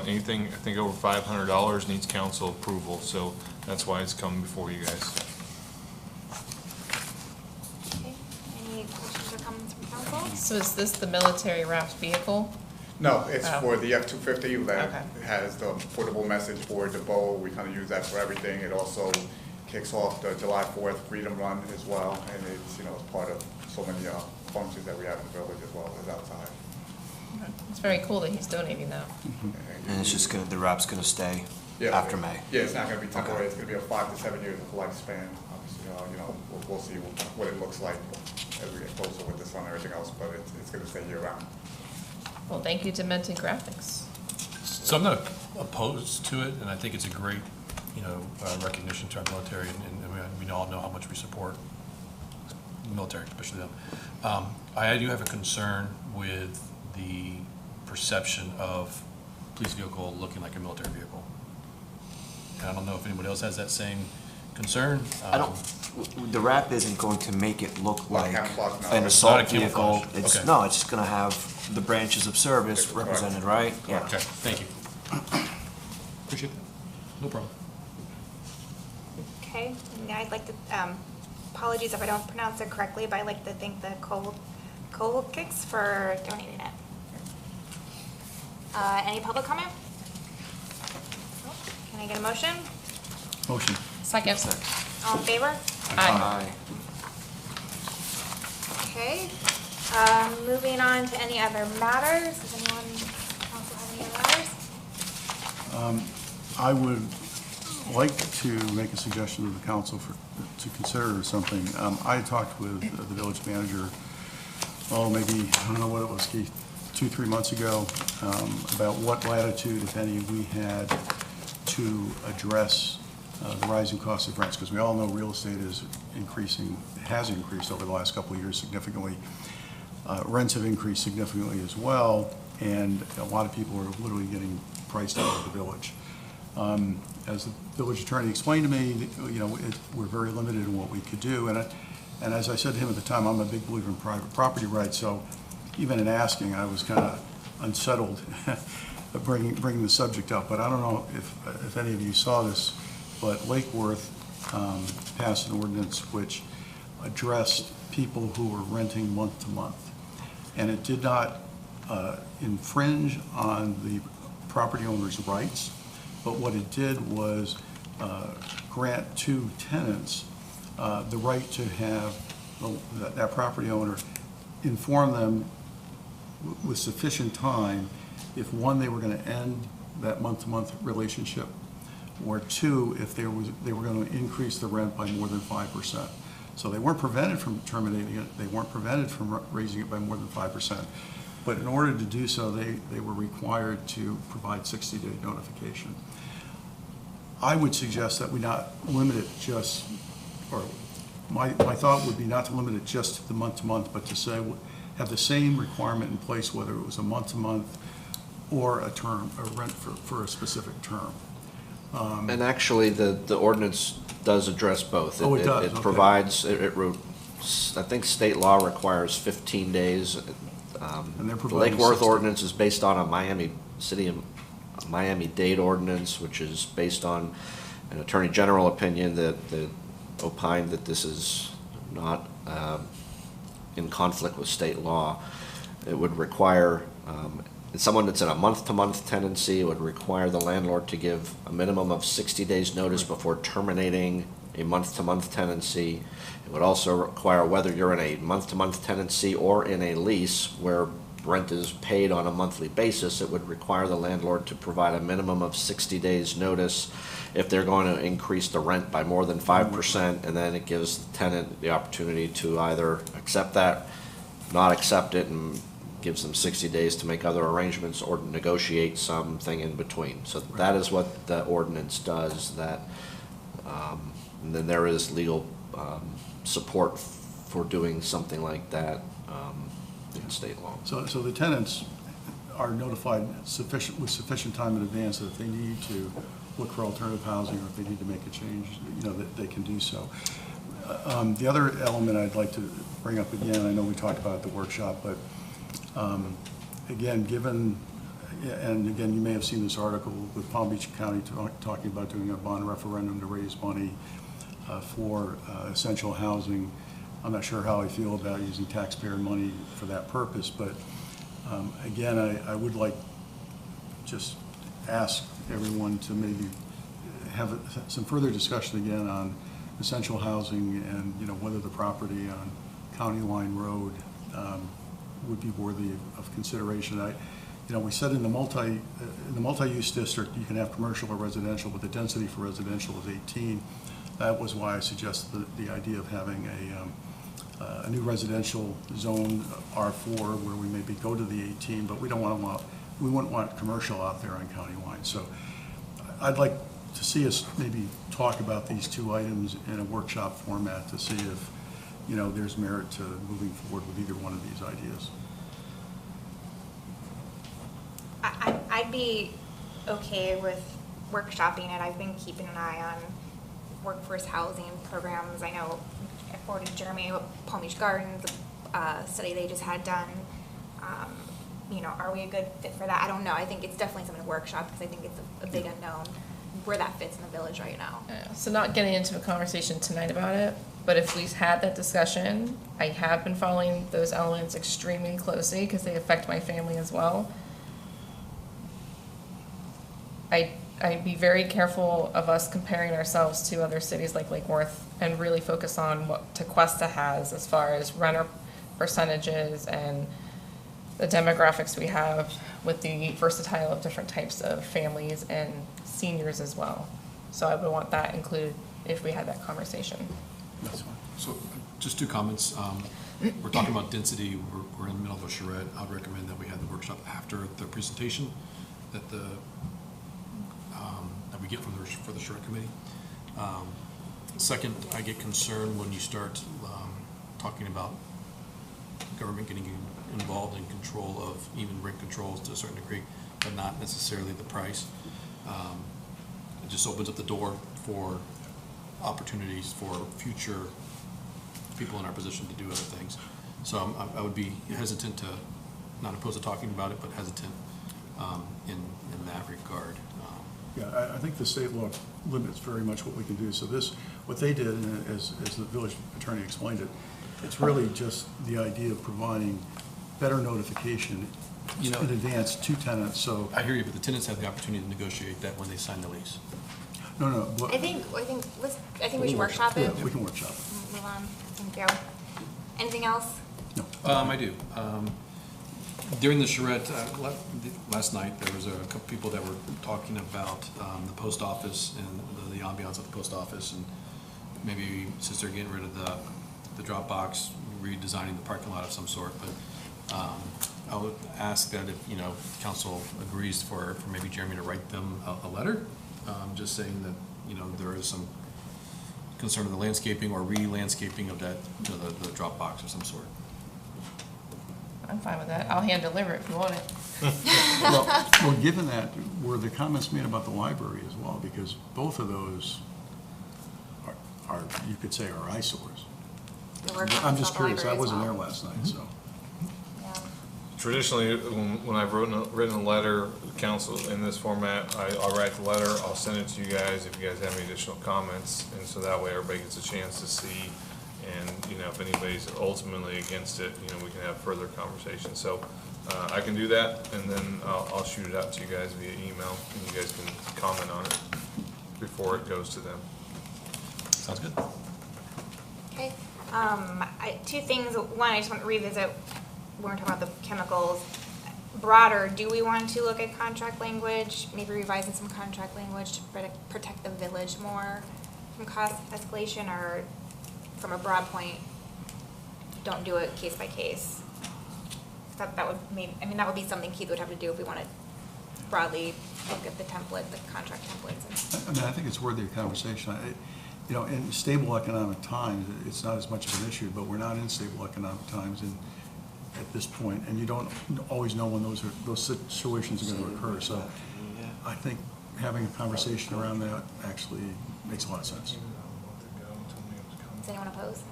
Anything, I think over $500 needs council approval, so that's why it's coming before you guys. Okay, any questions or comments from council? So is this the military wrapped vehicle? No, it's Oh. for the F-250 that Okay. has the portable message board, the bow. We kind of use that for everything. It also kicks off the July 4th Freedom Run as well, and it's, you know, part of so many functions that we have in the village as well as outside. It's very cool that he's donating that. And it's just gonna, the wrap's gonna stay Yeah, after May? Yeah, it's not going to be temporary. It's going to be a 5 to 7 years of lifespan. Obviously, you know, we'll see what it looks like as we get closer with the sun and everything else, but it's going to stay year round. Well, thank you to Menton Graphics. So I'm not opposed to it, and I think it's a great, you know, recognition to our military, and we all know how much we support the military, especially them. I do have a concern with the perception of police vehicle looking like a military vehicle. And I don't know if anybody else has that same concern. I don't, the wrap isn't going to make it look like camouflage, no. an It's not a assault vehicle. camouflage. It's, Okay. no, it's just gonna have the branches of service Correct. represented, right? Yeah. Okay, thank you. Appreciate that. No problem. Okay, and I'd like to, apologies if I don't pronounce it correctly, but I'd like to thank the Coal Kicks for donating it. Any public comment? Can I get a motion? Motion. Second. All in favor? Aye. Okay, moving on to any other matters. Does anyone also have any other matters? I would like to make a suggestion to the council to consider something. I talked with the village manager, maybe, I don't know what it was, Keith, 2-3 months ago, about what latitude, if any, we had to address the rising cost of rents, because we all know real estate is increasing, has increased over the last couple of years significantly. Rents have increased significantly as well, and a lot of people are literally getting priced out of the village. As the village attorney explained to me, you know, we're very limited in what we could do, and as I said to him at the time, I'm a big believer in private property rights, so even in asking, I was kind of unsettled bringing the subject up, but I don't know if any of you saw this, but Lake Worth passed an ordinance which addressed people who were renting month to month. And it did not infringe on the property owner's rights, but what it did was grant to tenants the right to have that property owner inform them with sufficient time if, one, they were going to end that month-to-month relationship, or two, if they were going to increase the rent by more than 5%. So they weren't prevented from terminating it, they weren't prevented from raising it by more than 5%. But in order to do so, they were required to provide 60-day notification. I would suggest that we not limit it just, or my thought would be not to limit it just to the month-to-month, but to say, have the same requirement in place, whether it was a month-to-month or a term, a rent for a specific term. And actually, the ordinance does address both. Oh, it does, It okay. provides, I think state law requires 15 days. And they're The providing Lake Worth 60. ordinance is based on a Miami-Dade ordinance, which is based on an Attorney General opinion that opined that this is not in conflict with state law. It would require, someone that's in a month-to-month tenancy, it would require the landlord to give a minimum of 60 days notice before terminating a month-to-month tenancy. It would also require, whether you're in a month-to-month tenancy or in a lease where rent is paid on a monthly basis, it would require the landlord to provide a minimum of 60 days notice if they're going to increase the rent by more than 5%, and then it gives the tenant the opportunity to either accept that, not accept it, and gives them 60 days to make other arrangements or negotiate something in between. So that is what the ordinance does. That, and then there is legal support for doing something like that in state law. So the tenants are notified with sufficient time in advance that if they need to look for alternative housing or if they need to make a change, that they can do so. The other element I'd like to bring up again, I know we talked about it at the workshop, but again, you may have seen this article with Palm Beach County talking about doing a bond referendum to raise money for essential housing. I'm not sure how I feel about using taxpayer money for that purpose, but again, I would like just ask everyone to maybe have some further discussion again on essential housing and whether the property on County Line Road would be worthy of consideration. We said in the multi-use district you can have commercial or residential, but the density for residential is 18. That was why I suggested the idea of having a new residential zone R4 where we maybe go to the 18, but we wouldn't want commercial out there on County Line. So I'd like to see us maybe talk about these two items in a workshop format to see if there's merit to moving forward with either one of these ideas. I'd be okay with workshopping it. I've been keeping an eye on workforce housing programs. I know I forwarded Jeremy Palm Beach Gardens study they just had done. Are we a good fit for that? I don't know. I think it's definitely something to workshop because I think it's a big unknown where that fits in the village right now. Yeah, so not getting into a conversation tonight about it, but if we had that discussion, I have been following those elements extremely closely because they affect my family as well. I'd be very careful of us comparing ourselves to other cities like Lake Worth and really focus on what Tequesta has as far as renter percentages and the demographics we have with the versatile of different types of families and seniors as well. So I would want that included if we had that conversation. That's fine. So just two comments. We're talking about density. We're in the middle of a charrette. I would recommend that we have the workshop after the presentation that we get for the charrette committee. Second, I get concerned when you start talking about government getting involved in control of even rent controls to a certain degree, but not necessarily the price. It just opens up the door for opportunities for future people in our position to do other things. So I would be hesitant to, not opposed to talking about it, but hesitant in that regard. Yeah, I think the state law limits very much what we can do. So what they did, and as the village attorney explained it, it's really just the idea of providing better notification in advance to tenants. So I hear you, but the tenants have the opportunity to negotiate that when they sign the lease. No. I think we should workshop it. Yeah, we can workshop it. Move on. Thank you. Anything else? No. I do. During the charrette, last night, there was a couple people that were talking about the post office and the ambiance of the post office, and maybe since they're getting rid of the drop box, redesigning the parking lot of some sort. But I would ask that if, council agrees for maybe Jeremy to write them a letter, just saying that, there is some concern of the landscaping or re-landscaping of that, the drop box of some sort. I'm fine with that. I'll hand deliver it if you want it. Well, given that, were the comments made about the library as well? Because both of those are you could say, are eyesores. I'm just curious. I wasn't there last night, so. Traditionally, when I've written a letter, council in this format, I'll write the letter, I'll send it to you guys if you guys have any additional comments, and so that way everybody gets a chance to see. And, if anybody's ultimately against it, we can have further conversation. So I can do that, and then I'll shoot it out to you guys via email, and you guys can comment on it before it goes to them. Sounds good. Okay. Two things. One, I just want to revisit when we're talking about the chemicals. Broader, do we want to look at contract language, maybe revising some contract language to protect the village more from cost escalation, or from a broad point, don't do it case by case? That would mean, that would be something Keith would have to do if we want to broadly look at the template, the contract templates. I think it's worthy of conversation. In stable economic times, it's not as much of an issue, but we're not in stable economic times at this point, and you don't always know when those situations are going to occur. So I think having a conversation around that actually makes a lot of sense. Does anyone oppose?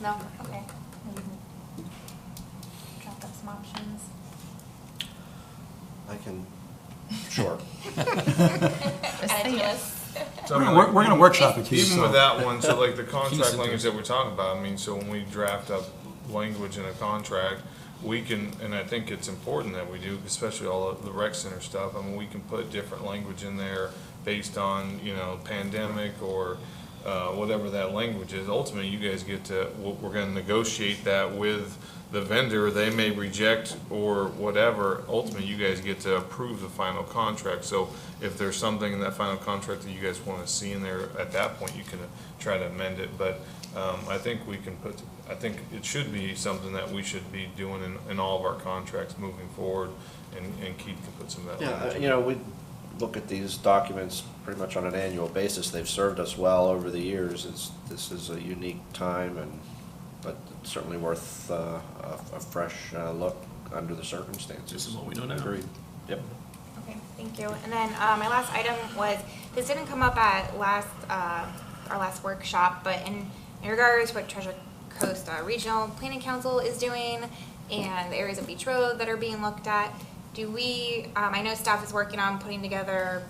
No? Okay. Maybe we can drop up some options. I can, sure. So, we're going to workshop it, Keith. Even with that one, so like the contract language that we're talking about, so when we draft up language in a contract, we can, and I think it's important that we do, especially all of the rec center stuff, we can put different language in there based on, pandemic or whatever that language is. Ultimately, you guys get to, we're going to negotiate that with the vendor. They may reject or whatever. Ultimately, you guys get to approve the final contract. So if there's something in that final contract that you guys want to see in there, at that point, you can try to amend it. But I think it should be something that we should be doing in all of our contracts moving forward, and Keith can put some of that. Yeah, we look at these documents pretty much on an annual basis. They've served us well over the years. This is a unique time, but it's certainly worth a fresh look under the circumstances. This is what we know now. Agreed. Yep. Okay, thank you. And then my last item was, this didn't come up at our last workshop, but in regards to what Treasure Coast Regional Planning Council is doing and the areas of Beach Road that are being looked at, do we, I know staff is working on putting together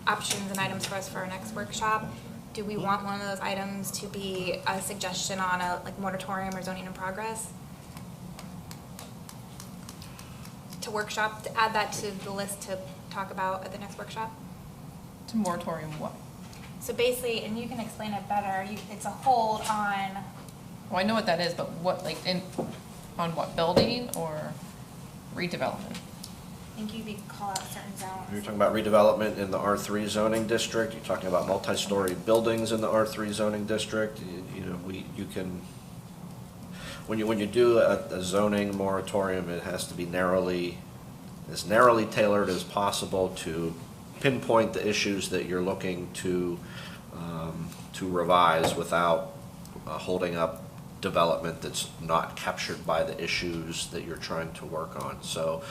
options and items for us for our next workshop. Do we want one of those items to be a suggestion on a moratorium or zoning in progress? To workshop, to add that to the list to talk about at the next workshop? To moratorium what? So basically, and you can explain it better, it's a hold on. Well, I know what that is, but what, on what, building or redevelopment? I think you could call out certain zones. You're talking about redevelopment in the R3 zoning district. You're talking about multi-story buildings in the R3 zoning district. You can, when you do a zoning moratorium, it has to be as narrowly tailored as possible to pinpoint the issues that you're looking to revise without holding up development that's not captured by the issues that you're trying to work on. So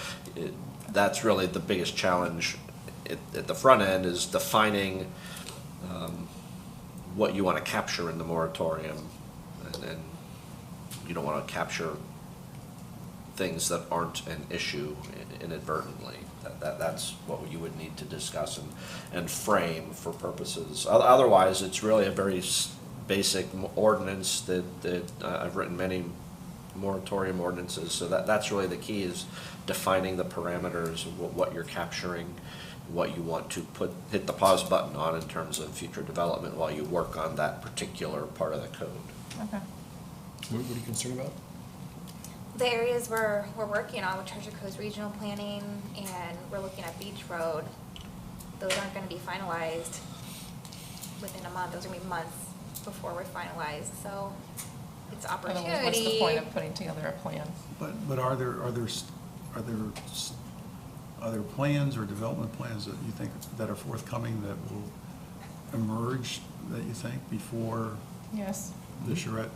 that's really the biggest challenge at the front end, is defining what you want to capture in the moratorium, and you don't want to capture things that aren't an issue inadvertently. That's what you would need to discuss and frame for purposes. Otherwise, it's really a very basic ordinance that I've written many moratorium ordinances. So that's really the key, is defining the parameters of what you're capturing, what you want to hit the pause button on in terms of future development while you work on that particular part of the code. Okay. What are you concerned about? the areas we're working on with Treasure Coast Regional Planning, and we're looking at Beach Road, those aren't gonna be finalized within a month. Those are gonna be months before we're finalized, so it's opportunity. Otherwise, what's the point of putting together a plan? But are there plans or development plans that you think that are forthcoming that will emerge, that you think, before Yes. the charrette?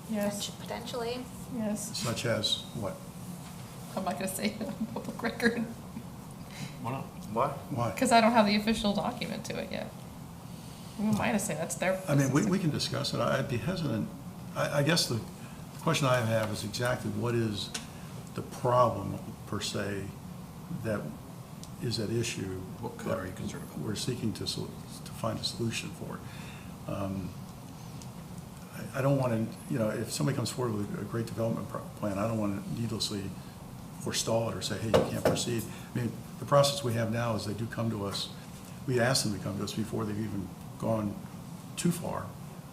Yes. Potentially. Yes. Such as what? I'm not gonna say it on public record, Why not? Why? Why? because I don't have the official document to it yet. Who am I to say that's their? I mean, we can discuss it. I'd be hesitant. I guess the question I have is exactly what is the problem per se that is at issue? What code are you concerned about? We're seeking to find a solution for. I don't want to, if somebody comes forward with a great development plan, I don't want to needlessly forestall it or say, hey, you can't proceed. I mean, the process we have now is they do come to us, we ask them to come to us before they've even gone too far,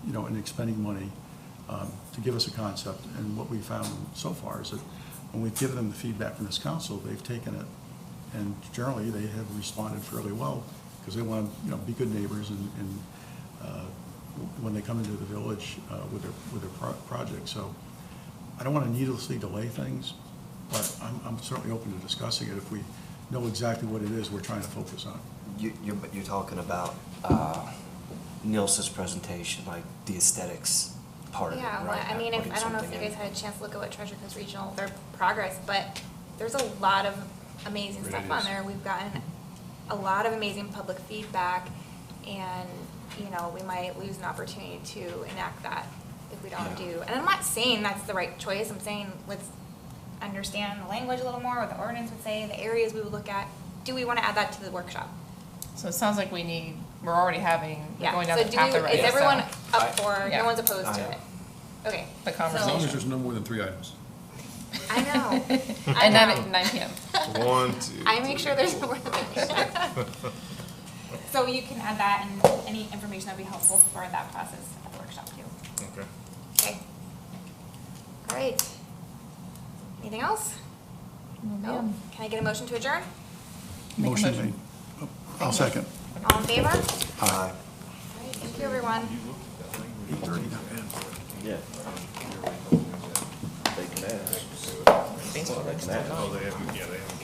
in expending money to give us a concept. And what we found so far is that when we've given them the feedback from this council, they've taken it, and generally they have responded fairly well because they want to, be good neighbors and when they come into the village with their project. So I don't want to needlessly delay things, but I'm certainly open to discussing it if we know exactly what it is we're trying to focus on. You're talking about Nils's presentation, like the aesthetics part of it, Yeah, right? well, I mean, Putting I don't know if something you in. guys had a chance to look at what Treasure Coast Regional, their progress, but there's a lot of amazing Great stuff on ideas. there. We've gotten a lot of amazing public feedback, and, we might lose an opportunity to enact that if we don't do. And I'm not saying that's the right choice. I'm saying let's understand the language a little more, what the ordinance would say, the areas we would look at. Do we want to add that to the workshop? So it sounds like we're already we're Yeah, going down so the path already. is everyone so up for, Yeah. no one's opposed I to am. it? Okay. The As long as conversation. there's no more than 3 items. I know. I And then know. at 9 p.m. 1, 2, I make sure there's more than that. So you can add that and any information that would be helpful for that process at the workshop too. Okay. Okay. All right. Anything else? No? Can I get a motion to adjourn? Motion made. Oh, I'll second. All in favor? All Aye. right, thank you, everyone. 8:30 now. Yeah. They can ask. Oh, they haven't, yeah, they haven't.